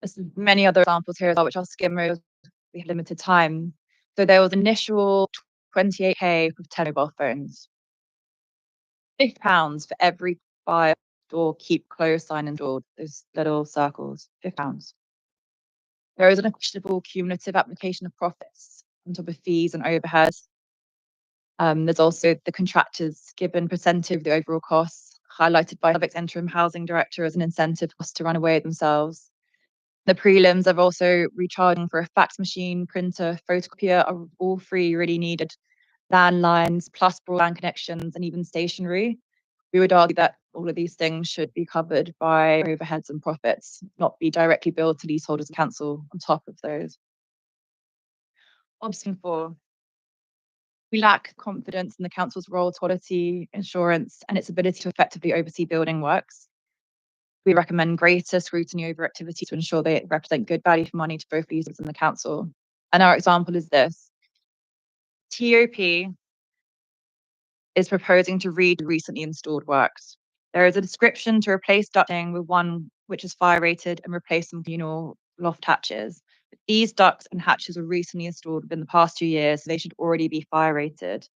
There's many other examples here as well, which I'll skim over. We have limited time. So there was initial 28k with 10 mobile phones. £50 for every fire door keep closed sign installed, those little circles, £50. There is an questionable cumulative application of profits on top of fees and overheads. There's also the contractors given percentage of the overall costs, highlighted by Southwark's interim housing director as an incentive cost to run away themselves. The prelims are also recharging for a fax machine, printer, photocopier are all free really needed. Landlines, plus broadband connections, and even stationery. We would argue that all of these things should be covered by overheads and profits, not be directly billed to leaseholders and council on top of those. Option 4. We lack confidence in the council's role, quality, insurance, and its ability to effectively oversee building works. We recommend greater scrutiny over activities to ensure they represent good value for money to both users and the council. And our example is this. TOP is proposing to read recently installed works. There is a description to replace ducting with one which is fire rated and replace some communal loft hatches. But these ducts and hatches were recently installed within the past 2 years, so they should already be fire rated.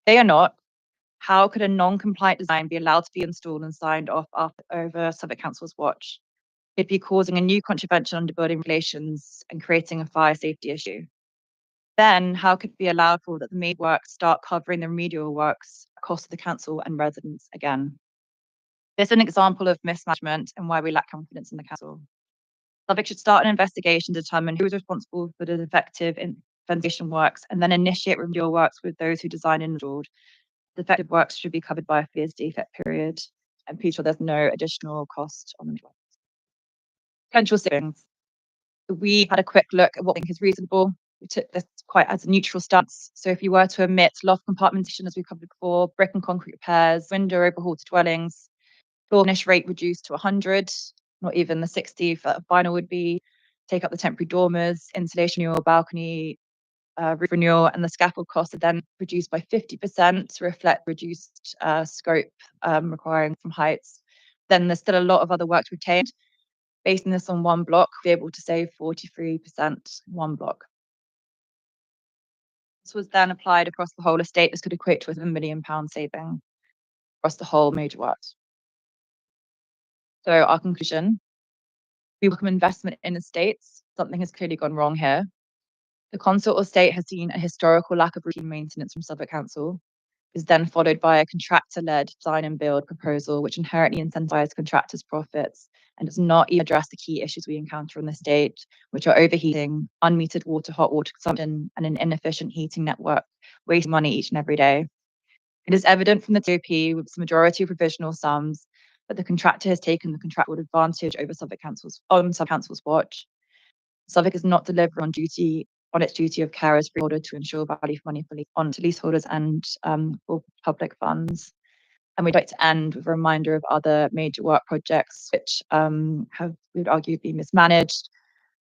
They are not. How could a non-compliant design be allowed to be installed and signed off over Southwark Council's watch? It'd be causing a new contravention under building regulations and creating a fire safety issue. Then how could it be allowed for that the made works start covering the remedial works at cost of the council and residents again? This is an example of mismanagement and why we lack confidence in the council. Southwark should start an investigation to determine who is responsible for the defective ventilation works and then initiate remedial works with those who design and installed. Defective works should be covered by a FIA's defect period, and please sure there's no additional cost on the works. Potential savings. We had a quick look at what we think is reasonable. We took this quite as a neutral stance. So if you were to omit loft compartmentation, as we covered before, brick and concrete repairs, window overhaul to dwellings, floor finish rate reduced to 100, not even the 60 that vinyl would be, take up the temporary dormers, insulation renewal, balcony, roof renewal, and the scaffold costs are then reduced by 50% to reflect reduced scope requiring from heights. Then there's still a lot of other work retained. Basing this on one block, we'll be able to save 43% one block. This was then applied across the whole estate. This could equate to a £1 million saving across the whole major works. So our conclusion, we welcome investment in estates. Something has clearly gone wrong here. The consort estate has seen a historical lack of routine maintenance from Southwark Council. Is then followed by a contractor-led design and build proposal, which inherently incentivizes contractors' profits and does not even address the key issues we encounter on the estate, which are overheating, unmetered hot water consumption, and an inefficient heating network, wasting money each and every day. It is evident from the TOP, with the majority of provisional sums, that the contractor has taken the contractual advantage over Southwark Council's watch. Southwark is not delivering on its duty of care as freeholder to ensure value for money to leaseholders and for public funds. And we'd like to end with a reminder of other major work projects which have, we would argue, been mismanaged.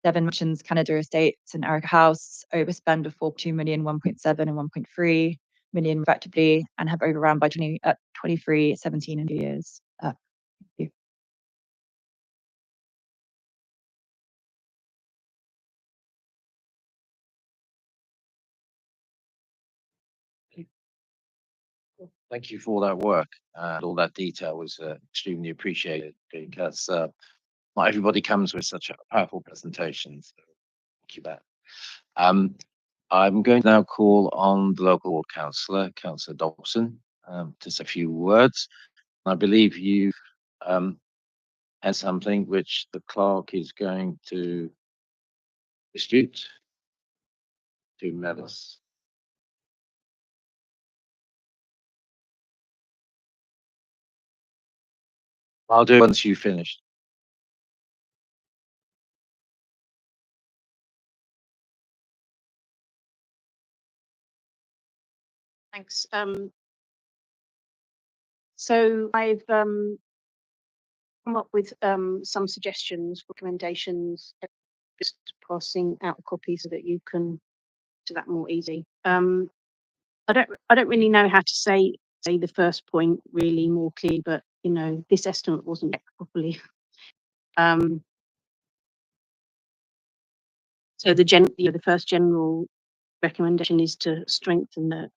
Devon mentions Canada Estates and Erica House, overspend of 4.2 million, 1.7 and 1.3 million respectively, and have overrun by 23, 17 and 2 years. Thank you. Thank you for all that work. All that detail was extremely appreciated because not everybody comes with such a powerful presentation. So thank you for that. I'm going to now call on the local ward councillor, Councillor Dobson, to say a few words. I believe you've had something which the clerk is going to dispute to Melis. I'll do it once you've finished. Thanks. So I've come up with some suggestions, recommendations, just passing out a copy so that you can do that more easy. I don't really know how to say the first point really more clearly, but you know, this estimate wasn't checked properly. So the first general recommendation is to strengthen the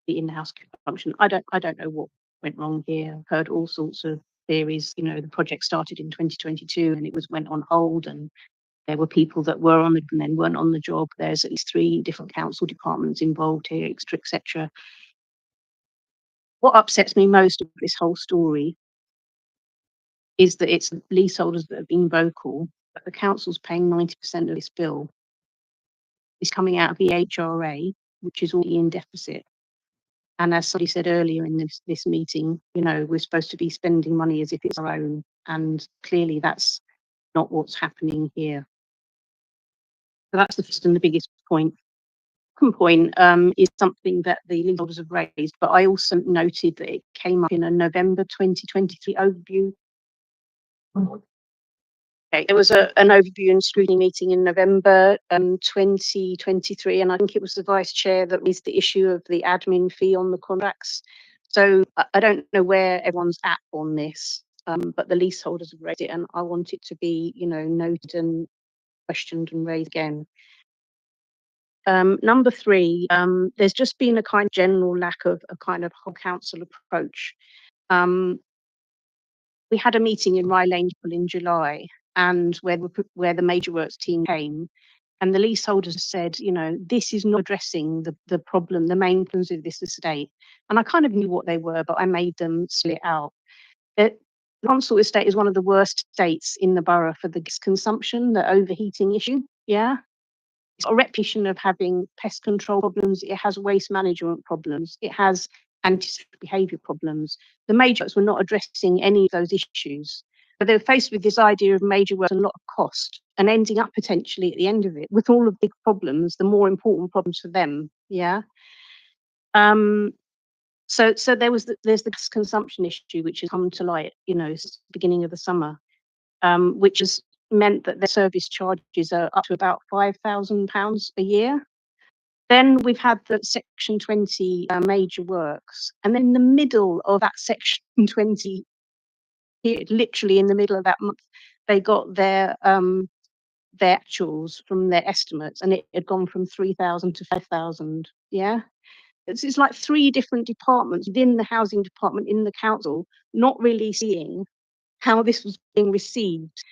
in-house function. I don't know what went wrong here. I've heard all sorts of theories. You know, the project started in 2022 and it went on hold, and there were people that were on it and then weren't on the job. There's at least 3 different council departments involved here, etc. What upsets me most of this whole story is that it's leaseholders that have been vocal, but the council's paying 90% of this bill. It's coming out of the HRA, which is already in deficit. And as somebody said earlier in this meeting, you know, we're supposed to be spending money as if it's our own, and clearly that's not what's happening here. So that's the first and the biggest point. Second point is something that the leaseholders have raised, but I also noted that it came up in a November 2023 overview. Okay, there was an overview and scrutiny meeting in November 2023, and I think it was the vice chair that raised the issue of the admin fee on the contracts. So I don't know where everyone's at on this, but the leaseholders have raised it, and I want it to be, you know, noted and questioned and raised again. Number 3, there's just been a kind of general lack of a kind of whole council approach. We had a meeting in Rye Lane in July, and where the major works team came, and the leaseholders said, you know, this is not addressing the problem, the main problems of this estate. And I kind of knew what they were, but I made them split out. The Consort estate is one of the worst estates in the borough for the gas consumption, the overheating issue. Yeah. It's got a reputation of having pest control problems. It has waste management problems. It has antisocial behaviour problems. The major works were not addressing any of those issues. But they were faced with this idea of major works and a lot of cost, and ending up potentially at the end of it with all the big problems, the more important problems for them. Yeah. So there's the consumption issue which has come to light, you know, since the beginning of the summer, which has meant that their service charges are up to about £5,000 a year. Then we've had the Section 20 major works, and then in the middle of that Section 20 period, literally in the middle of that month, they got their actuals from their estimates, and it had gone from 3,000 to 5,000. Yeah, it's like 3 different departments within the housing department in the council not really seeing how this was being received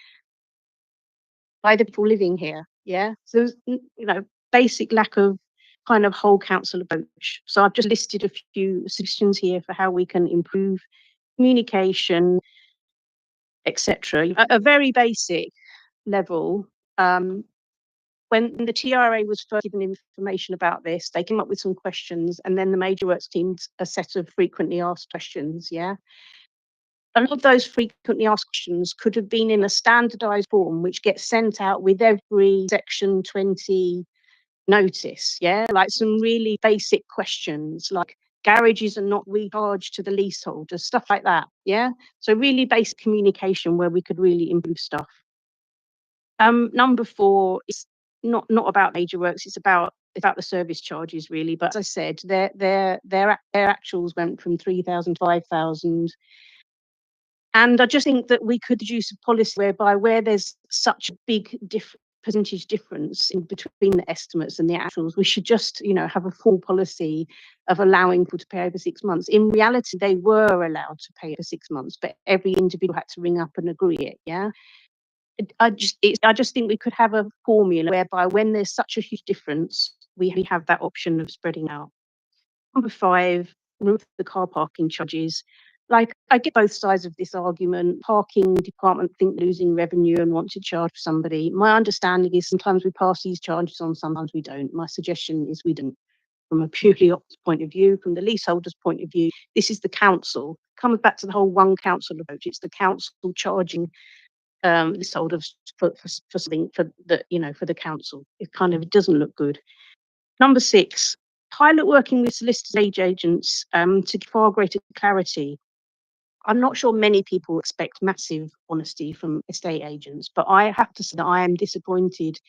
by the people living here. Yeah, so there's basic lack of kind of whole council approach. So I've just listed a few suggestions here for how we can improve communication, etc. At a very basic level, when the TRA was first given information about this, they came up with some questions, and then the major works teams a set of frequently asked questions. Yeah. A lot of those frequently asked questions could have been in a standardized form, which gets sent out with every Section 20 notice. Yeah. Like some really basic questions, like garages are not recharged to the leaseholders, stuff like that. Yeah. So really basic communication where we could really improve stuff. Number 4 is not about major works, it's about the service charges really. But as I said, their actuals went from 3,000 to 5,000. And I just think that we could use a policy whereby where there's such a big percentage difference in between the estimates and the actuals, we should just, have a full policy of allowing people to pay over 6 months. In reality, they were allowed to pay for 6 months, but every individual had to ring up and agree it. Yeah. I just think we could have a formula whereby when there's such a huge difference, we have that option of spreading out. Number 5, remove the car parking charges. Like, I get both sides of this argument. Parking department think losing revenue and want to charge somebody. My understanding is sometimes we pass these charges on, sometimes we don't. My suggestion is we don't. From a purely opposite point of view, from the leaseholder's point of view, this is the council. Comes back to the whole one council approach. It's the council charging leaseholders for something for the council. It kind of doesn't look good. Number 6, pilot working with solicitors agents to give far greater clarity. I'm not sure many people expect massive honesty from estate agents, but I have to say that I am disappointed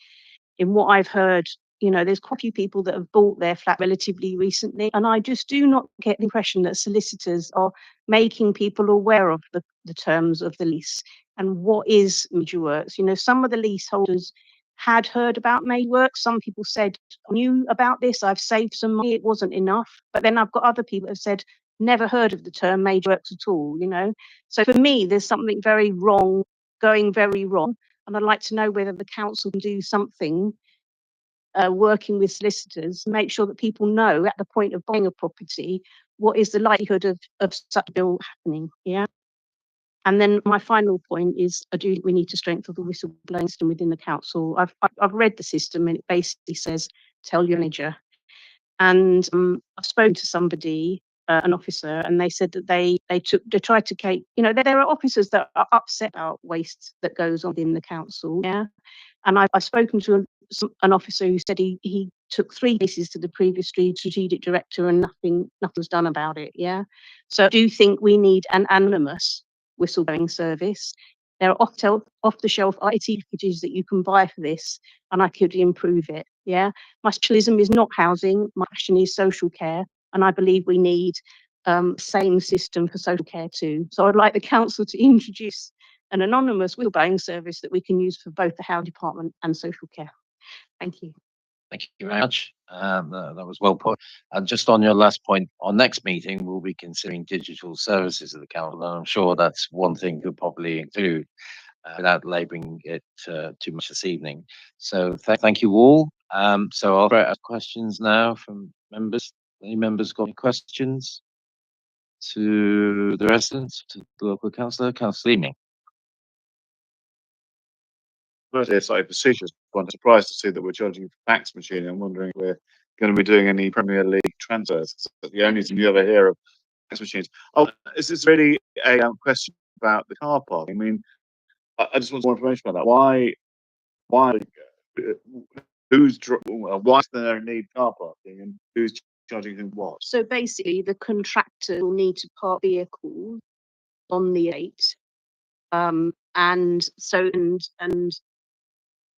in what I've heard. There's quite a few people that have bought their flat relatively recently, and I just do not get the impression that solicitors are making people aware of the terms of the lease and what is major works. Some of the leaseholders had heard about major works. Some people said, I knew about this, I've saved some money, it wasn't enough. But then I've got other people that have said, never heard of the term major works at all. So for me, there's something very wrong, going very wrong. And I'd like to know whether the council can do something working with solicitors, make sure that people know at the point of buying a property, what is the likelihood of such a bill happening. Yeah. And then my final point is, we need to strengthen the whistleblowing system within the council. I've read the system, and it basically says, tell your manager. And I've spoken to somebody, an officer, and they said that they tried to take, there are officers that are upset about waste that goes on in the council. Yeah. And I've spoken to an officer who said he took 3 cases to the previous strategic director and nothing was done about it. Yeah. So I do think we need an anonymous whistleblowing service. There are off-the-shelf IT packages that you can buy for this, and I could improve it. Yeah. My specialism is not housing. My passion is social care, and I believe we need same system for social care too. So I'd like the council to introduce an anonymous whistleblowing service that we can use for both the housing department and social care. Thank you. Thank you very much. That was well put. And just on your last point, our next meeting we'll be considering digital services of the council, and I'm sure that's one thing we'll probably include without labouring it too much this evening. So thank you all. So I'll ask questions now from members. Any members got any questions to the residents, to the local councillor? Councillor Ealing. Firstly, it's like facetious. I'm surprised to see that we're charging for fax machine. I'm wondering if we're going to be doing any Premier League transfers. It's the only thing you ever hear of fax machines. Oh, is this really a question about the car park? I mean, I just want more information about that. Why, why is there no need car parking, and who's charging who what? So basically, the contractor will need to park vehicles on the 8. and so and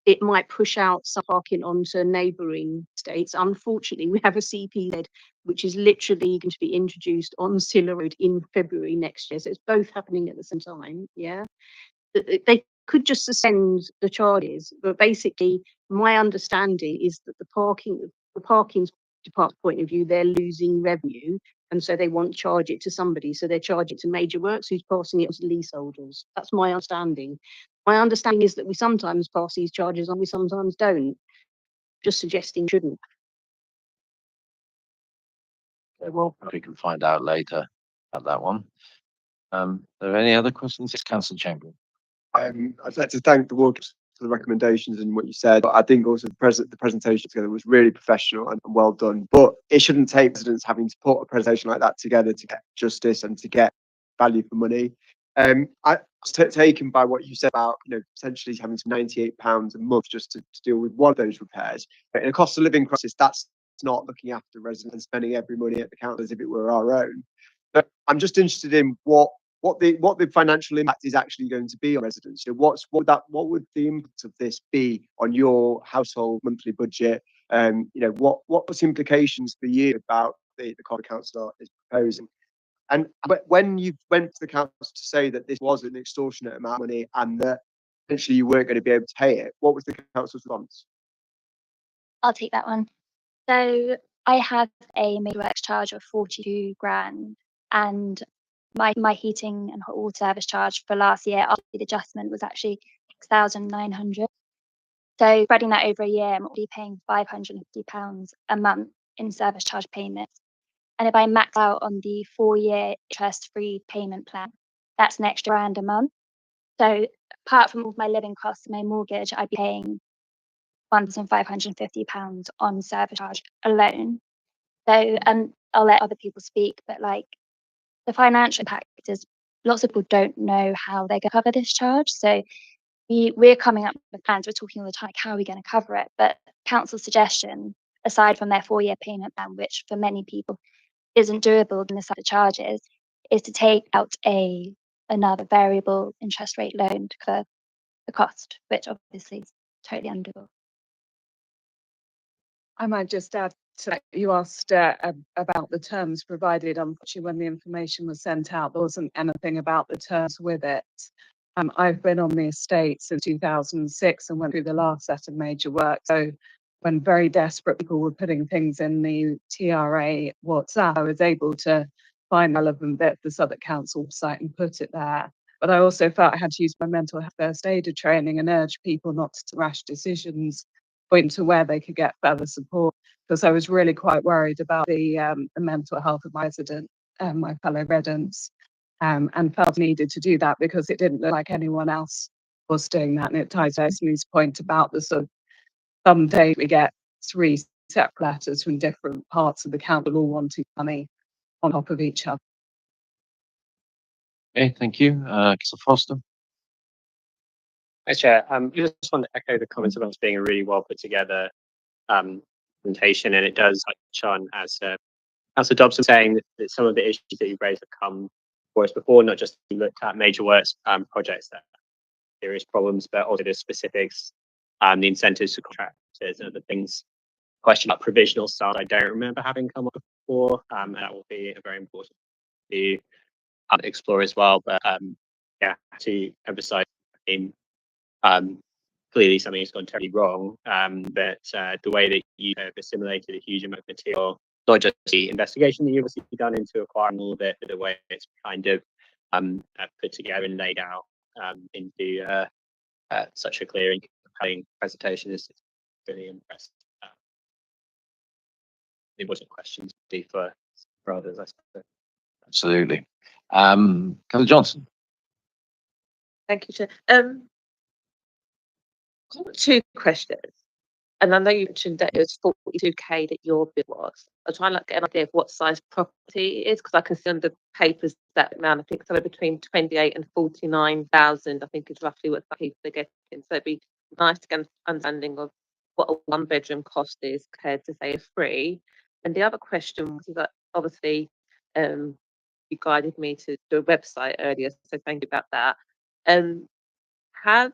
it might push out some parking onto neighbouring estates. Unfortunately, we have a CPZ which is literally going to be introduced on Silla Road in February next year. So it's both happening at the same time. Yeah, they could just suspend the charges, but basically, my understanding is that the parking department point of view, they're losing revenue, and so they want to charge it to somebody. So they charge it to Major Works, who's passing it to leaseholders. That's my understanding. My understanding is that we sometimes pass these charges on, we sometimes don't. Just suggesting shouldn't. Okay, well, we can find out later about that one. Are there any other questions? Yes, Councillor Chamberlain. I'd like to thank the workers for the recommendations and what you said. But I think also the presentation together was really professional and well done. But it shouldn't take residents having to put a presentation like that together to get justice and to get value for money. I was taken by what you said about potentially having to £98 a month just to deal with one of those repairs. But in a cost of living crisis, that's not looking after residents and spending every money at the council as if it were our own. But I'm just interested in what the financial impact is actually going to be on residents. What would the impact of this be on your household monthly budget? What's the implications for you about the cost the council is proposing? And when you went to the council to say that this was an extortionate amount of money and that essentially you weren't going to be able to pay it, what was the council's response? I'll take that one. So I have a major works charge of 42 grand, and my heating and hot water service charge for last year after the adjustment was actually 6,900. So spreading that over a year, I'm already paying £550 a month in service charge payments. And if I max out on the 4-year interest-free payment plan, that's an extra grand a month. So apart from all my living costs and my mortgage, I'd be paying £1,550 on service charge alone. So I'll let other people speak, but like the financial impact is lots of people don't know how they're going to cover this charge. So we're coming up with plans. We're talking all the time, like, how are we going to cover it? But council's suggestion, aside from their 4-year payment plan, which for many people isn't doable in the side of charges, is to take out another variable interest rate loan to cover the cost, which obviously is totally undoable. I might just add to that. You asked about the terms provided. Unfortunately, when the information was sent out, there wasn't anything about the terms with it. I've been on the estate since 2006 and went through the last set of major work. So when very desperate people were putting things in the TRA WhatsApp, I was able to find relevant bit of the Southwark Council website and put it there. But I also felt I had to use my mental health first aider training and urge people not to rash decisions, point to where they could get further support, because I was really quite worried about the mental health of my resident, my fellow residents, and felt needed to do that because it didn't look like anyone else was doing that. And it ties to Esme's point about the sort of some days we get 3 separate letters from different parts of the council all wanting money on top of each other. Okay, thank you. Councillor Foster. Thanks, Chair. I just want to echo the comments about it being a really well put together presentation, and it does touch on, as Councillor Dobson saying, that some of the issues that you've raised have come for us before, not just looked at major works projects that have serious problems, but also the specifics, the incentives to contractors and other things. Question about provisional start, I don't remember having come up before, and that will be a very important to explore as well. But yeah, to emphasise in clearly something has gone terribly wrong, but the way that you have assimilated a huge amount of material, not just the investigation that you've obviously done into acquiring all of it, but the way it's kind of put together and laid out into such a clear and compelling presentation is really impressive. It wasn't questions for others, I suppose. Absolutely. Councillor Johnson. Thank you, Chair. I've got 2 questions. And I know you mentioned that it was 42k that your bid was. I'm trying to get an idea of what size property it is, because I can see on the papers that amount, I think somewhere between 28 and 49,000, I think is roughly what people are getting. So it'd be nice to get an understanding of what a 1-bedroom cost is compared to, say, a 3. And the other question was that obviously you guided me to the website earlier, so thank you about that. have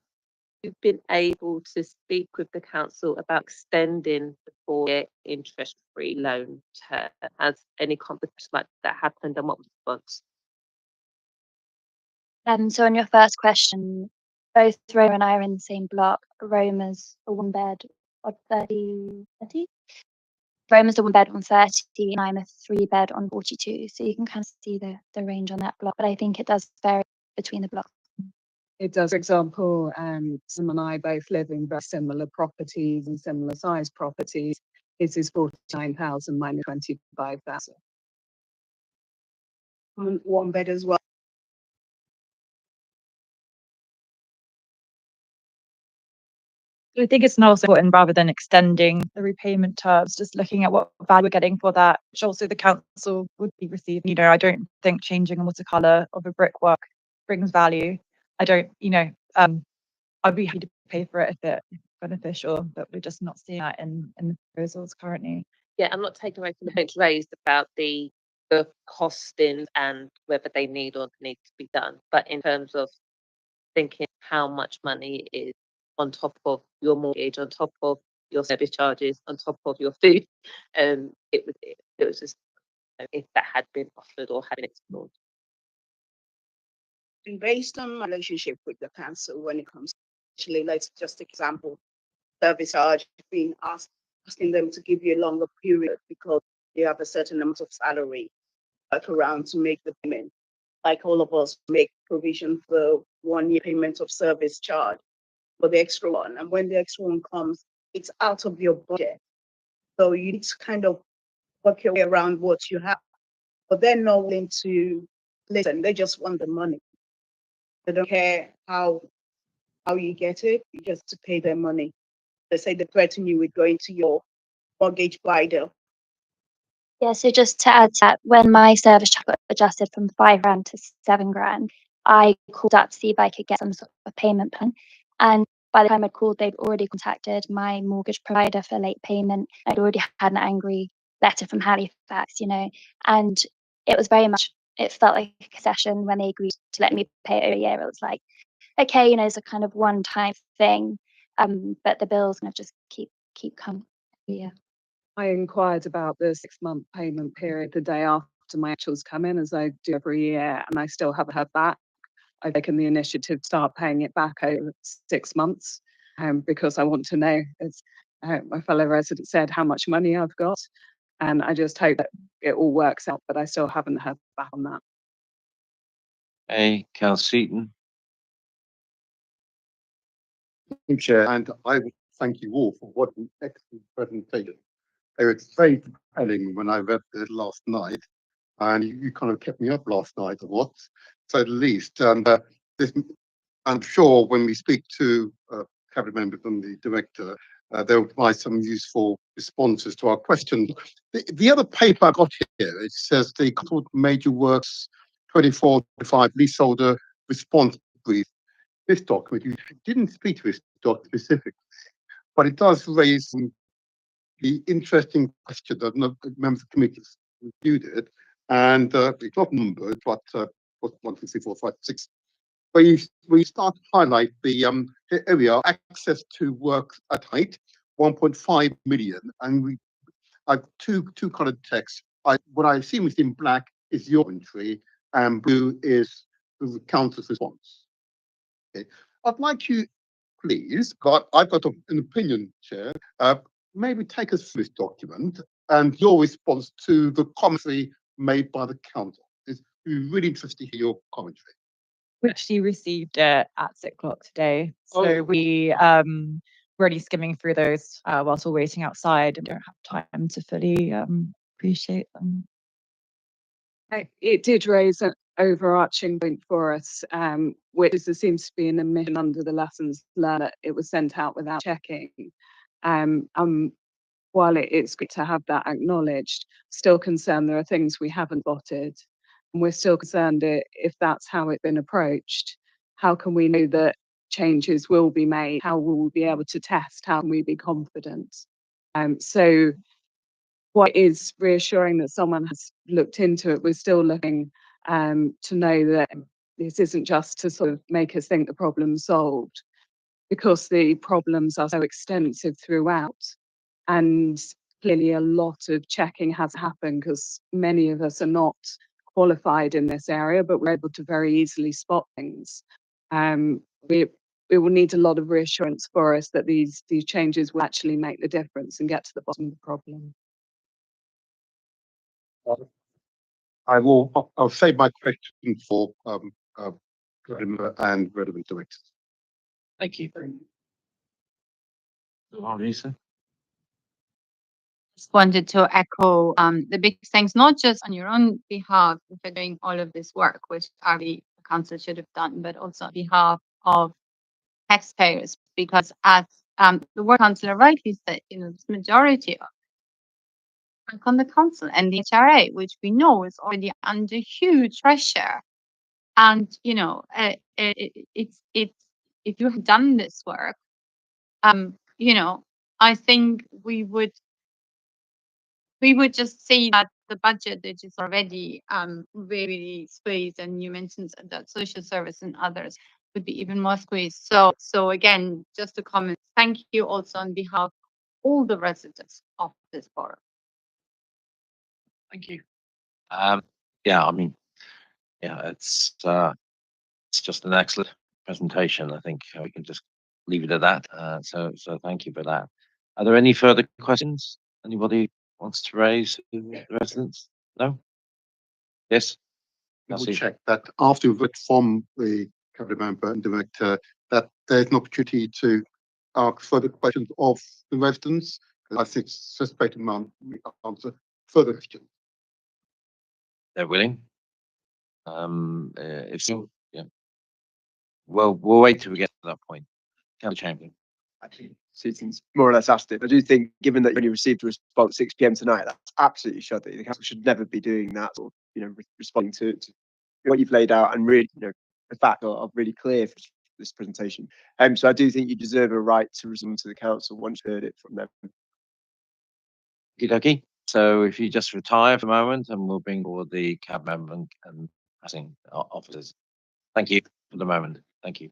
you been able to speak with the council about extending the 4-year interest-free loan term? Has any conversation like that happened, and what was the response? So on your first question, both Roma and I are in the same block. Roma's a one bed on 30. Roma's a one bed on 30, and I'm a 3-bed on 42. So you can kind of see the range on that block, but I think it does vary between the blocks. It does. For example, Sam and I both live in very similar properties and similar size properties. His is 49,000, mine is 25,000. One bed as well. I think it's also important, rather than extending the repayment terms, just looking at what value we're getting for that, which also the council would be receiving. You know, I don't think changing a watercolour of a brickwork brings value. I don't, I'd be happy to pay for it if it's beneficial, but we're just not seeing that in the proposals currently. Yeah, I'm not taking away from the points raised about the costing and whether they need or need to be done, but in terms of thinking how much money is on top of your mortgage, on top of your service charges, on top of your food, it was just if that had been offered or had been explored. And based on my relationship with the council when it comes, actually, let's just example, service charge being asking them to give you a longer period because you have a certain amount of salary like around to make the payment. Like all of us make provision for 1-year payment of service charge for the extra one. And when the extra one comes, it's out of your budget. So you need to kind of work your way around what you have. But they're not willing to listen. They just want the money. They don't care how you get it. You just to pay their money. They say they threaten you with going to your mortgage provider. Yeah, so just to add to that, when my service charge got adjusted from £5,000 to £7,000, I called up to see if I could get some sort of payment plan. And by the time I'd called, they'd already contacted my mortgage provider for late payment. I'd already had an angry letter from Halifax, and it was very much, it felt like a concession when they agreed to let me pay it over a year. It was like, okay, it's a kind of one-time thing, but the bills kind of just keep coming. Yeah. I inquired about the 6-month payment period the day after my actuals come in, as I do every year, and I still haven't heard back. I've taken the initiative to start paying it back over 6 months, because I want to know, as my fellow resident said, how much money I've got. And I just hope that it all works out, but I still haven't heard back on that. Hey, Councillor Seaton. Chair, and I would thank you all for what an excellent presentation. It was very compelling when I read it last night, and you kind of kept me up last night, or what, so the least. And I'm sure when we speak to cabinet members and the director, they'll provide some useful responses to our questions. The other paper I got here, it says the Major Works 24-25 leaseholder response brief. This document, you didn't speak to this document specifically, but it does raise the interesting question that members of the committee reviewed it, and it's not numbered, but 1, 2, 3, 4, 5, 6. Where you start to highlight the area access to work at height, 1.5 million, and I've two coloured texts. What I assume is in black is your entry, and blue is the council's response. Okay. I'd like you, please, but I've got an opinion, Chair. Maybe take us through this document and your response to the commentary made by the council. It's really interesting to hear your commentary. We actually received it at 6 o'clock today, so we we're only skimming through those whilst we're waiting outside and don't have time to fully appreciate them. It did raise an overarching point for us, which is there seems to be an omission under the lessons learned that it was sent out without checking. While it's good to have that acknowledged, still concerned there are things we haven't spotted. And we're still concerned that if that's how it's been approached, how can we know that changes will be made? How will we be able to test? How can we be confident? So what is reassuring that someone has looked into it, we're still looking to know that this isn't just to sort of make us think the problem's solved, because the problems are so extensive throughout. And clearly a lot of checking has happened because many of us are not qualified in this area, but we're able to very easily spot things. We will need a lot of reassurance for us that these changes will actually make the difference and get to the bottom of the problem. I'll save my question for and relevant directors. Thank you. Lisa? Just wanted to echo the big thanks, not just on your own behalf for doing all of this work, which the council should have done, but also on behalf of taxpayers, because as the work councillor rightly said, the majority of work on the council and the HRA, which we know is already under huge pressure. And it's if you have done this work, I think we would just see that the budget, which is already really squeezed, and you mentioned that social service and others would be even more squeezed. So again, just a comment. Thank you also on behalf of all the residents of this borough. Thank you. Yeah, I mean, yeah, it's just an excellent presentation. I think we can just leave it at that. So thank you for that. Are there any further questions? Anybody wants to raise the residents? No? Yes? We will Merci. check that after we've heard from the cabinet member and director, that there's an opportunity to ask further questions of the residents. I think suspect amount we answer further questions. They're willing? If so, yeah. Well, we'll wait till we get to that point. Councillor Chamberlain. Actually, citizens more or less asked it. I do think, given that you only received a response 6 p.m. tonight, that's absolutely shoddy. The council should never be doing that, or responding to what you've laid out, and really, the fact are really clear for this presentation. So I do think you deserve a right to respond to the council once you've heard it from them. Okey-dokey. So if you just retire for a moment, and we'll bring forward the cab member and passing officers. Thank you for the moment. Thank you.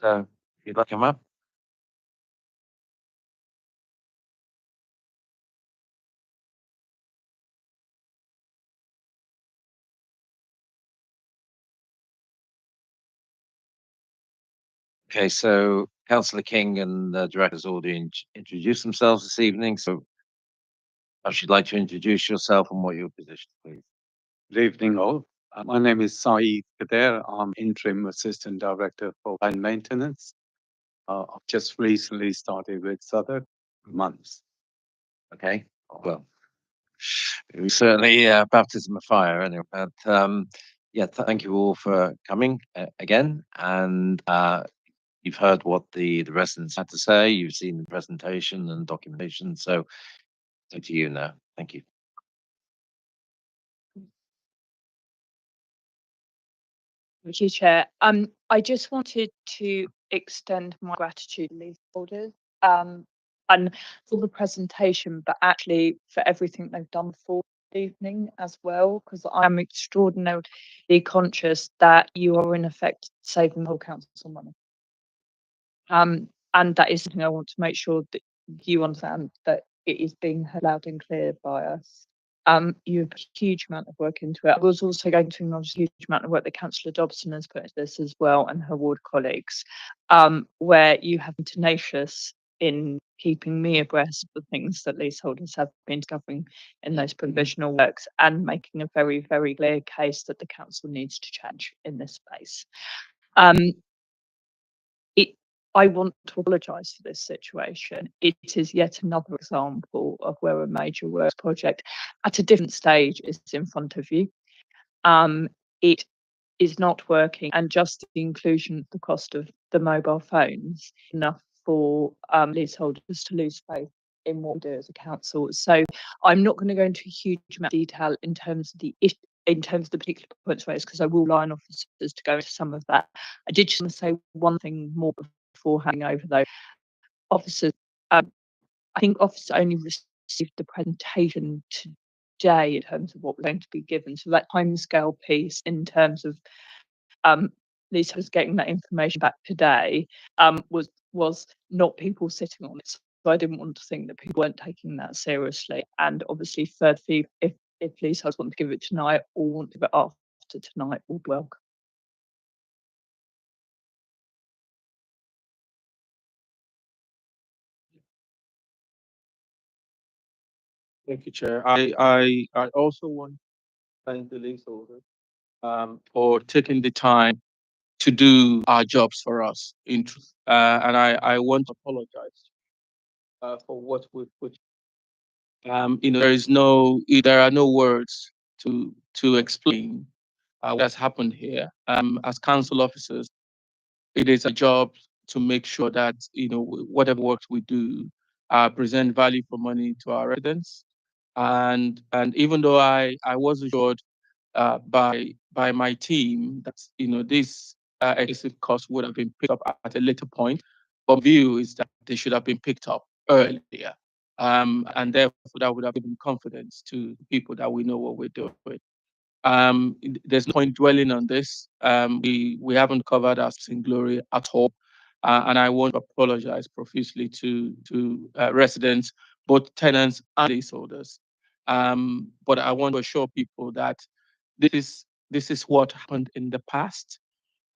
So if you'd like to come up. Okay, so Councillor King and the directors already introduced themselves this evening, so I should like to introduce yourself and what your position, please. Good evening, all. My name is Saeed Kader. I'm Interim Assistant Director for Line Maintenance. I've just recently started with Southwark months. Okay, well, it was certainly baptism of fire anyway, but yeah, thank you all for coming again, and you've heard what the residents had to say, you've seen the presentation and documentation, so up to you now. Thank you. Thank you, Chair. I just wanted to extend my gratitude to leaseholders, and for the presentation, but actually for everything they've done for the evening as well, because I'm extraordinarily conscious that you are in effect saving the whole council money. And that is something I want to make sure that you understand, that it is being heard loud and clear by us. You have a huge amount of work into it. I was also going to acknowledge a huge amount of work that Councillor Dobson has put into this as well, and her ward colleagues, where you have been tenacious in keeping me abreast of the things that leaseholders have been discovering in those provisional works, and making a very, very clear case that the council needs to change in this space. I want to apologise for this situation. It is yet another example of where a major works project at a different stage is in front of you. It is not working, and just the inclusion of the cost of the mobile phones enough for leaseholders to lose faith in what we do as a council. So I'm not going to go into a huge amount of detail in terms of the particular points raised, because I will rely on officers to go into some of that. I did just want to say one thing more before handing over, though. Officers, I think officers only received the presentation today in terms of what we're going to be given. So that timescale piece in terms of Lisa was getting that information back today was not people sitting on it. So I didn't want to think that people weren't taking that seriously. And obviously, thirdly, if Lisa want to give it tonight or want to give it after tonight, will be welcome. Thank you, Chair. I also want to thank the leaseholder for taking the time to do our jobs for us. And I want to apologize for what we put. There are no words to explain what has happened here. As council officers, it is a job to make sure that whatever works we do present value for money to our residents. And even though I was assured by my team that this excessive cost would have been picked up at a later point, but view is that they should have been picked up earlier. And therefore that would have given confidence to people that we know what we're doing. There's no point dwelling on this. We haven't covered our in glory at all. And I want to apologize profusely to residents, both tenants and leaseholders. But I want to assure people that this is what happened in the past.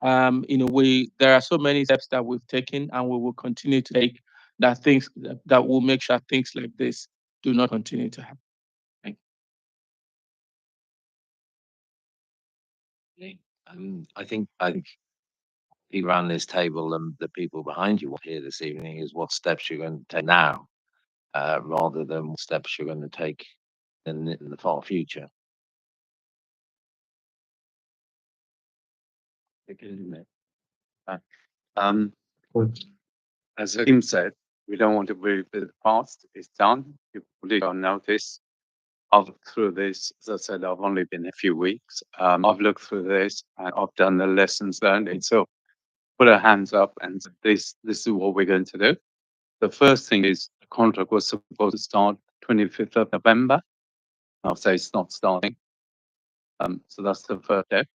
There are so many steps that we've taken and we will continue to take that will make sure things like this do not continue to happen. Thank you. I think around this table and the people behind you here this evening is what steps you're going to take now, rather than what steps you're going to take in the far future. As Tim said, we don't want to revisit the past. It's done. You probably don't notice. I've looked through this. As I said, I've only been a few weeks. I've looked through this and I've done the lessons learned. And so put our hands up and this is what we're going to do. The first thing is the contract was supposed to start 25th of November. I'll say it's not starting. So that's the first step.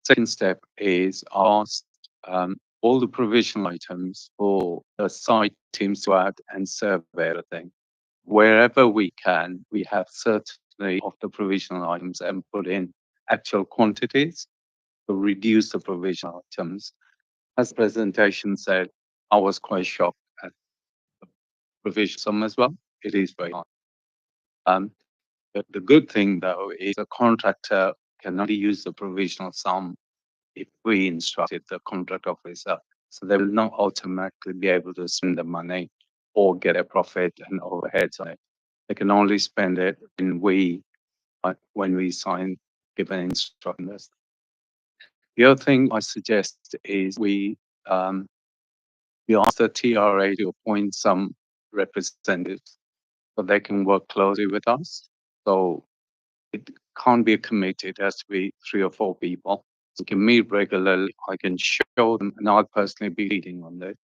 Second step is ask all the provisional items for the site teams to add and survey everything. Wherever we can, we have certainly of the provisional items and put in actual quantities to reduce the provisional items. As the presentation said, I was quite shocked at the provision sum as well. It is very high. The good thing though is the contractor can only use the provisional sum if we instructed the contract officer. So they will not automatically be able to spend the money or get a profit and overheads on it. They can only spend it when we sign given instructions. The other thing I suggest is we ask the TRA to appoint some representatives so they can work closely with us. So it can't be a committee, it has to be 3 or 4 people. We can meet regularly. I can show them, and I'll personally be leading on this.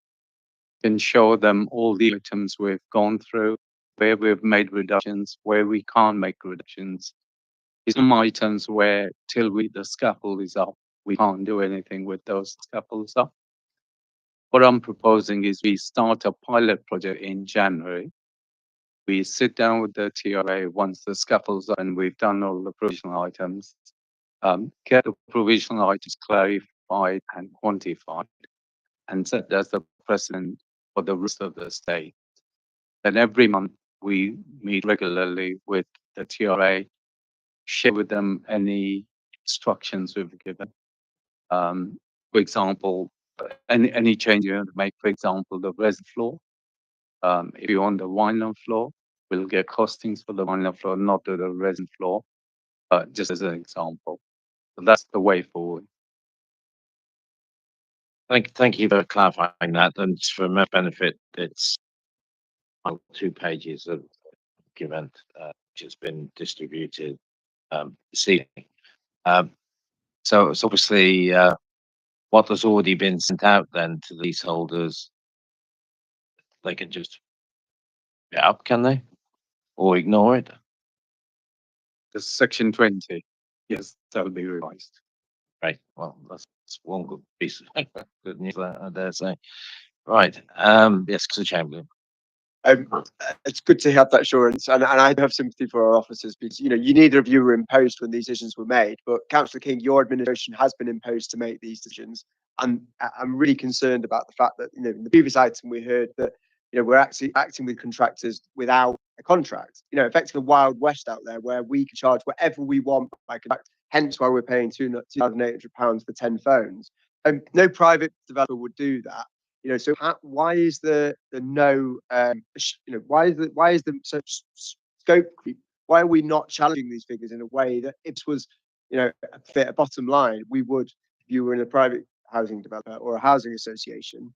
I can show them all the items we've gone through, where we've made reductions, where we can't make reductions. There's some items where till the scaffold is up, we can't do anything with those scaffolds up. What I'm proposing is we start a pilot project in January. We sit down with the TRA once the scaffolds are and we've done all the provisional items. Get the provisional items clarified and quantified and set as the precedent for the rest of the state. Then every month we meet regularly with the TRA, share with them any instructions we've given. For example, any change you want to make, for example, the resin floor. If you're on the vinyl floor, we'll get costings for the vinyl floor, not the resin floor, just as an example. So that's the way forward. Thank you for clarifying that. And for my benefit, it's 2 pages of document which has been distributed this evening. So it's obviously what has already been sent out then to the leaseholders. They can just pick it up, can they? Or ignore it? The section 20, yes, that will be revised. Right. Well, that's one good piece of good news, I dare say. Right. Yes, Mr. Chamberlain. It's good to have that assurance, and I have sympathy for our officers because you neither of you were imposed when these decisions were made, but Councillor King, your administration has been imposed to make these decisions, and I'm really concerned about the fact that in the previous item we heard that we're actually acting with contractors without a contract, affecting the Wild West out there where we can charge whatever we want by contract. Hence why we're paying £2,800 for 10 phones. No private developer would do that. So why is the no? Why is the such scope creep? Why are we not challenging these figures in a way that if this was, fit a bottom line, we would, if you were in a private housing developer or a housing association.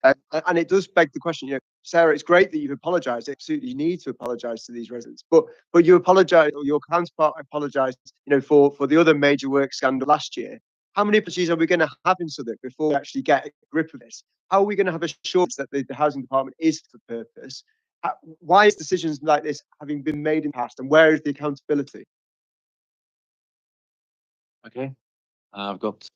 And it does beg the question, Sarah, it's great that you've apologised. Absolutely, you need to apologise to these residents, but you apologise, or your counterpart apologised, for the other major work scandal last year. How many apologies are we going to have in Southwark before we actually get a grip of this? How are we going to have assurance that the housing department is for purpose? Why is decisions like this having been made in the past, and where is the accountability? Okay. I've got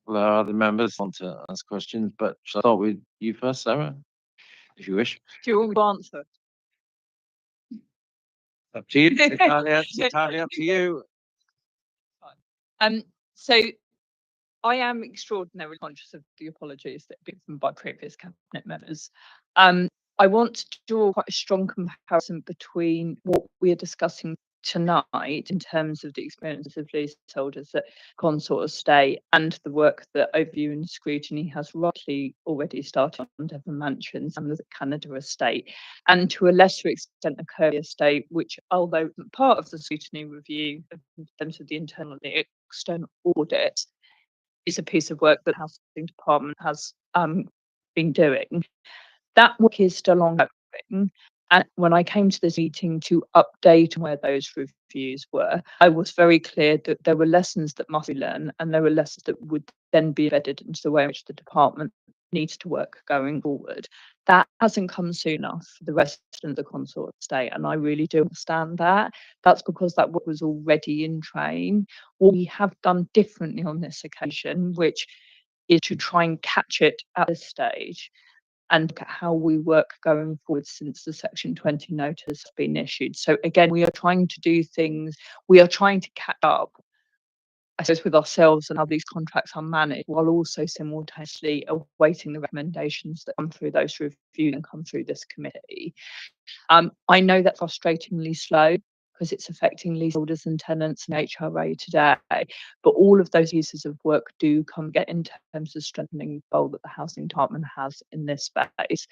other members want to ask questions, but shall I start with you first, Sarah, if you wish? Do you want me to answer? Up to you. It's entirely up to you. So I am extraordinarily conscious of the apologies that have been given by previous cabinet members. I want to draw quite a strong comparison between what we are discussing tonight in terms of the experiences of leaseholders at Consort Estate and the work that Overview and Scrutiny has roughly already started on Devon Mansions and the Canada Estate, and to a lesser extent the Kirby Estate, which, although part of the Scrutiny review in terms of the internal and the external audit, is a piece of work that the Housing Department has been doing. That work is still ongoing. And when I came to this meeting to update where those reviews were, I was very clear that there were lessons that must be learned, and there were lessons that would then be embedded into the way in which the department needs to work going forward. That hasn't come soon enough for the rest of the Consort Estate, and I really do understand that. That's because that work was already in train. What we have done differently on this occasion, which is to try and catch it at this stage and look at how we work going forward since the Section 20 notice has been issued. So again, we are trying to do things, we are trying to catch up, I suppose, with ourselves and how these contracts are managed, while also simultaneously awaiting the recommendations that come through those reviews and come through this committee. I know that's frustratingly slow because it's affecting leaseholders and tenants and HRA today, but all of those pieces of work do come get in terms of strengthening the role that the Housing Department has in this space.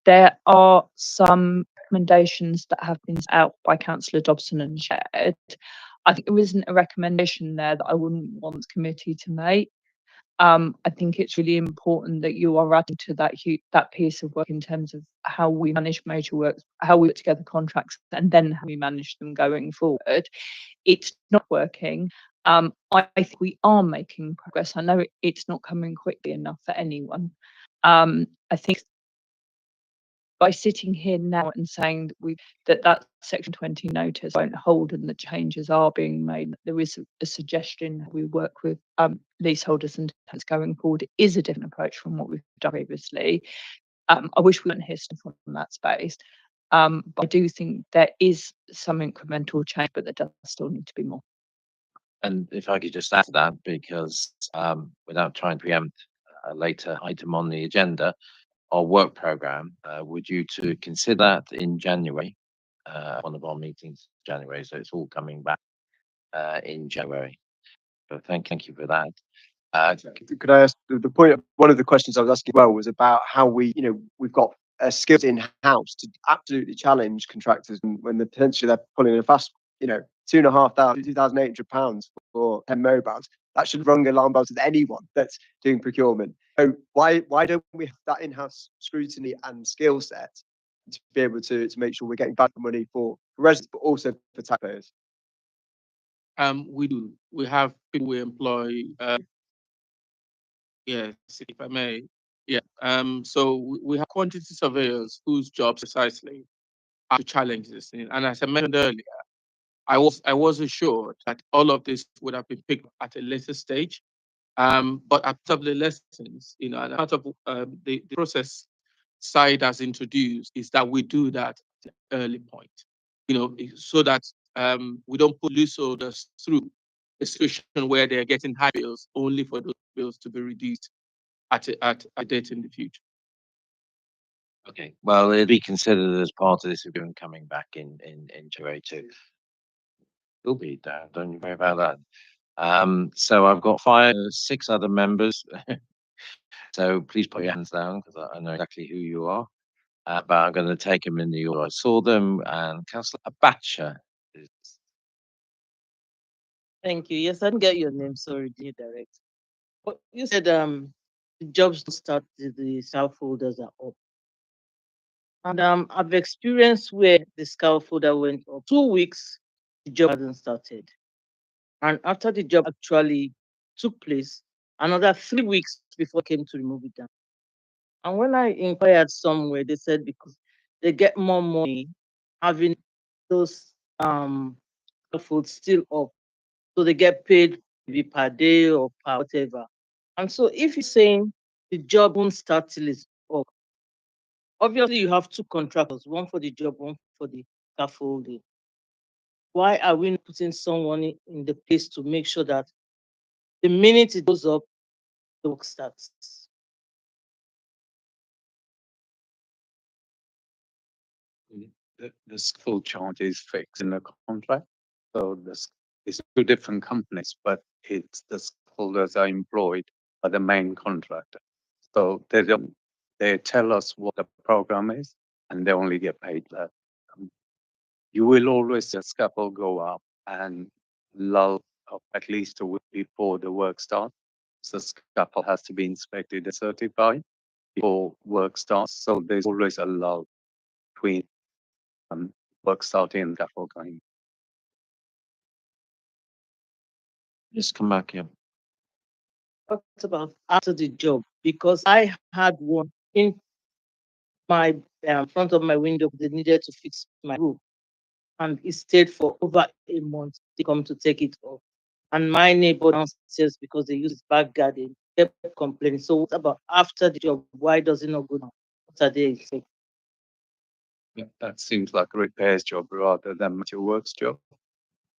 There are some recommendations that have been set out by Councillor Dobson and shared. I think there isn't a recommendation there that I wouldn't want the committee to make. I think it's really important that you are adding to that piece of work in terms of how we manage major works, how we put together contracts, and then how we manage them going forward. It's not working. I think we are making progress. I know it's not coming quickly enough for anyone. I think by sitting here now and saying that Section 20 notice won't hold and the changes are being made, there is a suggestion we work with leaseholders and tenants going forward. It is a different approach from what we've done previously. I wish we weren't here from that space. But I do think there is some incremental change, but there does still need to be more. And if I could just add to that, because without trying to preempt a later item on the agenda, our work program, would you to consider that in January, one of our meetings in January, so it's all coming back in January. So thank you for that. Could I ask the point? One of the questions I was asking well was about how we've got skills in house to absolutely challenge contractors when potentially they're pulling a fast, £2,800 for 10 mobiles. That should rung alarm bells with anyone that's doing procurement. So why don't we have that in-house scrutiny and skill set to be able to make sure we're getting back the money for residents, but also for taxpayers? We do. We have people we employ. Yes, if I may. Yeah. So we have quantity surveyors whose job precisely are to challenge this thing. And as I mentioned earlier, I was assured that all of this would have been picked up at a later stage. But out of the lessons, and out of the process side has introduced is that we do that at an early point, so that we don't put leaseholders through a situation where they're getting high bills only for those bills to be reduced at a date in the future. Okay, well, it'll be considered as part of this agreement coming back in January too. It'll be down, don't you worry about that. So I've got 6 other members. So please put your hands down because I know exactly who you are. But I'm going to take them in the order I saw them. And Councillor Abacha is Thank you. Yes, I didn't get your name, sorry, dear direct. But you said the jobs don't start till the scaffolders are up. And I've experienced where the scaffolder went up 2 weeks, the job hasn't started. And after the job actually took place, another 3 weeks before I came to remove it down. And when I inquired somewhere, they said because they get more money having those scaffolds still up. So they get paid maybe per day or per whatever. And so if you're saying the job won't start till it's up, obviously you have 2 contractors, one for the job, one for the scaffolding. Why are we not putting someone in the place to make sure that the minute it goes up, the work starts? The full charge is fixed in the contract. So it's 2 different companies, but it's the holders are employed by the main contractor. So they tell us what the program is, and they only get paid that. You will always see a scaffold go up and lull up at least a week before the work starts. So the scaffold has to be inspected and certified before work starts. So there's always a lull between work starting and scaffold going. just come back here. What about after the job? Because I had one in my front of my window. They needed to fix my roof, and it stayed for over a month to come to take it off. And my neighbor downstairs, because they use back garden, kept complaining. So what about after the job? Why does it not go down? What are they expecting? That seems like a repairs job rather than your works job.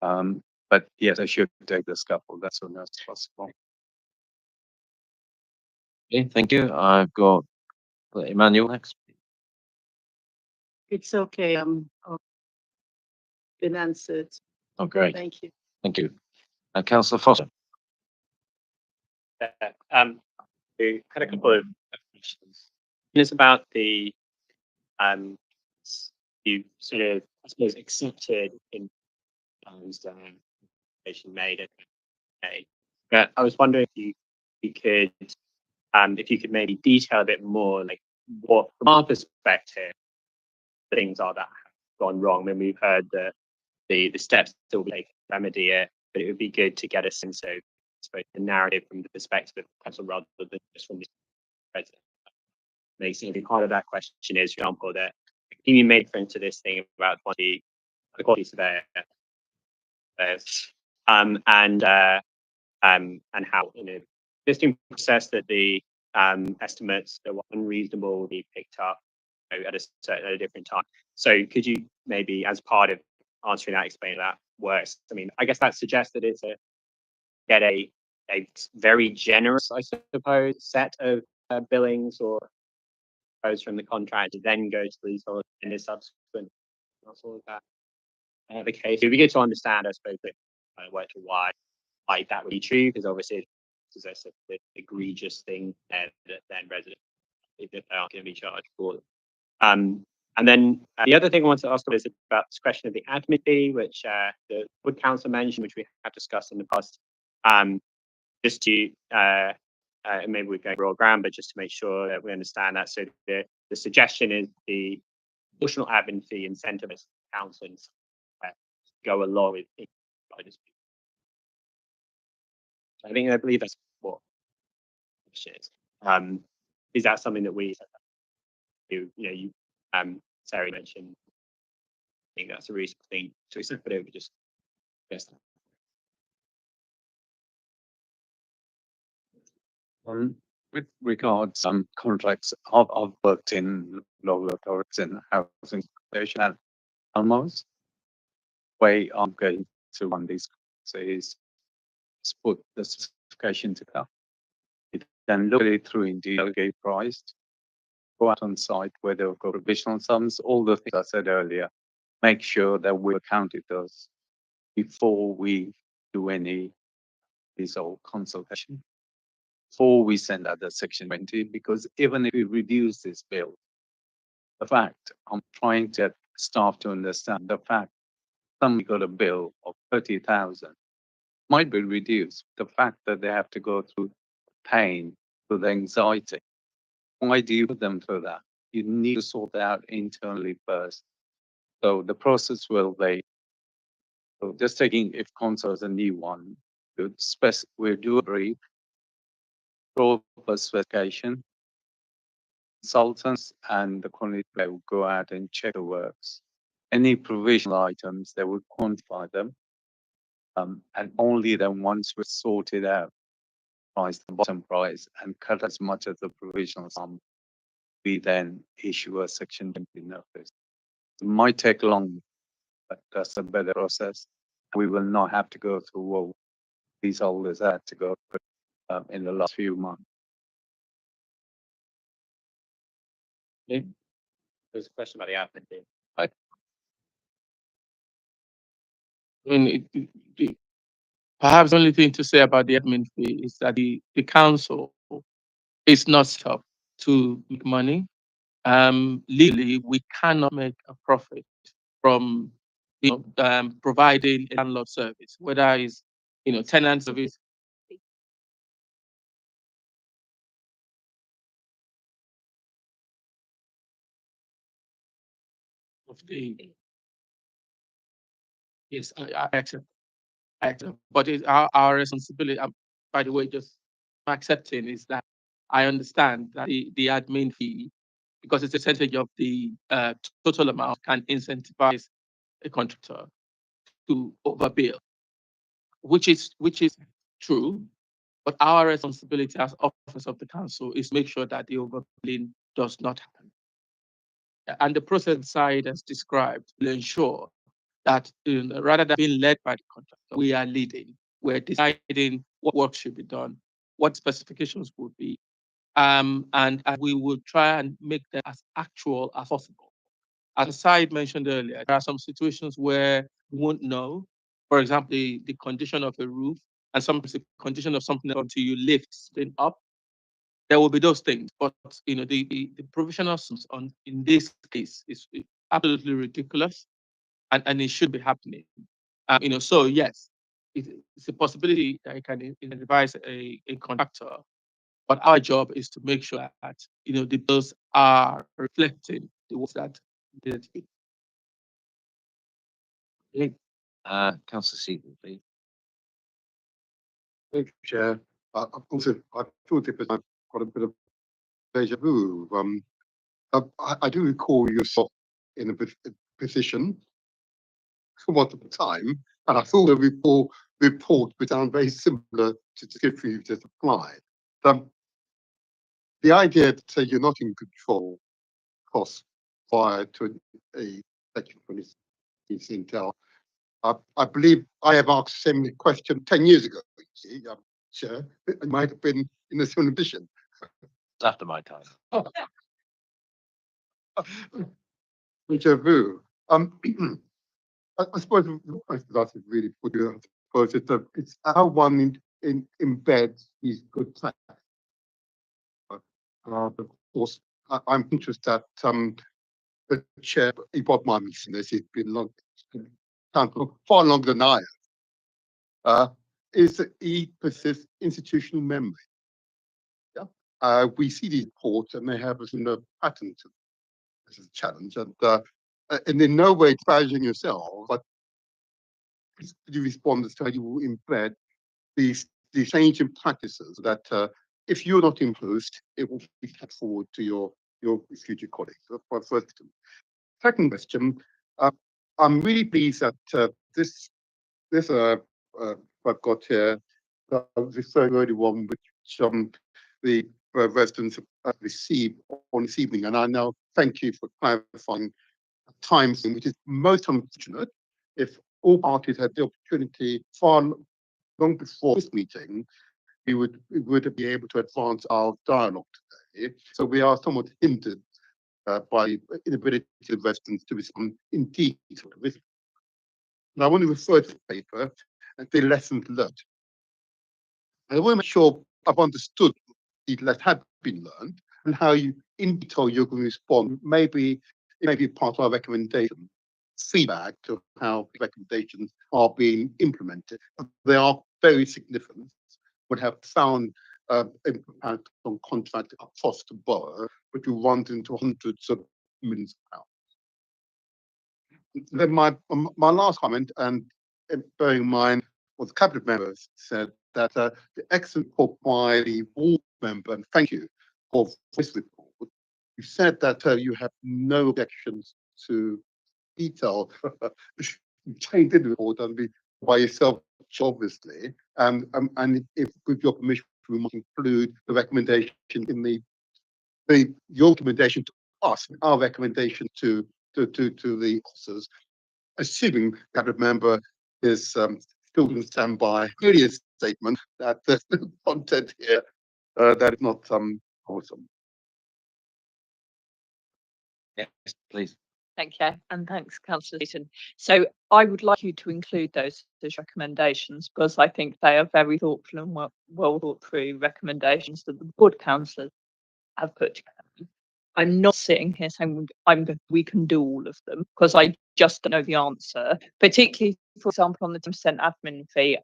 But yes, I should take the scaffold as soon as possible. Okay, thank you. I've got Emmanuel next. It's okay. Been answered. Oh, great. Thank you. Thank you. Councillor Foster. We had a couple of questions. It's about the you sort of, I suppose, accepted in made it. Okay. But I was wondering if you could maybe detail a bit more, like what from our perspective things are that have gone wrong. When we've heard the steps that will be taken to remedy it, but it would be good to get a sense of, I suppose, the narrative from the perspective of the council rather than just from the president. Makes it part of that question is, for example, that you made reference to this thing about the quality surveyor, and how in a existing process that the estimates that were unreasonable will be picked up at a different time. So could you maybe, as part of answering that, explain that works? I mean, I guess that suggests that it's a very generous, I suppose, set of billings or from the contract to then go to these in the subsequent. That's all of that. The case. It would be good to understand, I suppose, why that would be true, because obviously it's an egregious thing that then residents, if they aren't going to be charged for. And then the other thing I wanted to ask is about this question of the admin fee, which the Wood Council mentioned, which we have discussed in the past. Just to maybe we're going raw ground, but just to make sure that we understand that. So the suggestion is the proportional admin fee incentivizes accountants go along with it by dispute. I believe that's what it is. Is that something that we do? You Sarah mentioned. I think that's a reasonable thing to accept, but it would just yes. With regards some contracts, I've worked in local authorities and housing association, and almost way I'm going to run these is put the specification together. It then look at it through in detail, get priced, go out on site where there are provisional sums, all the things I said earlier, make sure that we accounted those before we do any this whole consultation, before we send out the section 20, because even if we reduce this bill, the fact I'm trying to get staff to understand the fact somebody got a bill of 30,000 might be reduced. The fact that they have to go through pain, through the anxiety. Why do you put them through that? You need to sort that out internally first. So the process will be, so just taking if console is a new one, we'll do a brief, proper specification, consultants and the quality will go out and check the works. Any provisional items, they will quantify them. And only then once we're sorted out, price the bottom price and cut as much as the provisional sum, we then issue a section 20 notice. It might take long, but that's a better process. We will not have to go through what these holders had to go through in the last few months. Okay. There's a question about the admin fee. I mean, perhaps the only thing to say about the admin fee is that the council is not set up to make money. Legally, we cannot make a profit from providing a landlord service, whether it's tenant service. Of the yes, I accept. But it's our responsibility. By the way, just accepting is that I understand that the admin fee, because it's a percentage of the total amount, can incentivize a contractor to overbill, which is true. But our responsibility as officers of the council is to make sure that the overbilling does not happen. And the process side, as described, will ensure that rather than being led by the contractor, we are leading. We're deciding what work should be done, what specifications would be, and we will try and make them as actual as possible. As Said mentioned earlier, there are some situations where we won't know. For example, the condition of a roof, and sometimes the condition of something until you lift it up. There will be those things, but the provisional sums in this case is absolutely ridiculous, and it should be happening. So yes, it's a possibility that you can advise a contractor, but our job is to make sure that the bills are reflecting the work that needed to be. Councillor Seaton, please. Thank you, Chair. I thought it was I've got a bit of deja vu. I do recall yourself in a position once upon a time, and I thought the report would sound very similar to the gift you just applied. The idea that you're not in control costs via to a section 20 Intel. I believe I have asked the same question 10 years ago. You see, Chair, it might have been in a similar position. After my time. Deja vu. I suppose the question that I really put you, I suppose it's how one embeds these good practices. Of course, I'm interested that the chair, he brought my meeting this, he's been far longer than I have, is that he persists institutional memory. Yeah. We see these reports and they have a similar pattern to this is a challenge, and and in no way disparaging yourself, but you respond as to how you will embed these change in practices that if you're not imposed, it will be put forward to your future colleagues. That's my first question. Second question, I'm really pleased that this I've got here, the third early one, which the residents have received on this evening, and I now thank you for clarifying times, which is most unfortunate. If all parties had the opportunity far long before this meeting, we would be able to advance our dialogue today. So we are somewhat hindered by the inability of residents to respond in detail to this. And I want to refer to the paper and the lessons learned. I want to make sure I've understood the lessons have been learned and how you, in detail, you're going to respond. Maybe it may be part of our recommendation, feedback to how recommendations are being implemented. They are very significant, would have found impact on contract across the borough, which will run into hundreds of millions of pounds. Then my last comment, and bearing in mind what the cabinet members said, that the excellent report by the board member, and thank you for this report. You said that you have no objections to detail changed in the report and by yourself, obviously, and if with your permission, we might include the recommendation in your recommendation to us, our recommendation to the officers, assuming cabinet member is still going to stand by earlier statement that there's no content here that is not awesome. Yes, please. Thank you, and thanks, Councillor Seaton. So I would like you to include those recommendations because I think they are very thoughtful and well thought through recommendations that the board councillors have put together. I'm not sitting here saying we can do all of them because I just don't know the answer. Particularly, for example, on the 10% admin fee,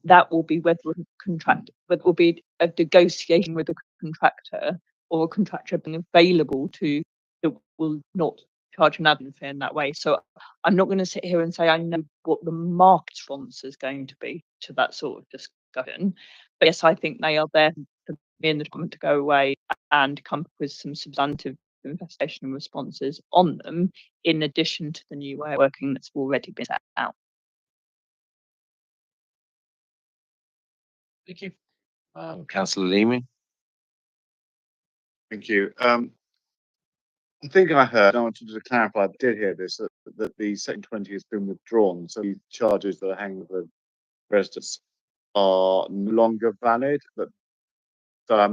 that will be whether it will be a negotiation with a contractor or a contractor being available to that will not charge an admin fee in that way. So I'm not going to sit here and say I know what the market response is going to be to that sort of discussion. But yes, I think they are there for me and the department to go away and come up with some substantive investigation and responses on them, in addition to the new way of working that's already been set out. Thank you. Councillor Leamy. Thank you. I think I heard, I wanted to clarify, I did hear this, that the Section 20 has been withdrawn, so the charges that are hanging with residents are no longer valid. So I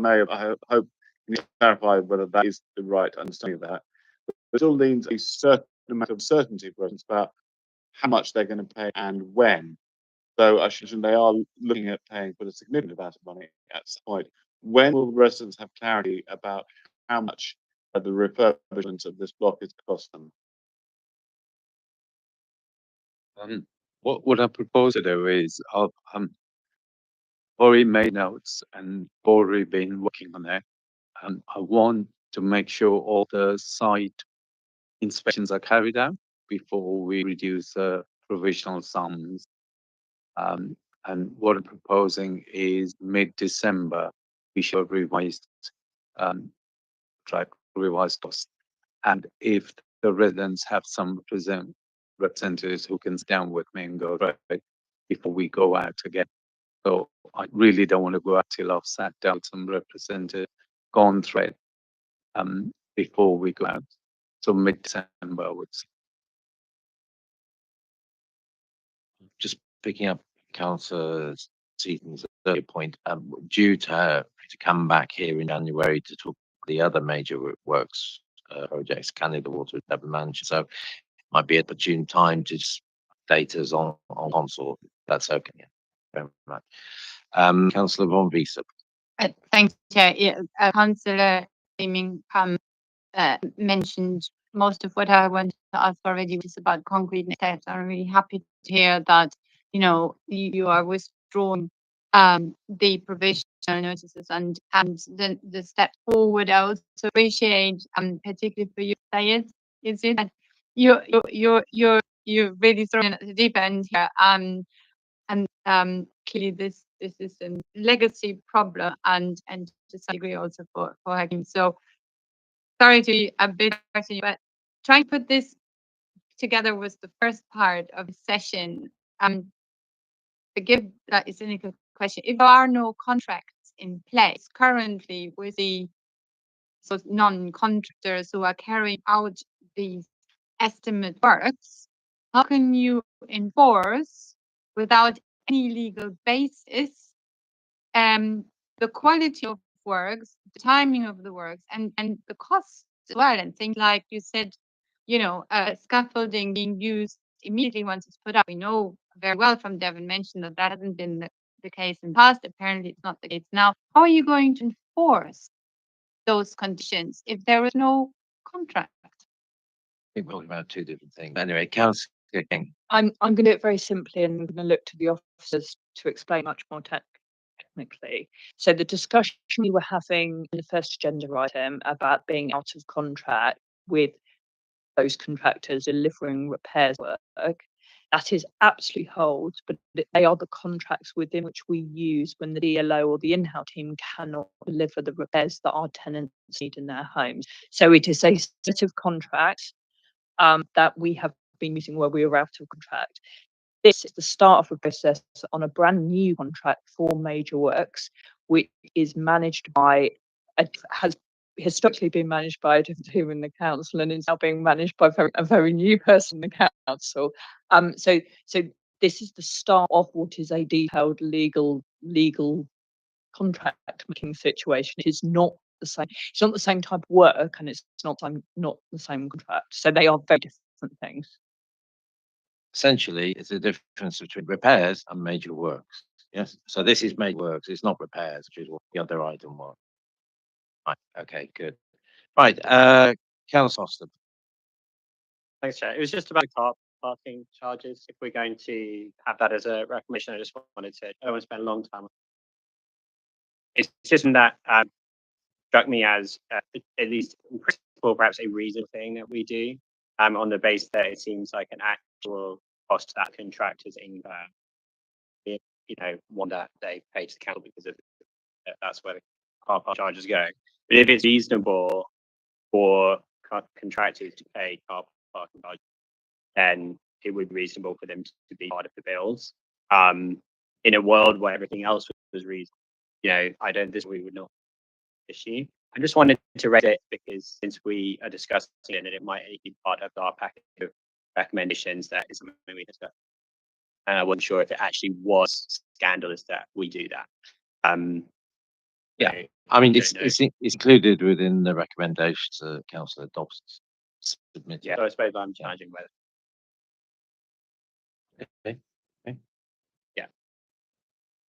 hope you can clarify whether that is the right understanding of that. But it still leaves a certain amount of certainty for residents about how much they're going to pay and when. So I should they are looking at paying for a significant amount of money at some point. When will residents have clarity about how much the refurbishment of this block is cost them? What I propose to do is I've already made notes and already been working on it. And I want to make sure all the site inspections are carried out before we reduce provisional sums. And what I'm proposing is mid-December, we should revise revised costs. And if the residents have some representatives who can sit down with me and go right before we go out again. So I really don't want to go out till I've sat down with some representative, gone through it before we go out. So mid-December, I would say. Just picking up Councillor Seaton's earlier point, due to her to come back here in January to talk the other major works projects, Canada Water, Devon Mansion. So it might be an opportune time to just update us on consort. That's okay. Yeah. Very much. Councillor Von Wiese. Thanks, Chair. Yeah, Councillor Leaming mentioned most of what I wanted to ask already, which is about concrete next steps. I'm really happy to hear that, you know, you are withdrawing the provisional notices and the step forward. I also appreciate, particularly for you, Sayed, you see that you're really thrown in at the deep end here. And clearly this is a legacy problem and to some degree also for Hakim. So sorry to be a bit harsh on you, but trying to put this together was the first part of the session. Forgive that is a question. If there are no contracts in place currently with the non-contractors who are carrying out these estimate works, how can you enforce without any legal basis the quality of works, the timing of the works, and the costs as well, and things like you said, scaffolding being used immediately once it's put up. We know very well from Devon mentioned that that hasn't been the case in the past. Apparently, it's not the case now. How are you going to enforce those conditions if there is no contract? I think we're talking about two different things. Anyway, Councillor King. I'm going to do it very simply, and I'm going to look to the officers to explain much more technically. So the discussion we were having in the first agenda item about being out of contract with those contractors delivering repairs work, that is absolutely holds, but they are the contracts within which we use when the DLO or the in-house team cannot deliver the repairs that our tenants need in their homes. So it is a set of contracts that we have been using where we were out of contract. This is the start of a process on a brand new contract for major works, which is managed by has historically been managed by a different team in the council and is now being managed by a very new person in the council. So this is the start of what is a detailed legal contract making situation. It is not the same. It's not the same type of work, and it's not the same contract. So they are very different things. Essentially, it's a difference between repairs and major works. Yes. So this is major works. It's not repairs, which is what the other item was. Right. Okay. Good. Right. Councillor Austin. Thanks, Chair. It was just about the car parking charges. If we're going to have that as a recommendation, I just wanted to. I don't want to spend a long time. It's just that struck me as at least in principle, perhaps a reasonable thing that we do. On the basis that it seems like an actual cost that contractors incur. One that they pay to the council because of that's where the car park charges go. But if it's reasonable for contractors to pay car parking charges, then it would be reasonable for them to be part of the bills. In a world where everything else was reasonable, we would not issue. I just wanted to raise it because since we are discussing it, and it might be part of our package of recommendations, that is something we discussed. And I wasn't sure if it actually was scandalous that we do that. Yeah, I mean, it's included within the recommendations Councillor Dobbs submitted. Yeah, so I suppose I'm challenging whether. Okay. Yeah.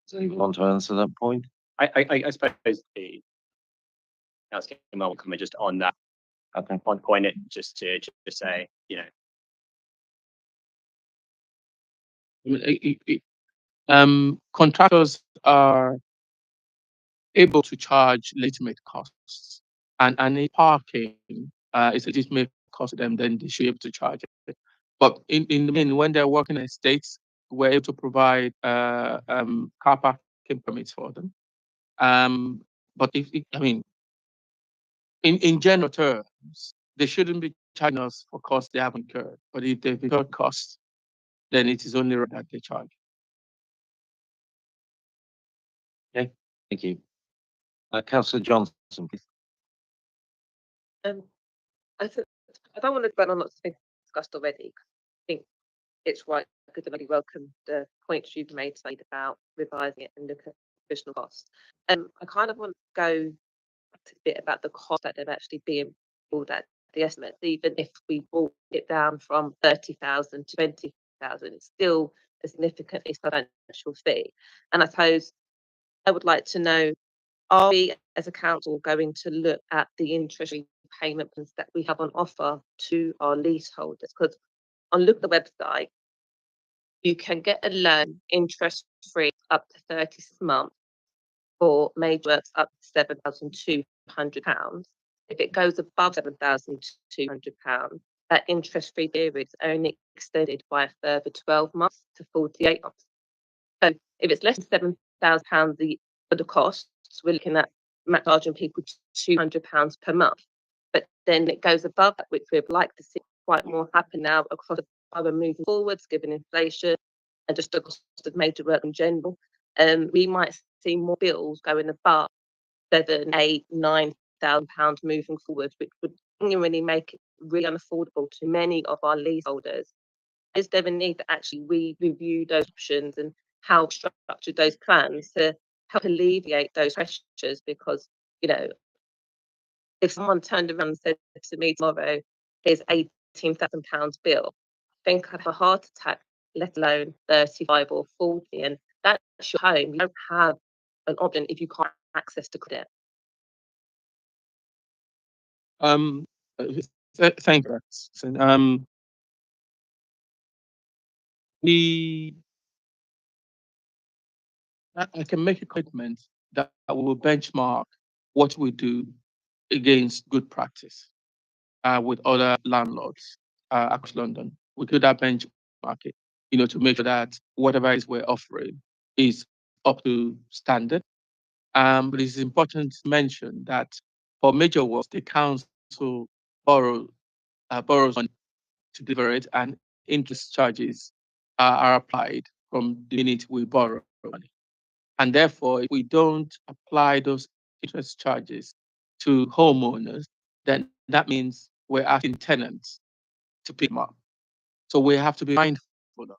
So you want to answer that point? I suppose the Councillor will comment just on that. Okay. One point, it just to say, Contractors are able to charge legitimate costs, and if parking is a legitimate cost to them, then they should be able to charge it. But in the main, when they're working in estates, we're able to provide car parking permits for them. But in general terms, they shouldn't be charging us for costs they haven't incurred. But if they've incurred costs, then it is only right that they charge. Okay, thank you. Councillor Johnson, please. I don't want to dwell on lots of things discussed already. I think it's right. Good and really welcome the points you've made about revising it and look at additional costs. I kind of want to go a bit about the cost that they're actually being pulled at the estimates. Even if we brought it down from 30,000 to 20,000, it's still a significantly substantial fee. And I suppose I would like to know, are we as a council going to look at the interest repayment plans that we have on offer to our leaseholders? Because on look at the website, you can get a loan interest free up to 36 months for major works up to £7,200. If it goes above £7,200, that interest-free period is only extended by a further 12 months to 48 months. So if it's less than £7,000 for the costs, we're looking at charging people £200 per month. But then it goes above that, which we'd like to see quite more happen now across the borough moving forwards, given inflation and just the cost of major work in general. We might see more bills going above £7,000, £8,000, £9,000 moving forward, which would genuinely make it really unaffordable to many of our leaseholders. Is there a need that actually we review those options and how we structure those plans to help alleviate those pressures? Because, you know, if someone turned around and said to me tomorrow, here's £18,000 bill, I think I'd have a heart attack, let alone 35 or 40. And that's your home. You don't have an option if you can't access the credit. Thank you. Alison. I can make a commitment that we will benchmark what we do against good practice with other landlords across London. We do that benchmark it, to make sure that whatever is we're offering is up to standard. But it's important to mention that for major works, the council borrows money to deliver it, and interest charges are applied from the minute we borrow money. And therefore, if we don't apply those interest charges to homeowners, then that means we're asking tenants to pick them up. So we have to be mindful of that.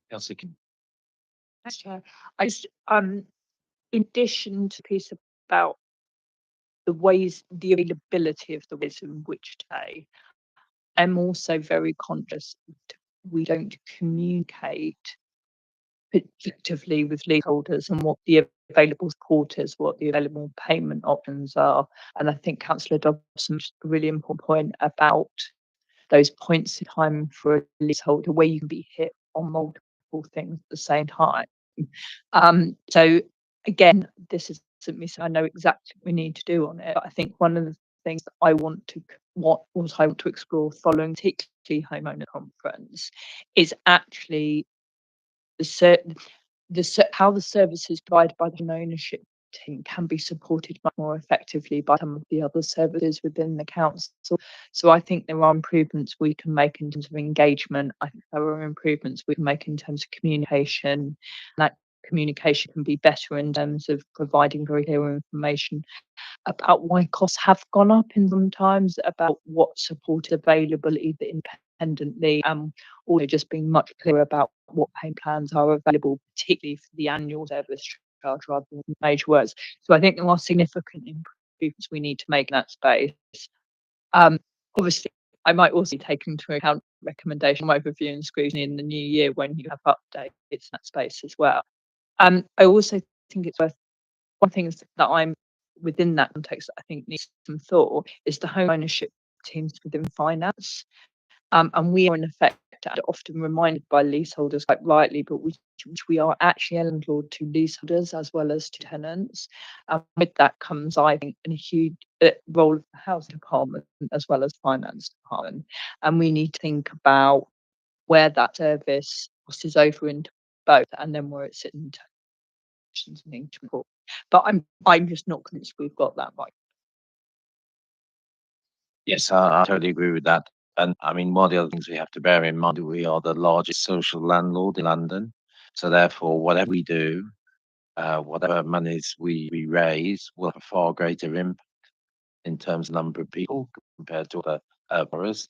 Councillor King. Thanks, Chair. I just, in addition to the piece about the availability of the ways in which to pay, I'm also very conscious that we don't communicate effectively with leaseholders and what the available support is, what the available payment options are. And I think Councillor Dobson made a really important point about those points in time for a leaseholder where you can be hit on multiple things at the same time. So again, this is something I know exactly what we need to do on it. But I think one of the things that I want to explore following particularly homeowner conference is actually how the services provided by the home ownership team can be supported much more effectively by some of the other services within the council. So I think there are improvements we can make in terms of engagement. I think there are improvements we can make in terms of communication. That communication can be better in terms of providing very clear information about why costs have gone up in sometimes, about what support is available either independently, also just being much clearer about what payment plans are available, particularly for the annual service charge rather than major works. So I think there are significant improvements we need to make in that space. Obviously, I might also take into account recommendation overview and scrutiny in the new year when you have updates in that space as well. I also think it's worth, one thing that I'm within that context that I think needs some thought is the home ownership teams within finance. And we are in effect often reminded by leaseholders quite rightly, but which we are actually a landlord to leaseholders as well as to tenants. And with that comes, I think, a huge role of the housing department as well as finance department. And we need to think about where that service crosses over into both and then where it's in and engagement. But I'm just not convinced we've got that right. Yes, I totally agree with that. And I mean, one of the other things we have to bear in mind, we are the largest social landlord in London. So therefore, whatever we do, whatever monies we raise will have a far greater impact in terms of number of people compared to other boroughs.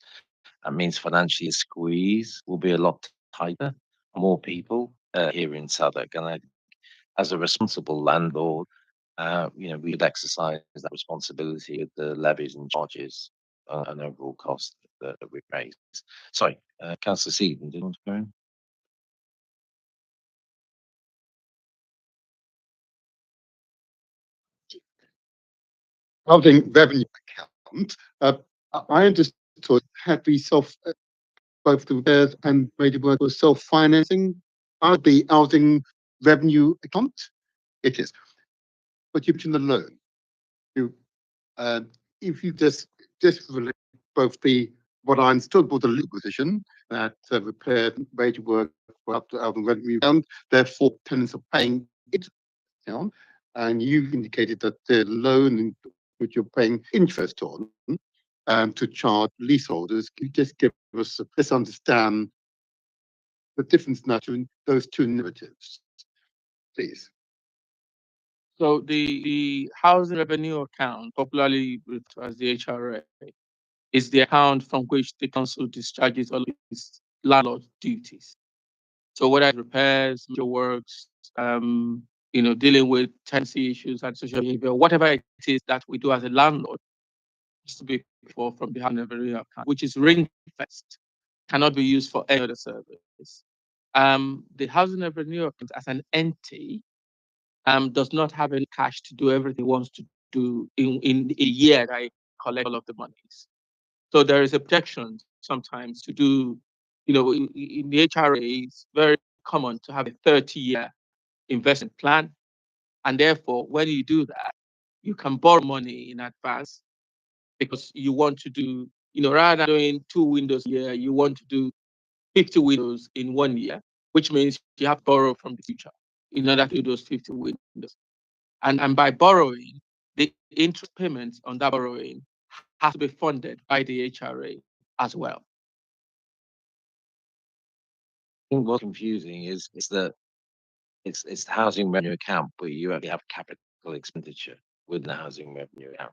That means financially a squeeze will be a lot tighter, more people here in Southwark. And as a responsible landlord, we would exercise that responsibility with the levies and charges and overall cost that we raise. Sorry, Councillor Seaton, do you want to go in? Housing revenue account. I understood had we both the repairs and major work was self-financing. Are the housing revenue account? It is. But you mentioned the loan. If you just this relates both what I understood was the legal position that repair major work for up to out of rent rebound, therefore tenants are paying it down. And you indicated that the loan which you're paying interest on to charge leaseholders. Can you just give us let's understand the difference now between those two narratives, please? So the housing revenue account, popularly referred to as the HRA, is the account from which the council discharges all its landlord duties. So whether it's repairs, major works, dealing with tenancy issues and social behavior, whatever it is that we do as a landlord, has to be for from the housing revenue account, which is ring-fenced, cannot be used for any other service. The housing revenue account as an entity does not have any cash to do everything it wants to do in a year that it collect all of the monies. So there is a protection sometimes to do, in the HRA, it's very common to have a 30-year investment plan. And therefore, when you do that, you can borrow money in advance because you want to do, rather than doing 2 windows a year, you want to do 50 windows in 1 year, which means you have to borrow from the future in order to do those 50 windows. And by borrowing, the interest payments on that borrowing has to be funded by the HRA as well. I think what's confusing is that it's the housing revenue account, but you actually have capital expenditure with the housing revenue account.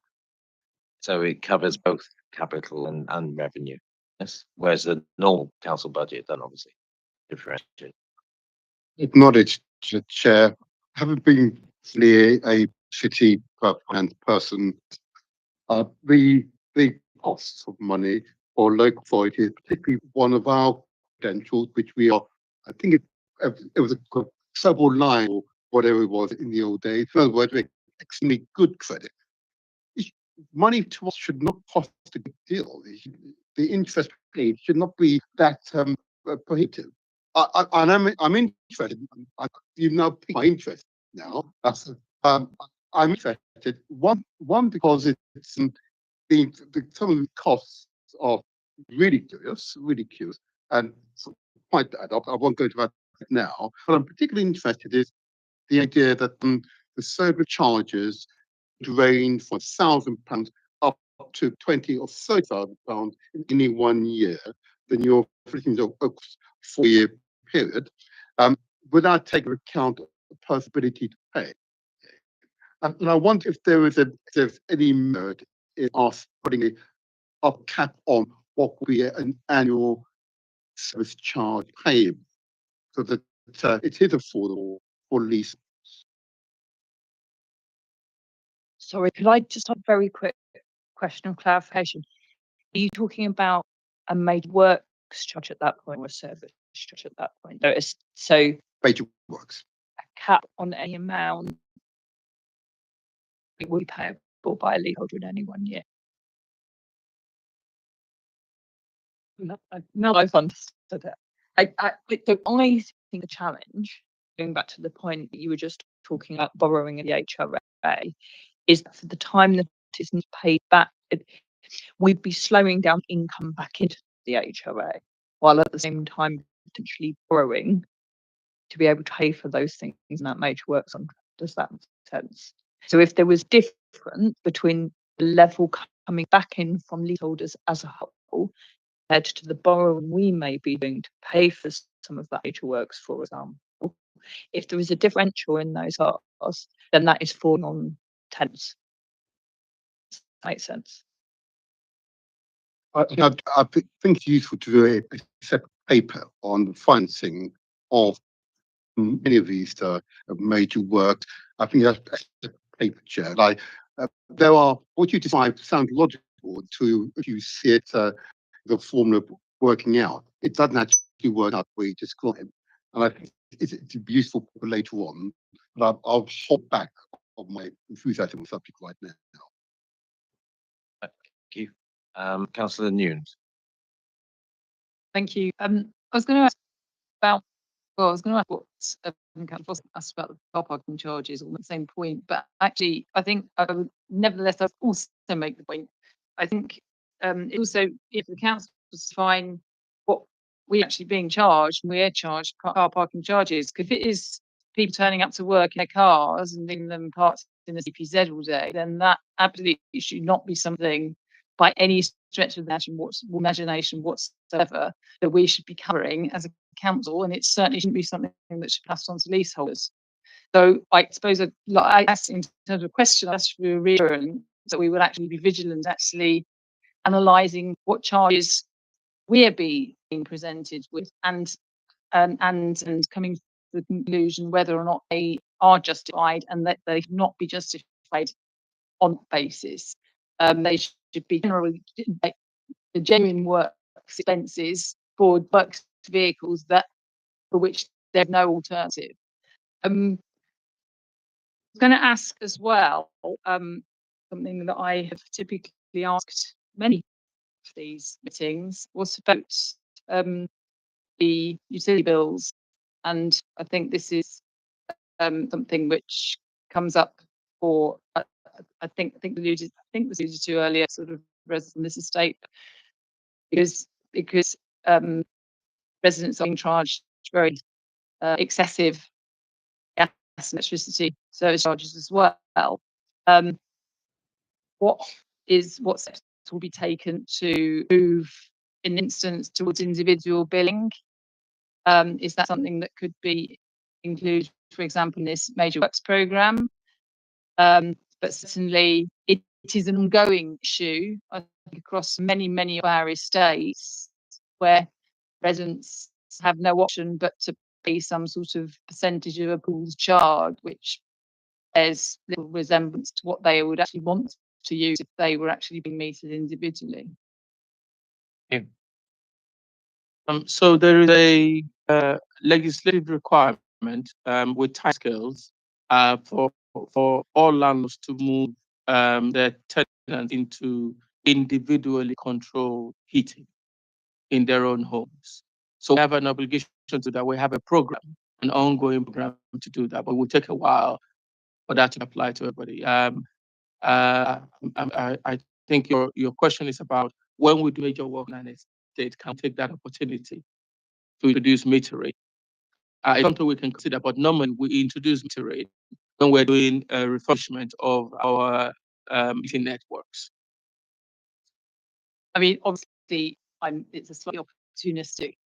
So it covers both capital and revenue. Yes. Whereas the normal council budget then obviously differentiate. Acknowledged, Chair. Having been a city finance person, the costs of money for local authorities, particularly one of our credentials, which we are, I think it was a several line or whatever it was in the old days. In other words, extremely good credit. Money to us should not cost a good deal. The interest paid should not be that prohibitive. I'm interested. You've now piqued my interest. Now, I'm interested. One because it's some of the costs are ridiculous, and quite bad. I won't go into that now. But I'm particularly interested is the idea that the service charges range from £1,000 up to 20 or £30,000 in any 1 year. Then you're fitting a 4-year period, without taking account of the possibility to pay. And I wonder if there's any merit in us putting a cap on what would be an annual service charge payable, so that it is affordable for lease. Sorry, could I just have a very quick question of clarification? Are you talking about a major works charge at that point or a service charge at that point? So major works. A cap on any amount it will be payable by a leaseholder in any 1 year. Now I've understood it. I think the challenge, going back to the point that you were just talking about borrowing in the HRA, is that for the time that it's not paid back, we'd be slowing down income back into the HRA, while at the same time potentially borrowing to be able to pay for those things in that major works contract. Does that make sense? So if there was difference between the level coming back in from leaseholders as a whole compared to the borrowing we may be doing to pay for some of that major works, for example, if there is a differential in those costs, then that is falling on tenants. Does that make sense? I think it's useful to do a separate paper on the financing of many of these major works. I think that's a paper, Chair. Like, there are, what you describe sounds logical to if you see it, the formula working out. It doesn't actually work out the way you describe. And I think it's useful for later on. But I'll hold back on my enthusiasm on the subject right now. Thank you. Councillor Nunes. Thank you. I was going to ask about, well, I was going to ask what Councillor asked about the car parking charges on the same point, but actually, I think nevertheless, I'll also make the point. I think also, if the council was to find what we're actually being charged, and we're charged car parking charges, because if it is people turning up to work in their cars and leaving them parked in the CPZ all day, then that absolutely should not be something by any stretch of the imagination whatsoever that we should be covering as a council, and it certainly shouldn't be something that should pass on to leaseholders. So I suppose I asked in terms of question, I asked for a reassurance that we would actually be vigilant, actually analysing what charges we're being presented with, and coming to the conclusion whether or not they are justified, and that they should not be justified on that basis. They should be generally the genuine works expenses for works vehicles for which there's no alternative. I was going to ask as well, something that I have typically asked many of these meetings was about the utility bills, and I think this is something which comes up for I think was alluded to earlier, sort of residents in this estate, because residents are being charged very excessive gas and electricity service charges as well. What steps will be taken to move, in instance, towards individual billing? Is that something that could be included, for example, in this major works programme? But certainly it is an ongoing issue, I think, across many of our estates, where residents have no option but to pay some sort of percentage of a pool's charge, which bears little resemblance to what they would actually want to use if they were actually being metered individually. Yeah. So there is a legislative requirement with timescales for all landlords to move their tenants into individually controlled heating in their own homes. So we have an obligation to do that. We have a program, an ongoing program to do that, but it will take a while for that to apply to everybody. I think your question is about when we do major work in an estate, can we take that opportunity to introduce metering? It's something we can consider, but normally we introduce metering when we're doing a refurbishment of our heating networks. I mean, obviously, it's a slightly opportunistic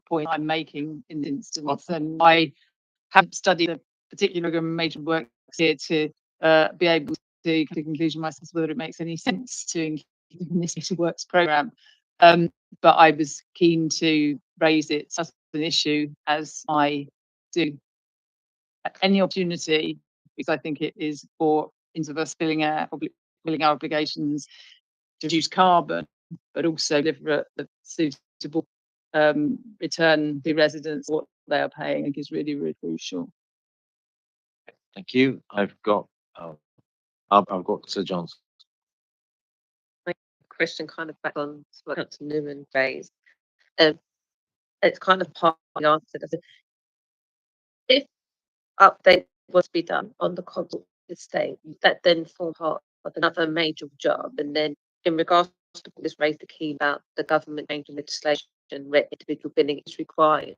point I'm making in this instance, and I haven't studied a particular major works here to be able to come to a conclusion myself whether it makes any sense to include in this major works programme. But I was keen to raise it as an issue, as I do at any opportunity, because I think it is for of us filling our obligations to reduce carbon, but also deliver a suitable return to residents what they are paying. I think is really crucial. Thank you. I've got Sir Johnson. My question kind of back on what Councillor Newman raised. It's kind of partly answered. If update was to be done on the Codswallop estate, that then form part of another major job, and then in regards to this raised the key about the government changing legislation where individual billing is required.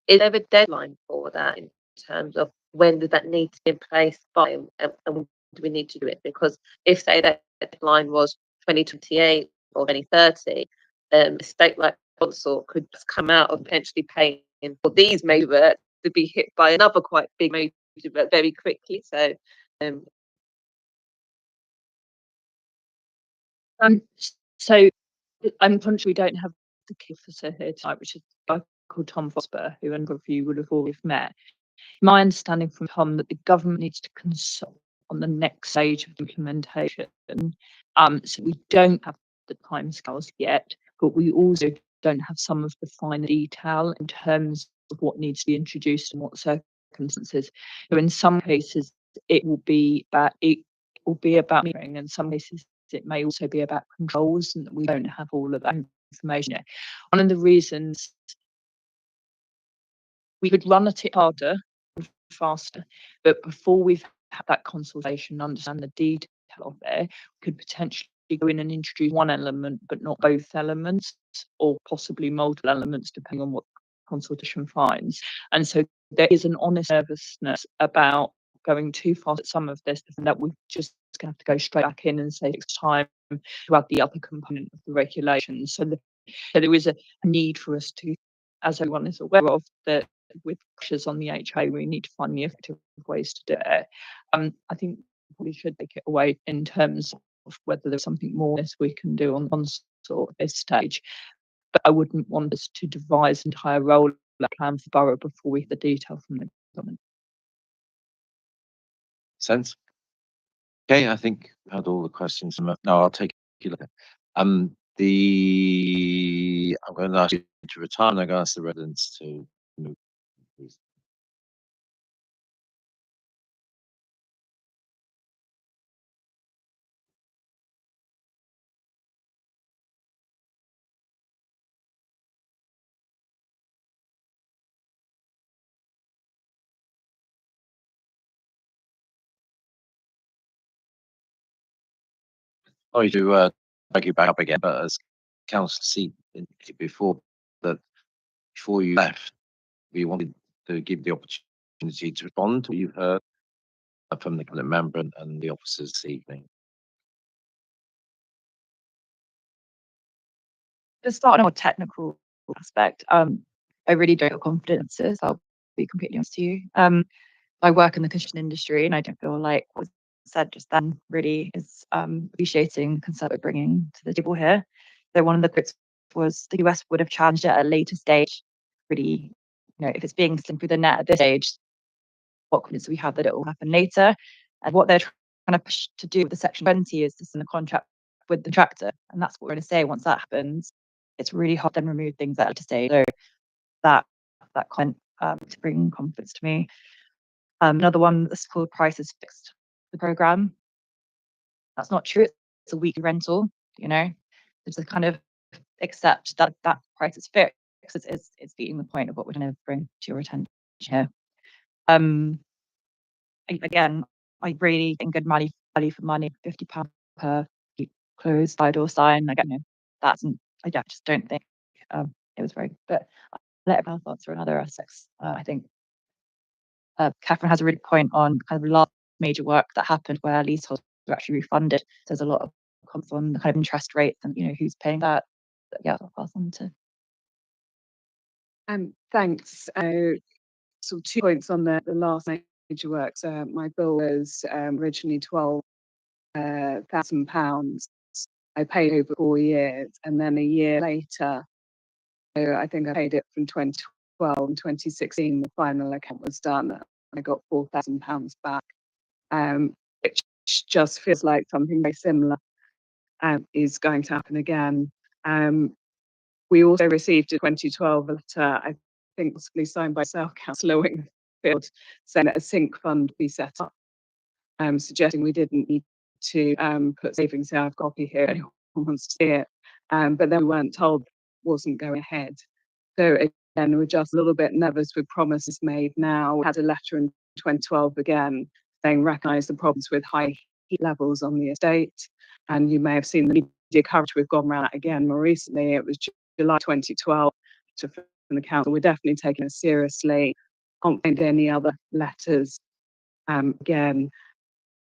Is there a deadline for that in terms of when does that need to be in place by, and when do we need to do it? Because if, say, that deadline was 2028 or 2030, a state like Consort could just come out of potentially paying for these major works to be hit by another quite big major work very quickly. So, so I'm conscious we don't have the key officer here tonight, which is a guy called Tom Fosber, who a number of you would have already met. My understanding from Tom that the government needs to consult on the next stage of implementation. So we don't have the timescales yet, but we also don't have some of the finer detail in terms of what needs to be introduced and what circumstances. So in some cases, it will be about metering. In some cases, it may also be about controls, and we don't have all of that information yet. One of the reasons we could run at it harder and faster, but before we've had that consultation, understand the detail of it, we could potentially go in and introduce one element, but not both elements, or possibly multiple elements, depending on what consultation finds. And so there is an honest nervousness about going too fast at some of this, and that we're just going to have to go straight back in and say it's time to add the other component of the regulations. So there is a need for us to, as everyone is aware of, that with pressures on the HA, we need to find the effective ways to do it. I think we should take it away in terms of whether there's something more we can do on sort of this stage. But I wouldn't want us to devise an entire rollout plan for borough before we have the detail from the government. Sense? Okay, I think we had all the questions. No, I'll take you later. I'm going to ask you to retire, and I'm going to ask the residents to move, please. Sorry to drag you back up again, but as Councillor C indicated before, that before you left, we wanted to give the opportunity to respond to what you've heard from the cabinet member and the officers this evening. Just start on a more technical aspect. I really don't feel confident in this. I'll be completely honest to you. I work in the construction industry, and I don't feel like what was said just then really is appreciating concern we're bringing to the table here. So one of the quotes was the US would have challenged it at a later stage. Really, if it's being slipped through the net at this stage, what confidence do we have that it will happen later? And what they're trying to push to do with the Section 20 is to send a contract with the contractor, and that's what we're going to say. Once that happens, it's really hard to then remove things at a later stage. So that comment to bring confidence to me. Another one that's called price is fixed. The program. That's not true. It's a weekly rental. It's a kind of accept that price is fixed. It's beating the point of what we're going to bring to your attention here. Again, I really think good value for money. £50 per closed side door sign. I just don't think it was very good. But I'll let everyone else answer on other aspects. I think Catherine has a really good point on kind of last major work that happened where leaseholds were actually refunded. There's a lot of comments on the kind of interest rates and who's paying that. But yeah, I'll pass on to. Thanks. So 2 points on the last major works. My bill was originally £12,000. I paid over 4 years, and then a year later, so I think I paid it from 2012 and 2016. The final account was done. I got £4,000 back, which just feels like something very similar is going to happen again. We also received a 2012 letter, I think possibly signed by South Councillor Wingfield, saying that a sync fund be set up, suggesting we didn't need to put savings here. I've got a copy here, anyone wants to see it. But then we weren't told it wasn't going ahead. So again, we're just a little bit nervous with promises made now. We had a letter in 2012 again saying recognise the problems with high heat levels on the estate. And you may have seen the media coverage. We've gone around that again more recently. It was July 2012 from the council. We're definitely taking it seriously. Can't find any other letters. Again,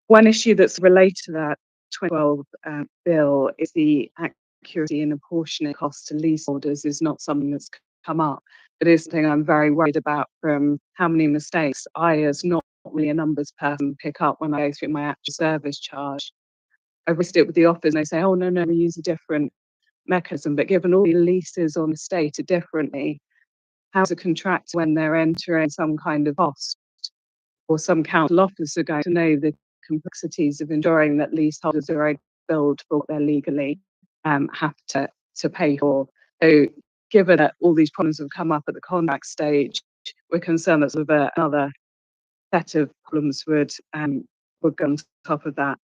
one issue that's related to that 2012 bill is the accuracy and apportioning costs to leaseholders is not something that's come up, but it's something I'm very worried about from how many mistakes I, as not really a numbers person, pick up when I go through my actual service charge. I raised it with the office and they say, oh, no, we use a different mechanism. But given all the leases on the estate are differently, how's a contractor, when they're entering some kind of cost, or some council officer going to know the complexities of ensuring that leaseholders are billed for what they're legally have to pay for? So given that all these problems have come up at the contract stage, we're concerned that sort of another set of problems would go on top of that.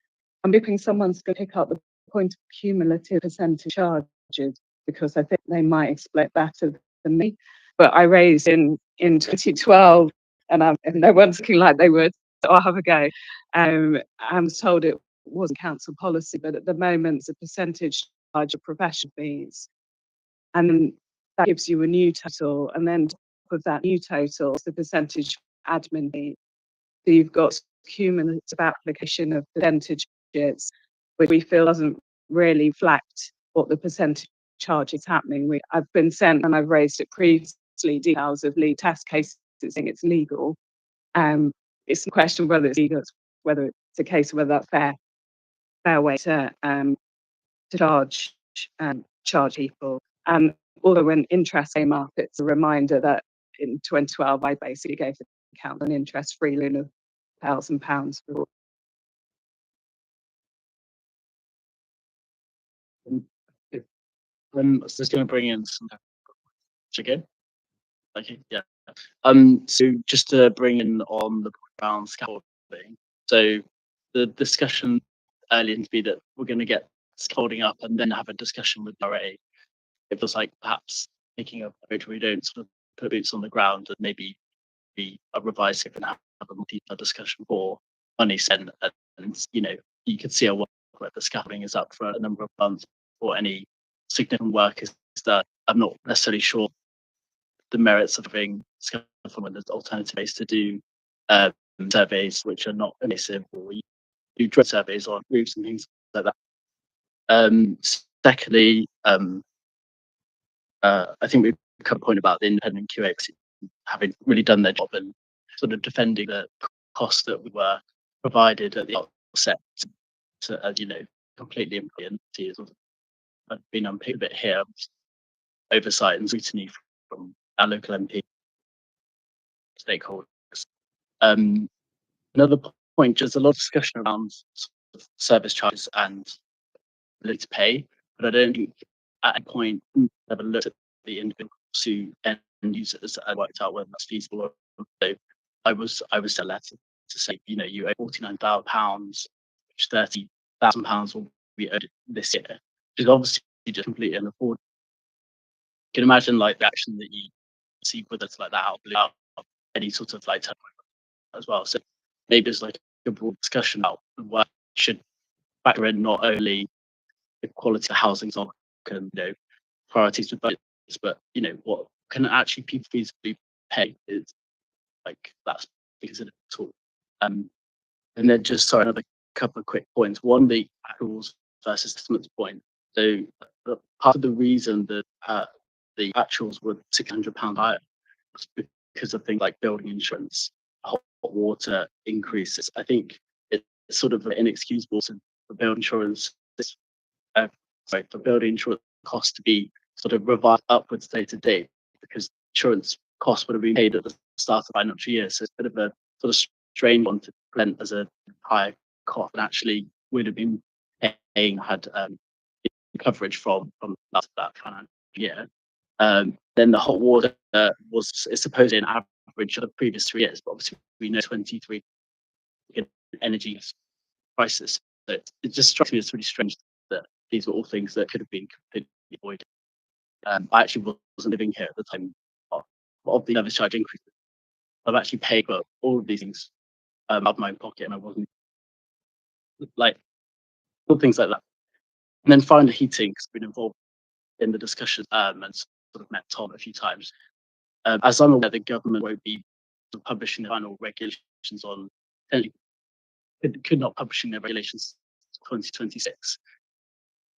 I'm hoping someone's going to pick up the point of cumulative percentage charges, because I think they might explain better than me. But I raised in 2012, and no one's looking like they would, so I'll have a go. I was told it wasn't council policy, but at the moment it's a percentage charge of professional fees. And then that gives you a new total, and then top of that new total is the percentage admin fee. So you've got cumulative application of percentages, which we feel doesn't really reflect what the percentage charge is happening. I've been sent, and I've raised it previously, details of lead test cases saying it's legal. It's a question whether it's legal, whether it's a case of whether that's fair way to charge people. Although when interest came up, it's a reminder that in 2012 I basically gave the council an interest-free loan of £1,000 for. So just going to bring in some again. Okay, yeah. So just to bring in on the around scaffolding. So the discussion earlier to be that we're going to get scaffolding up and then have a discussion with RA. It was like perhaps making a approach where we don't sort of put boots on the ground and maybe be a revised and have a more detailed discussion for money spent. And you know, you could see a work where the scaffolding is up for a number of months or any significant work is done. I'm not necessarily sure the merits of having scaffolding when there's alternative ways to do surveys which are not invasive, or you do drone surveys on roofs and things like that. Secondly, I think we've come a point about the independent QX having really done their job and sort of defending the costs that we were provided at the outset to, you know, completely important. I've been unpicked a bit here, oversight and scrutiny from our local MP stakeholders. Another point, there's a lot of discussion around sort of service charges and ability to pay, but I don't think at a point we've ever looked at the individuals who end users and worked out whether that's feasible. So I was sent a letter to say, you know, you owe £49,000, which £30,000 will be owed this year, which is obviously just completely unaffordable. You can imagine like the action that you see with it like that out any sort of like as well. So maybe it's like a broad discussion about what should factor in not only the quality of housing stock and, you know, priorities with budgets, but you know what can actually people feasibly pay is like that's considered at all. And then just sorry, another couple of quick points. One, the actuals versus estimates point. So part of the reason that the actuals were £600 higher was because of things like building insurance, hot water increases. I think it's sort of inexcusable for building insurance. For building insurance costs to be sort of revised upwards day to day because insurance costs would have been paid at the start of the financial year. So it's a bit of a sort of strange one to present as a higher cost, and actually would have been paying had coverage from that financial year. Then the hot water is supposedly an average of the previous 3 years, but obviously we know 23 energy crisis. So it just strikes me as really strange that these were all things that could have been completely avoided. I actually wasn't living here at the time of the service charge increases. I've actually paid for all of these things out of my own pocket, and I wasn't like all things like that. And then finally, heating has been involved in the discussion and sort of met Tom a few times. As I'm aware, the government won't be publishing the final regulations on. Could not publishing their regulations 2026.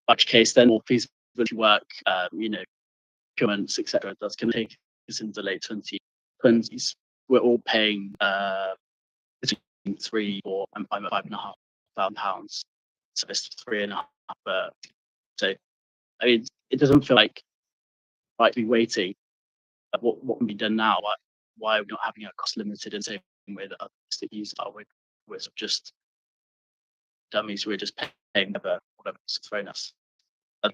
In which case, then more feasibility work, you know, procurements, etc. That's going to take us into the late 2020s. We're all paying between £3,000 or I'm at £5,500. So it's £3,500. So I mean, it doesn't feel like right to be waiting. What can be done now? Why are we not having a cost limited in the same way that others that use are? We're just dummies. We're just paying whatever's thrown us.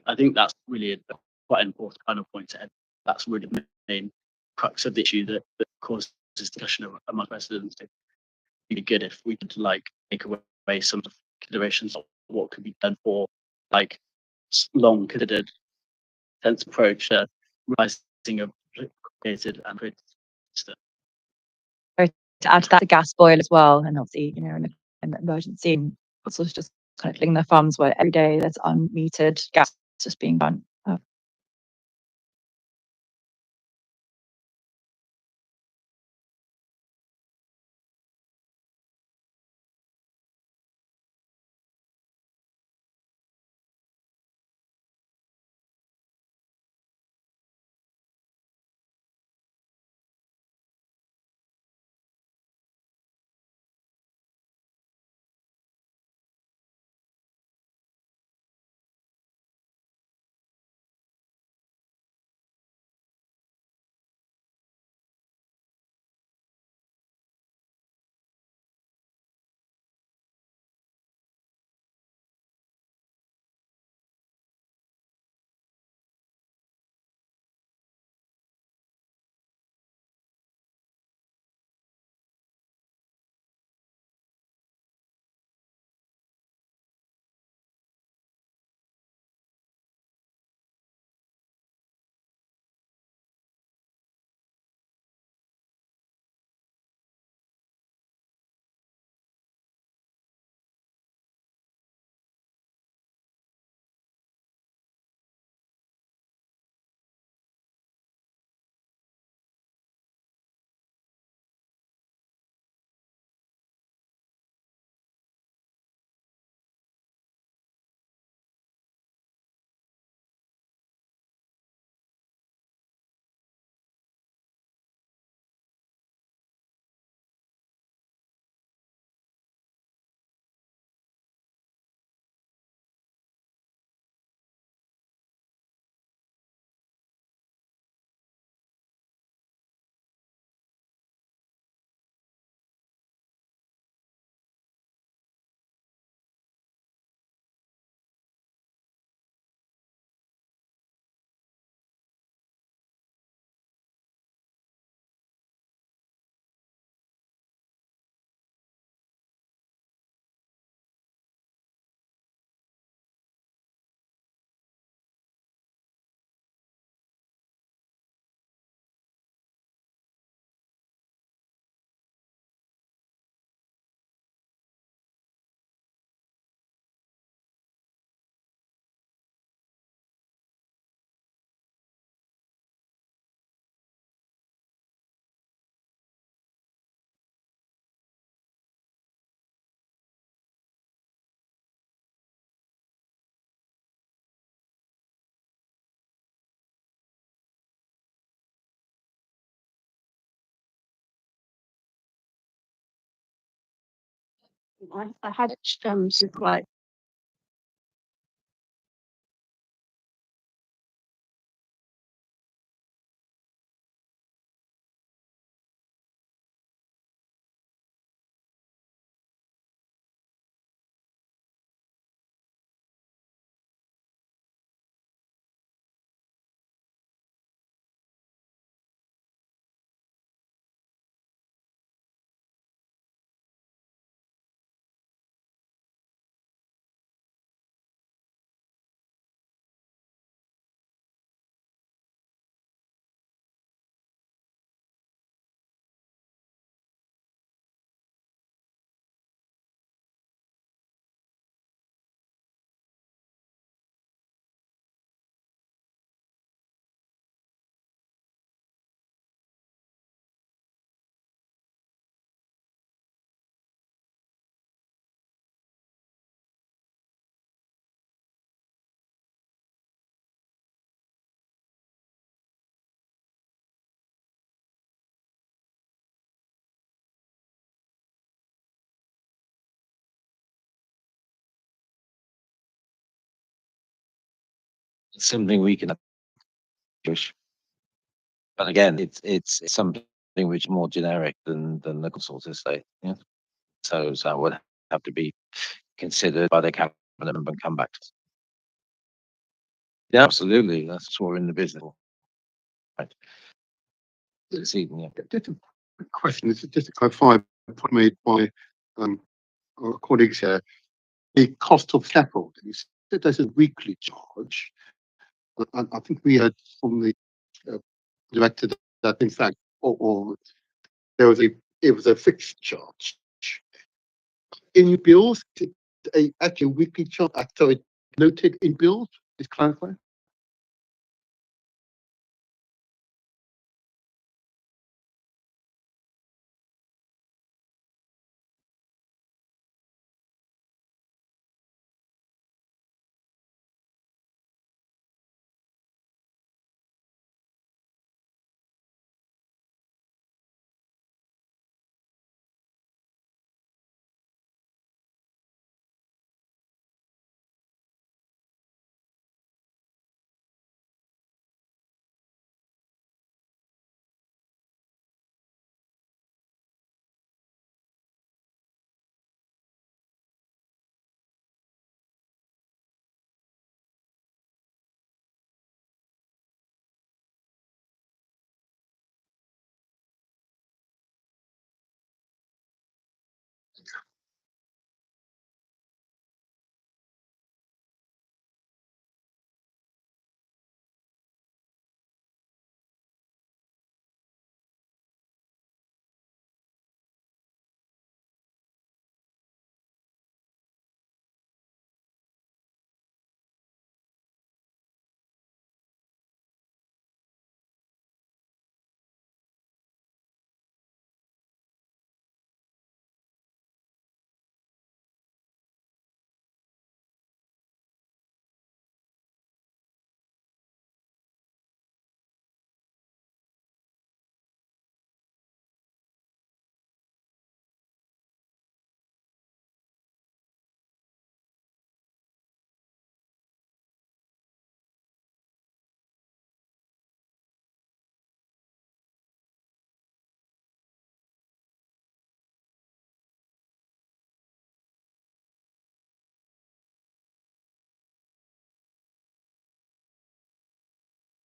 I think that's really quite an important kind of point to end. That's really the main crux of the issue that causes discussion among residents. It'd be good if we could like take away some of the considerations of what could be done for like long considered sense approach to realizing a complicated and system. To add to that, the gas boil as well, and obviously, you know, in an emergency, also just kind of filling their funds where every day there's unmetered gas just being run. I had supply. It's something we can push. But again, it's something which is more generic than the consultants say. Yeah. So it would have to be considered by the cabinet member and come back to us. Yeah, absolutely. That's what we're in the business for. Right. This evening, yeah. Just a quick question. This is just a clarify point made by our colleagues here. The cost of scaffold, you said there's a weekly charge. I think we heard from the director that in fact, or it was a fixed charge. In your bills, actually a weekly charge? So it's noted in bills. Just clarify.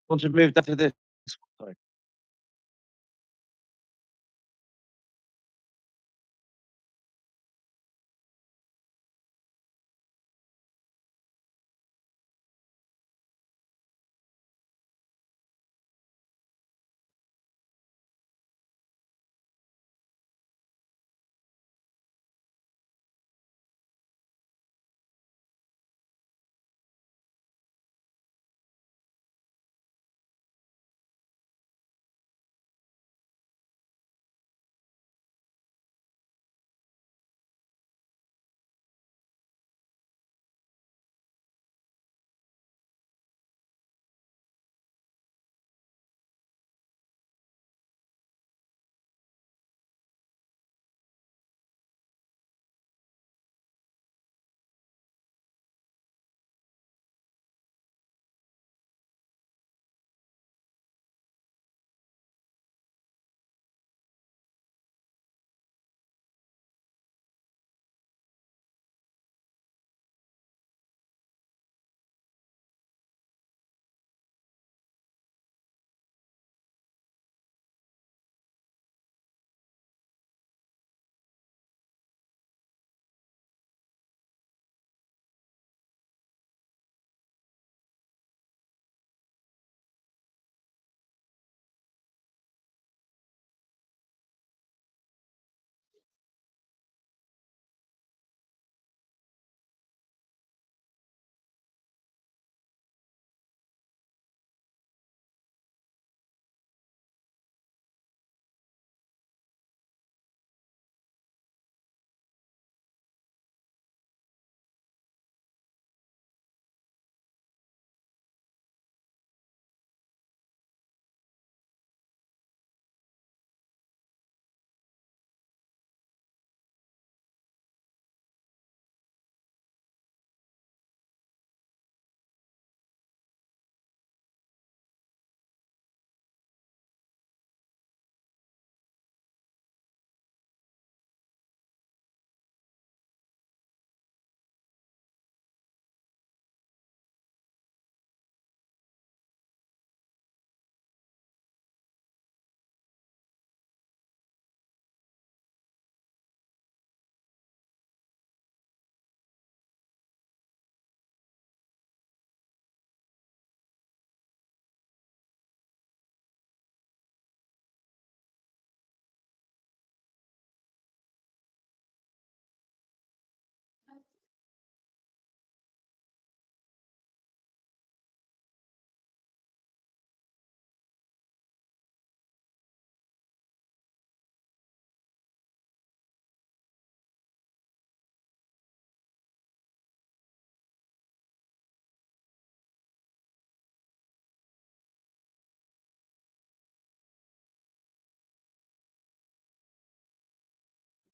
Want to move that to this? Sorry.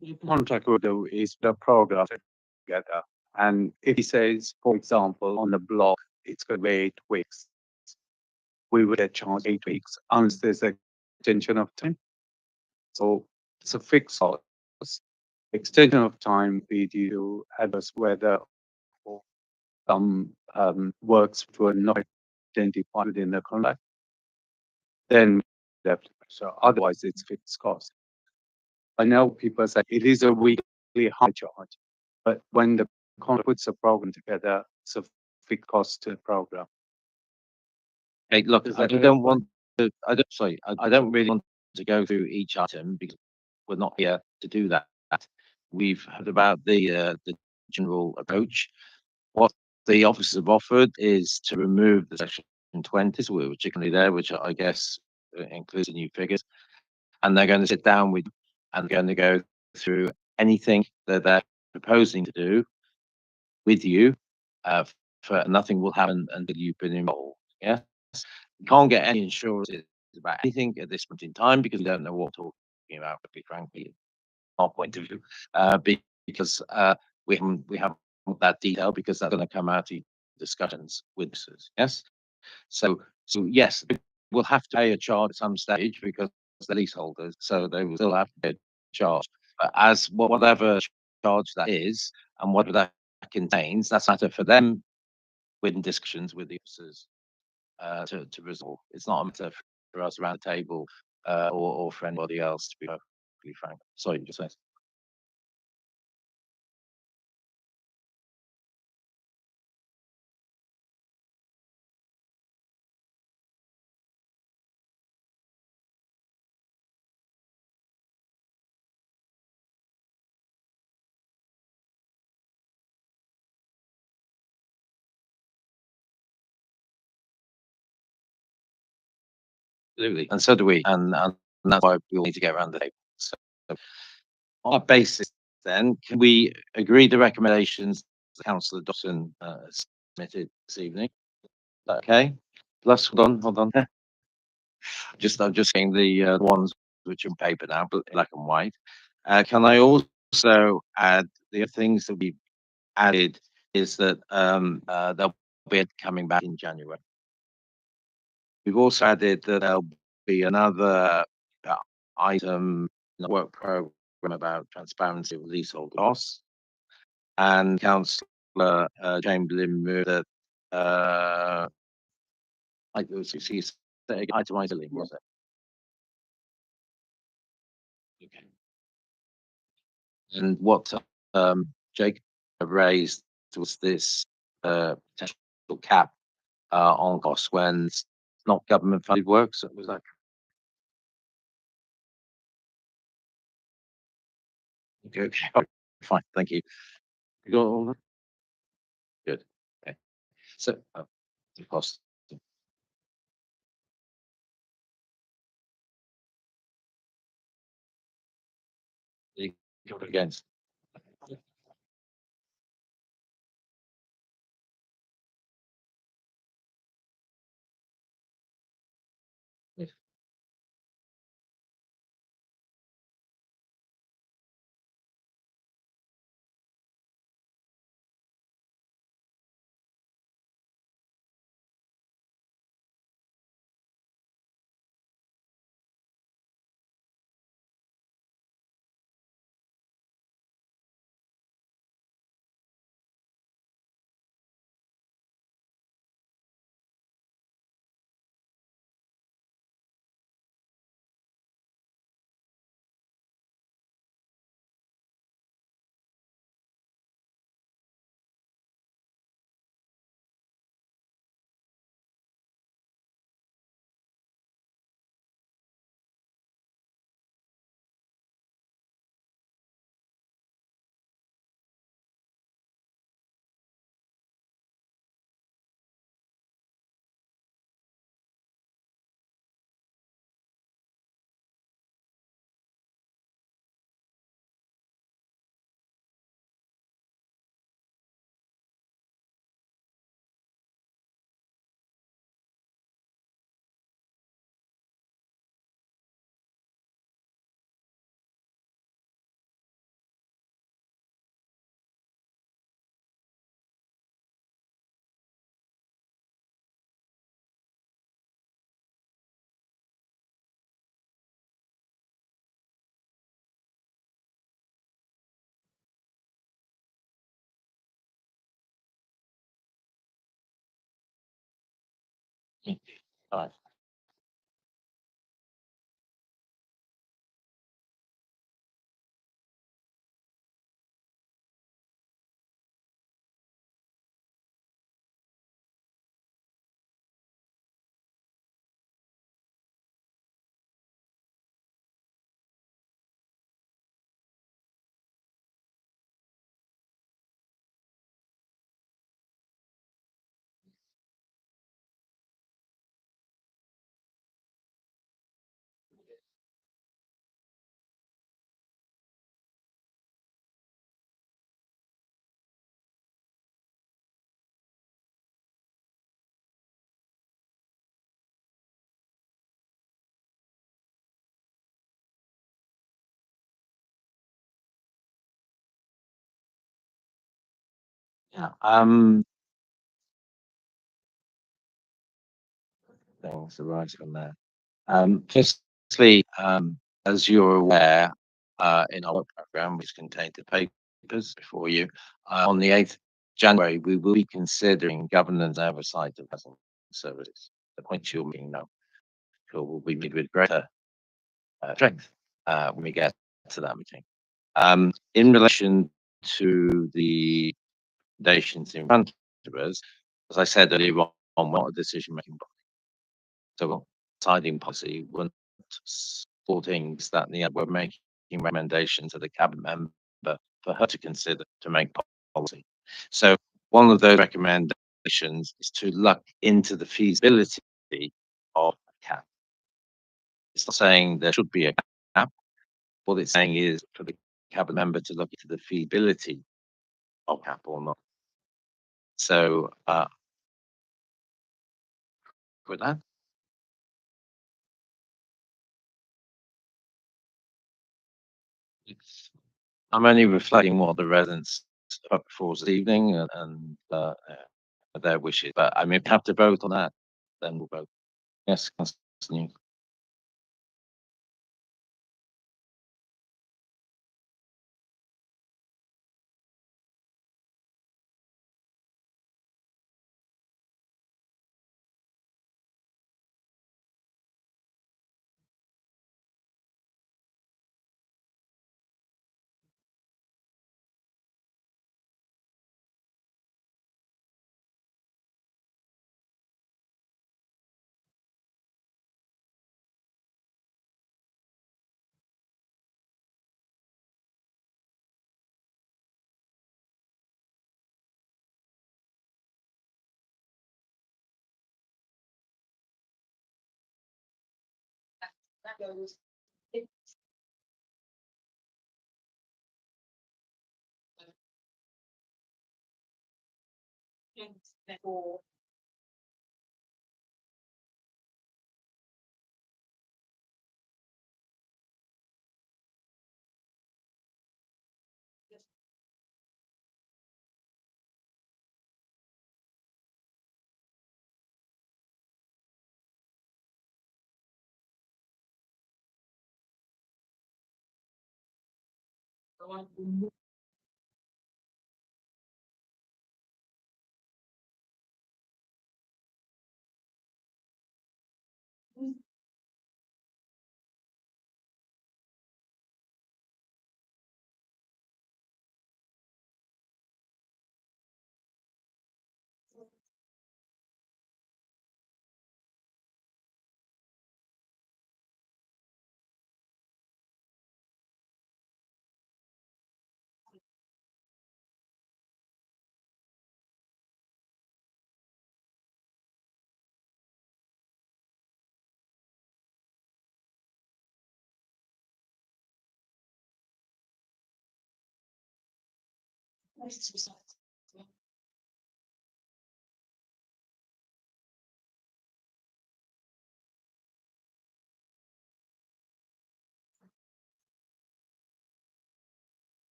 the contract would do is the program together. And if he says, for example, on the block, it's going to be 8 weeks, we would get charged 8 weeks unless there's an extension of time. So it's a fixed cost. Extension of time be due to adverse weather or some works which were not identified within the contract. Then so otherwise it's fixed cost. I know people say it is a weekly high charge, but when the contract puts a program together, it's a fixed cost to the program. Hey, look, Is I that don't want to, I don't really want to go through each item because we're not here to do that. We've heard about the general approach. What the officers have offered is to remove the section 20s, which are currently there, which I guess includes the new figures. And they're going to sit down with, and they're going to go through anything that they're proposing to do with you. For nothing will happen until you've been involved. Yeah, you can't get any assurances about anything at this point in time because we don't know what we're talking about. To be frankly, our point of view, because we haven't that detail because that's going to come out in discussions with us. Yes, so yes, we'll have to pay a charge at some stage because they're leaseholders, so they will still have to pay a charge. But as whatever charge that is and whatever that contains, that's a matter for them within discussions with the officers to resolve. It's not a matter for us around the table or for anybody else, to be perfectly frank. Sorry, just say. Absolutely, and so do we, and that's why we all need to get around the table. So, on that basis, then, can we agree the recommendations Councillor Dawson submitted this evening? Okay. Plus, hold on. I'm just saying the ones which are in paper now, but black and white. Can I also add the things that we added is that they'll be coming back in January. We've also added that there'll be another item in the work program about transparency of leasehold costs. And Councillor Chamberlain moved that like there was itemized, was it? Okay. And what Jacob raised was this potential cap on costs when it's not government funded work. So was that? Okay, fine, thank you. You got all that? Good. Okay. So the cost. You got against. All right. Yeah. Things arising on there. Firstly, as you're aware, in our work program, which contained the papers before you, on the 8th January, we will be considering governance and oversight of housing services. The point you're making now will be made with greater strength when we get to that meeting. In relation to the recommendations in front of us, as I said earlier on, what a decision-making body. So deciding policy, one four things that we're making recommendations to the cabinet member for her to consider to make policy. So one of those recommendations is to look into the feasibility of a cap. It's not saying there should be a cap. What it's saying is for the cabinet member to look into the feasibility of cap or not. So with that. I'm only reflecting what the residents put before this evening and their wishes. But I mean, if we have to vote on that, then we'll vote. Yes, Councillor New.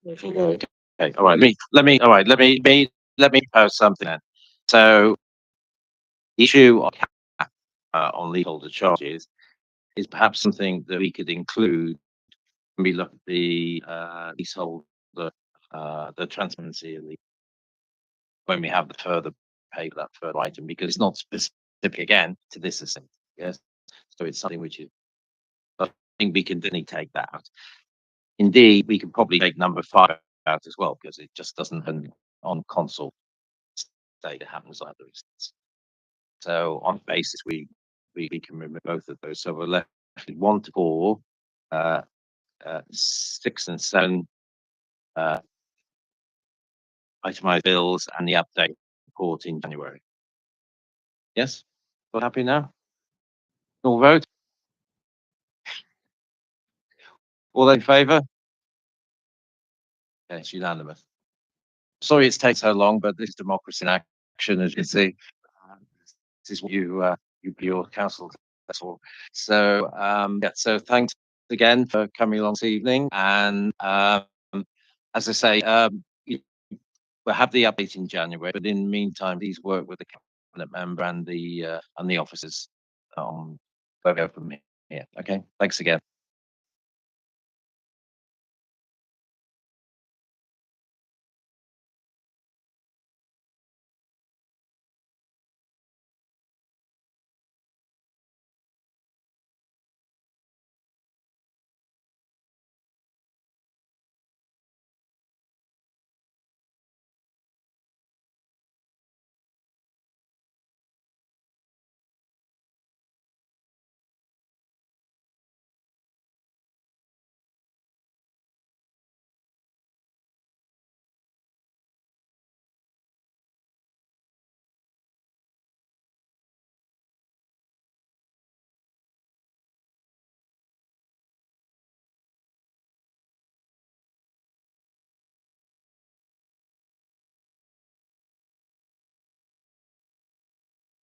Okay. All right. All right. Let me pose something then. So, issue of cap on leaseholder charges is perhaps something that we could include when we look at the leasehold, the transparency of the, when we have the further pay for that further item, because it's not specific again to this assembly. Yes, so it's something which is. I think we can definitely take that out. Indeed, we can probably take number 5 out as well, because it just doesn't happen on console state. It happens like this. So on basis, we can remove both of those. So we're left with 1 to 4, 6 and 7, itemized bills, and the update report in January. Yes, all happy now? All vote. All in favour? Okay, it's unanimous. Sorry it's taken so long, but this is democracy in action, as you can see. This is what your council. That's all. So yeah. So thanks again for coming along this evening. And as I say, we'll have the update in January. But in the meantime, please work with the cabinet member and the officers on where we go from here. Okay. Thanks again.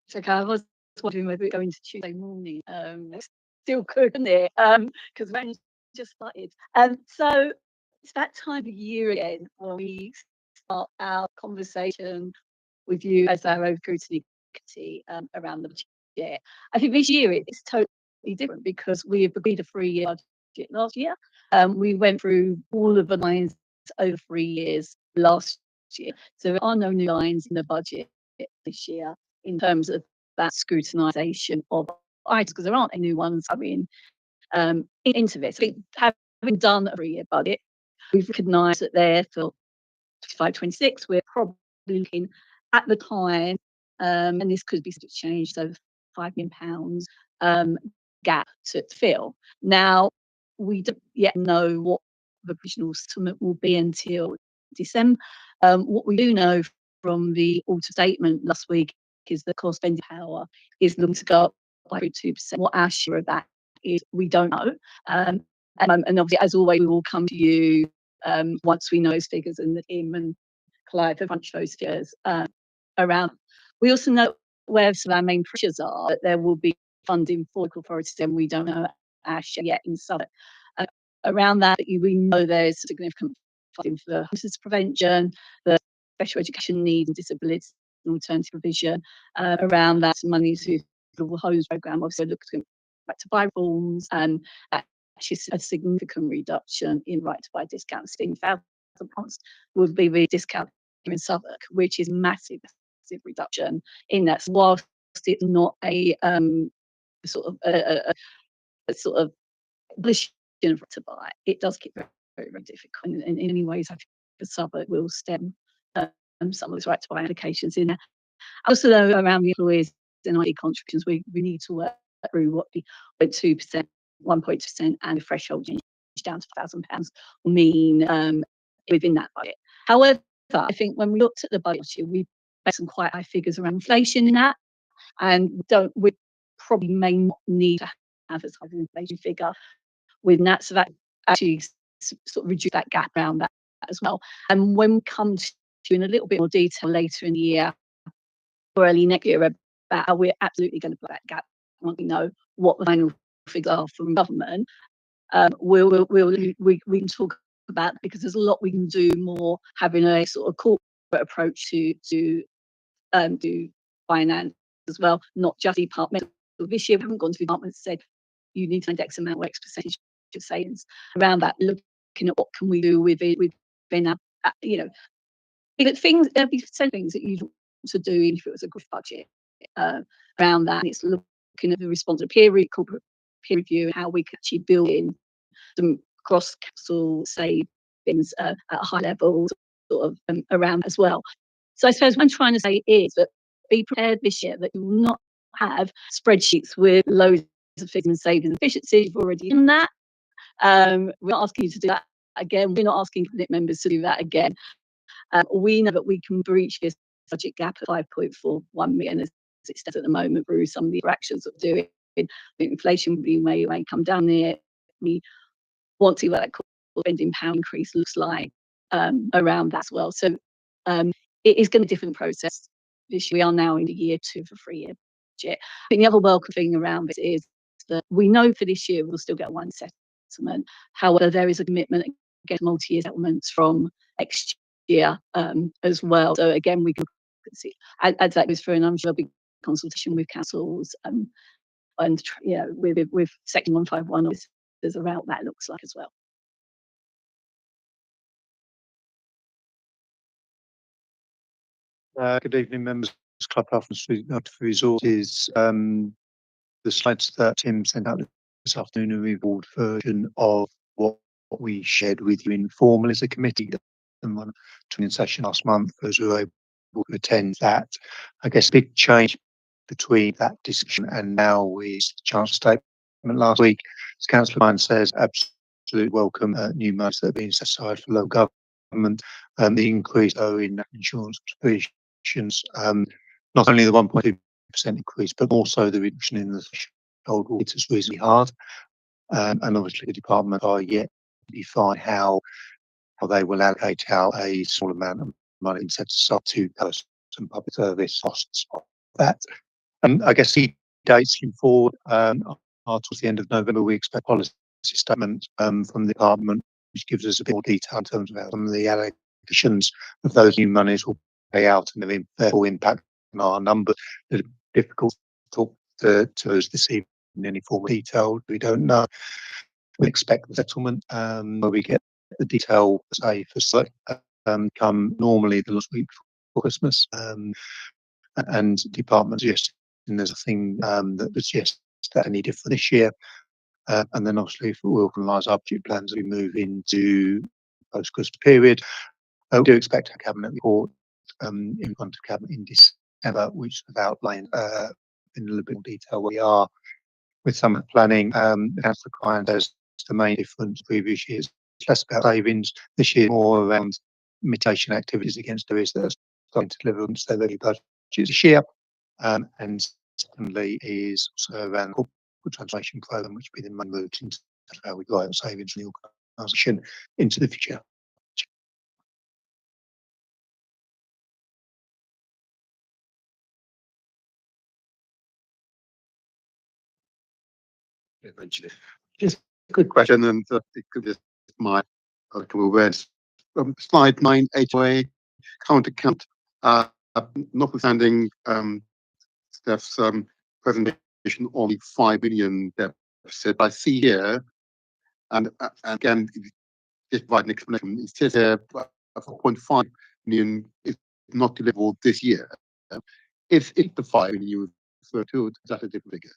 So I was wondering whether we're going to Tuesday morning. It's still good, isn't it? Because rain just started. So it's that time of year again where we start our conversation with you as our own Scrutiny committee around the budget. I think this year it's totally different because we've agreed a 3-year budget last year. We went through all of the lines over 3 years last year. So there are no new lines in the budget this year in terms of that scrutinisation of items, because there aren't any new ones coming into this. Having done a 3-year budget, we've recognised that there for 25-26, we're probably looking at the time, and this could be changed, so £5 million gap to fill. Now, we don't yet know what the provisional settlement will be until December. What we do know from the autumn statement last week is the core spending power is looking to go up by 2%. What our share of that is, we don't know. And obviously, as always, we will come to you once we know those figures, and the team and Clive have crunched those figures around. We also know where some of our main pressures are, that there will be funding for local authorities, and we don't know our share yet in Southwark. Around that, we know there's significant funding for homelessness prevention, the special education needs and disabilities and alternative provision. Around that, money through the homes programme, obviously looking back to buy reforms, and actually a significant reduction in right to buy discounts. £15,000 would be the discount in Southwark, which is massive reduction in that. So whilst it's not a sort of obligation to buy, it does keep very, very, very difficult. And in many ways, I think the Southwark will stem some of those right to buy allocations in there. Also, though, around the employees and ID contributions, we need to work through what the 2%, 1.2%, and the threshold change down to £1,000 will mean within that budget. However, I think when we looked at the budget, we based some quite high figures around inflation in that, and we probably may not need to have as high an inflation figure within that, so that actually sort of reduce that gap around that as well. And when we come to in a little bit more detail later in the year or early next year about how we're absolutely going to put that gap, once we know what the final figures are from government, we can talk about, because there's a lot we can do more, having a sort of corporate approach to do finance as well, not just departmental. This year we haven't gone to the department and said, you need to find X amount or X percentage of savings around that, looking at what can we do within our, you know, things, there'll be certain things that you'd also do if it was a good budget around that. And it's looking at the response to corporate peer review, and how we can actually build in some cross-council savings at a high level, sort of around as well. So I suppose what I'm trying to say is that be prepared this year that you will not have spreadsheets with loads of figures and savings and efficiency. You've already done that. We're not asking you to do that again. We're not asking cabinet members to do that again. We know that we can breach this budget gap at 5.41 million as it stands at the moment through some of the actions that we're doing. Inflation may come down there. We want to see what that spending pound increase looks like around that as well. So it is going to be a different process this year. We are now in the year 2 of a 3-year budget. I think the other welcome thing around this is that we know for this year we'll still get one settlement. However, there is a commitment against multi-year settlements from next year as well. So again, we can see as that goes through, and I'm sure there'll be consultation with councils and you know with Section 151 there's a route that looks like as well. Good evening, members of Club Health and Resources. The slides that Tim sent out this afternoon are a revolved version of what we shared with you informally as a committee in one training session last month, as we were able to attend that. I guess big change between that discussion and now with the Chancellor's statement last week. As Councillor Ryan says, absolutely welcome new monies that are being set aside for local government. The increase in insurance contributions, not only the 1.2% increase, but also the reduction in the threshold rates is reasonably hard. And obviously the department are yet to define how they will allocate out a small amount of money and set aside to post and public service costs of that. And I guess the dates looking forward are towards the end of November. We expect policy statement from the department, which gives us a bit more detail in terms of how some of the allocations of those new monies will pay out and their full impact on our numbers. It's difficult to talk to us this evening in any form of detail. We don't know. We expect the settlement where we get the detail, say, for come normally the last week before Christmas. And departments, yes, and there's a thing that was yes that any different this year. And then obviously if we'll finalise our budget plans as we move into post-Christmas period. We do expect a cabinet report in front of cabinet in December, which has outlined in a little bit more detail where we are with some planning. As the client has the main difference previous years, it's less about savings. This year more around mitigation activities against areas that are starting to deliver against their revenue budgets this year. And secondly is also around the corporate transformation programme, which will be the main route into how we drive savings from the organisation into the future. Just a quick question, and it could be my couple of words. Slide 9, HOA current account, notwithstanding Steph's presentation on the 5 billion deficit, I see here, and again, just provide an explanation. It says here 4.5 million is not deliverable this year. Is it the 5 billion you refer to? Is that a different figure?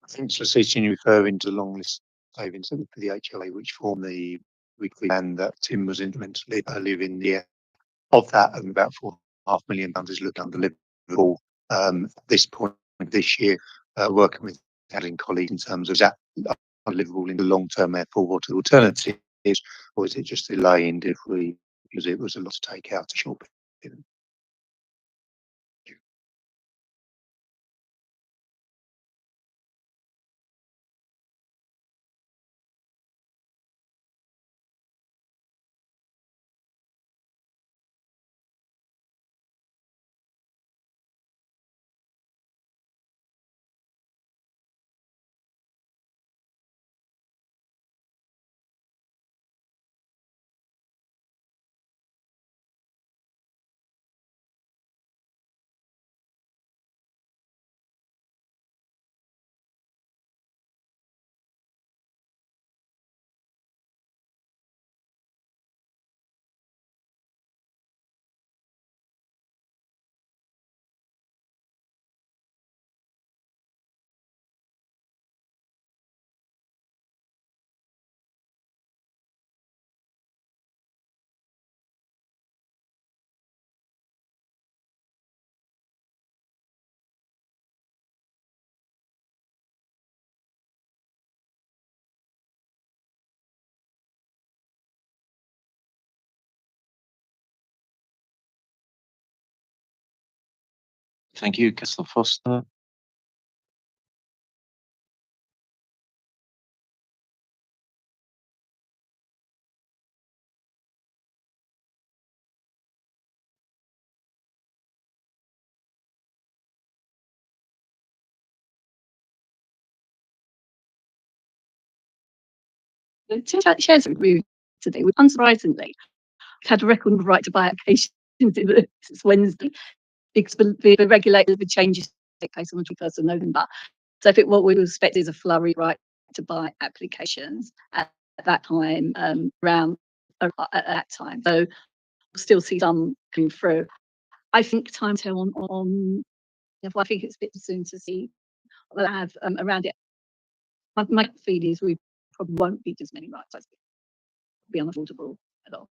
I think Cecilia referring to the long list of savings for the HLA, which form the weekly plan that Tim was instrumental in earlier in the year. Of that, about £4.5 million is looking undeliverable at this point this year, working with adding colleagues in terms of that undeliverable in the long term, therefore what the alternative is, or is it just delaying if we, because it was a lot to take out a short period. Thank you, Councillor Foster. To share some news today, unsurprisingly, we've had a record of right to buy applications since Wednesday because the regulator, the changes take place on the 21st of November. So I think what we would expect is a flurry right to buy applications at that time, around at that time. So we'll still see some coming through. I think time tell on I think it's a bit too soon to see what I have around it. My feeling is we probably won't beat as many rights. It'll be unaffordable at all.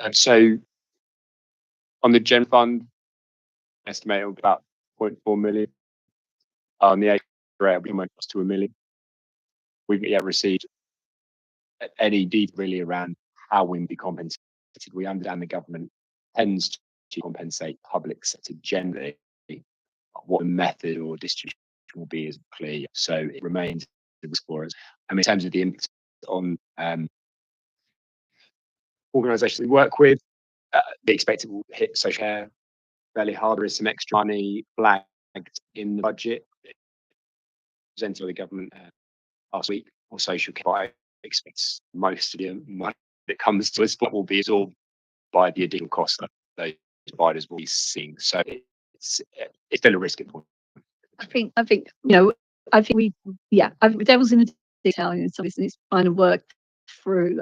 And so on the Gen Fund, estimate of about 0.4 million. On the A rate, we might cost to 1 million. We've yet received any detail really around how we be compensated. We understand the government tends to compensate public sector generally. What the method or distribution will be is clear. So it remains a risk for us. I mean, in terms of the impact on organisations we work with, they expect it will hit social care fairly hard. There is some extra money flagged in the budget presented by the government last week for social care. I expect most of the money that comes to us will be absorbed by the additional costs that those providers will be seeing. So it's still a risk at the point. I think I think devil's in the detail, and so it's trying to work through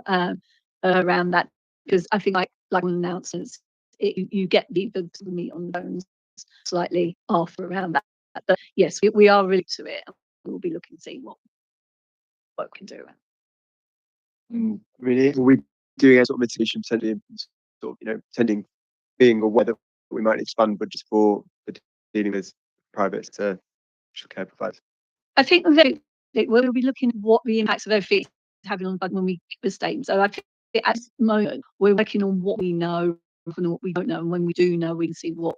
around that, because I think like announcements, you get the meat on the bones slightly after around that. But yes, we are really to it. We'll be looking to see what we can do around. Really, are we doing a sort of mitigation, tending, tending being aware that we might expand budgets for dealing with private social care providers? I think that we'll be looking at what the impacts of everything is having on the budget when we keep the statement. So I think at this moment we're working on what we know and what we don't know, and when we do know, we can see what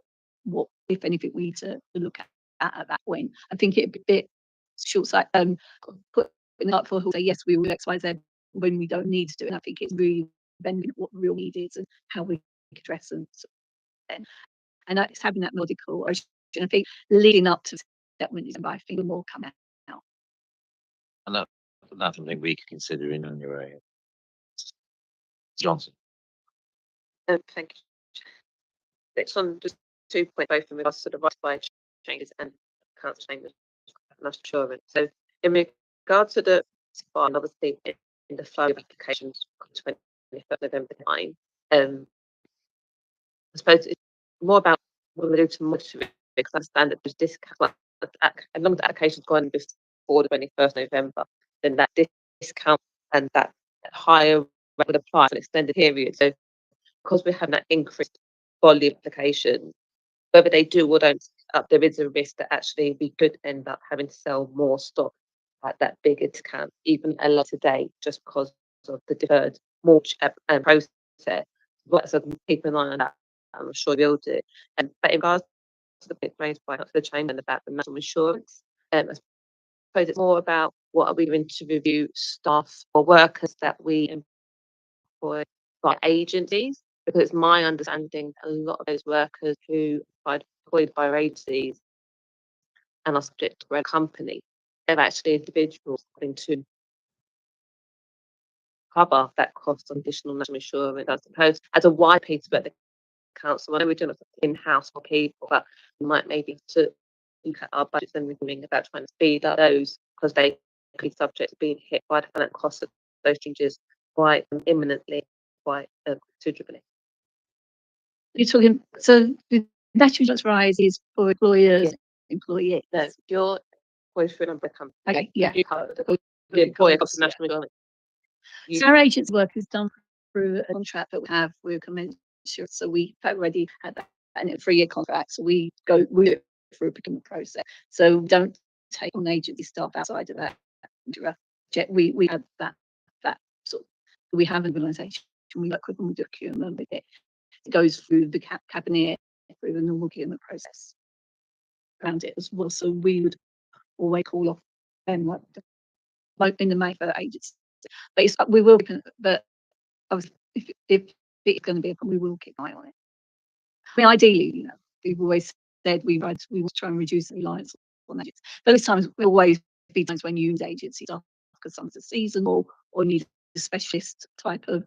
if anything we need to look at that point. I think it'd be a bit short sight, put in up for who say yes, we will do X, Y, Z when we don't need to do it. And I think it's really bending what the real need is and how we address them. And it's having that medical, I think leading up to settlement is, I think more come out. And that's something we could consider in your area. Johnson. Thank you. Next on just 2 points, both in regards to the right by changes and council chambers national insurance. So in regard to the fine, obviously in the flow of applications on 21st November 9, I suppose it's more about what we do to monitor it, because I understand that there's discount, as long as the application's gone before the 21st November, then that discount and that higher rate would apply for an extended period. So because we're having that increased volume application, whether they do or don't up, there is a risk that actually we could end up having to sell more stock at that bigger discount, even a lot today, just because of the deferred mortgage and process. So keep an eye on that. I'm sure you'll do. But in regards to the point raised by the chamber about the national insurance, I suppose it's more about what are we doing to review staff or workers that we employ by agencies, because it's my understanding a lot of those workers who are employed by agencies and are subject to a company, they're actually individuals having to cover that cost of additional national insurance. I suppose as a wide piece of the council, I know we're doing it in-house for people, but we might maybe to look at our budgets and reviewing about trying to speed up those, because they could be subject to being hit by the financial cost of those changes quite imminently, quite considerably. You're talking, so the national insurance rise is for employers, employees. No, your employees for a number of companies. Okay, yeah. You cover the employer cost of national insurance. So our agency work is done through a contract that we have with Commensurate. So we already had that and a 3-year contract. So we go through a procurement process. So we don't take on agency staff outside of that. We have that sort of, we have an organisation. We work with them, we do procurement with it. It goes through the cabinet, through the normal procurement process around it as well. So we would always call off them like in the May for agency. But it's, we will, but if it's going to be a problem, we will keep an eye on it. I mean, ideally, we've always said we want to try and reduce the reliance on agencies. Those times will always be times when you use agencies because something's a seasonal or need a specialist type of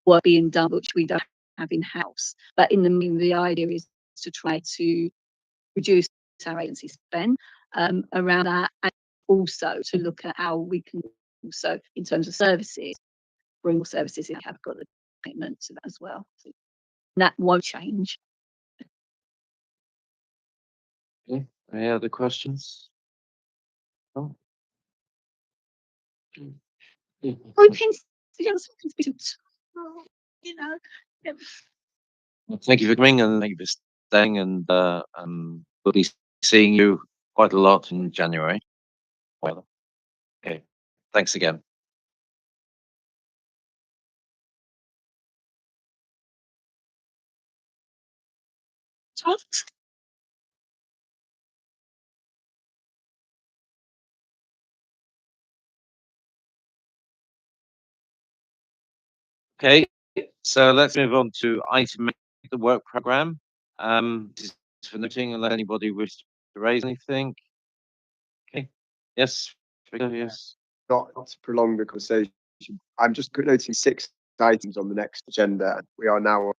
work being done, which we don't have in house. But in the mean, the idea is to try to reduce our agency spend around that, and also to look at how we can also, in terms of services, bring more services in. Have got the commitment to that as well. So that won't change. Okay. Any other questions? Oh. Well, thank you for coming and thank you for staying, and we'll be seeing you quite a lot in January. Well, okay. Thanks again. Okay, so let's move on to item eight, the work program. This is for noting, and let anybody wish to raise anything. Okay. Yes. Victor, yes. Not to prolong the conversation, I'm just noting 6 items on the next agenda. We are now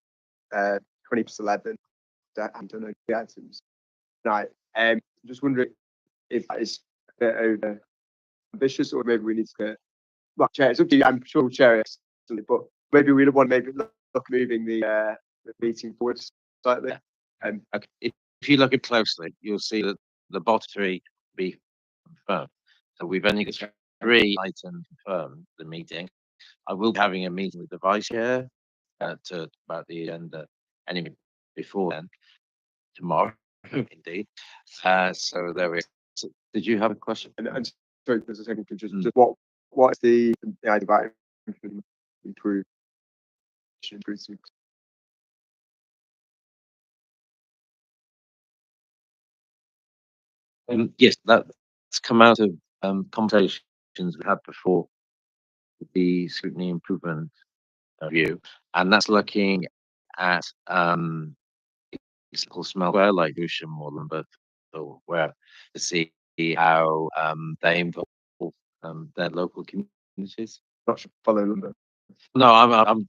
20 to 11. I don't know the items. Right. I'm just wondering if that is a bit over ambitious, or maybe we need to. Well, chair, it's up to you. I'm sure we'll chair it, but maybe we want to look moving the meeting forward slightly. Okay. If you look at closely, you'll see that the bottom 3 be confirmed. So we've only got 3 items confirmed. The meeting. I will be having a meeting with the vice chair to about the agenda anyway before then, tomorrow indeed. So there we. So did you have a question? And sorry, there's a second. Just what is the idea about improve? Yes, It's come out of conversations we had before with the scrutiny improvement review, and that's looking at example Smelware like Lewisham or Lambeth, or where to see how they involve their local communities. Not sure follow London. No, I'm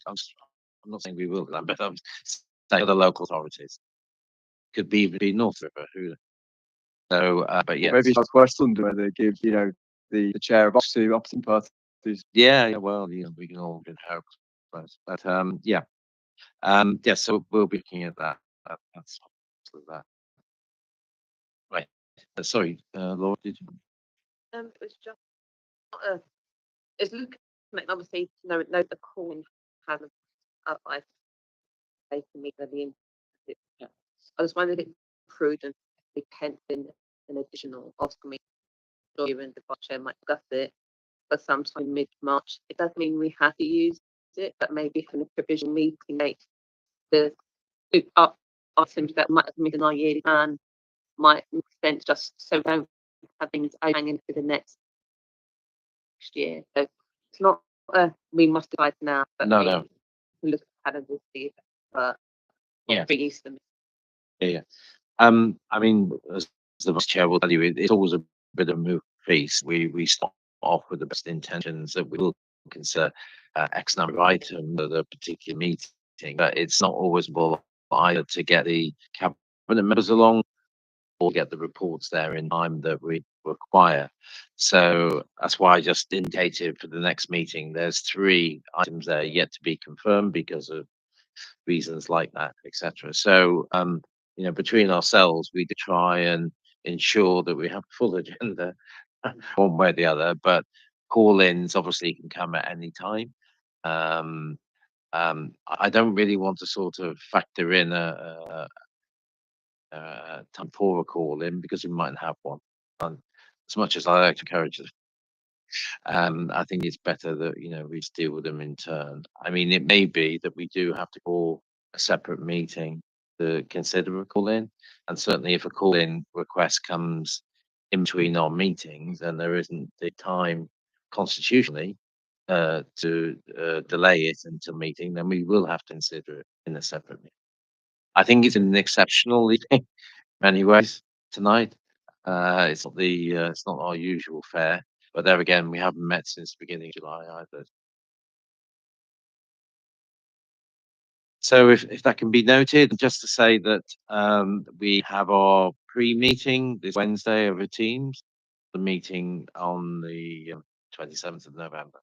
not saying we will, but I'm saying other local authorities. Could be even be North River. Who? So, but yeah, Maybe like West London, where they give the chair of Ops to opposing parties. yeah. Well, we can all get help, but yeah, yeah. So we'll be looking at that. That's that. Right. Sorry, Laura, did you? It was just it's looking at obviously no the calling has I say to me that the I was wondering if it's prudent to pencil an additional Oscar meeting during the budget might discuss it for sometime mid-March. It doesn't mean we have to use it, but maybe for the provisional meeting date, the up items that might have missed in our yearly plan might make sense just so we don't have things hanging for the next year. So it's not we must decide now, but No, maybe no. look at it and see but Yeah. big use them. Yeah. I mean, as the vice chair will tell you, it's always a bit of a move piece. We start off with the best intentions that we will consider X number of items at a particular meeting, but it's not always possible either to get the cabinet members along or get the reports there in time that we require. So that's why I just indicated for the next meeting, there's 3 items there yet to be confirmed because of reasons like that, etc. So, between ourselves, we try and ensure that we have a full agenda one way or the other, but call-ins obviously can come at any time. I don't really want to sort of factor in a time for a call-in because we mightn't have one. As much as I like to encourage it, I think it's better that we just deal with them in turn. I mean, it may be that we do have to call a separate meeting to consider a call-in, and certainly if a call-in request comes in between our meetings and there isn't the time constitutionally to delay it until meeting, then we will have to consider it in a separate meeting. I think it's an exceptional evening in many ways tonight. It's not our usual fare, but there again, we haven't met since the beginning of July either. So if that can be noted, just to say that we have our pre-meeting this Wednesday over Teams, the meeting on the 27th of November.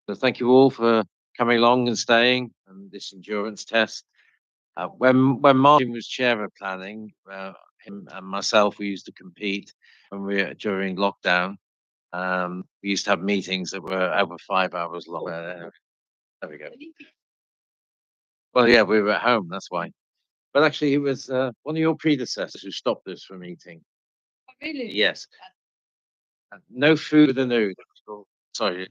So thank you all for coming along and staying and this endurance test. When Martin was chair of planning, him and myself, we used to compete when during lockdown. We used to have meetings that were over 5 hours long. There we go. Well, yeah, we were at home, that's why. But actually, it was one of your predecessors who stopped us from eating. Really? Yes. No food with a nude. Sorry.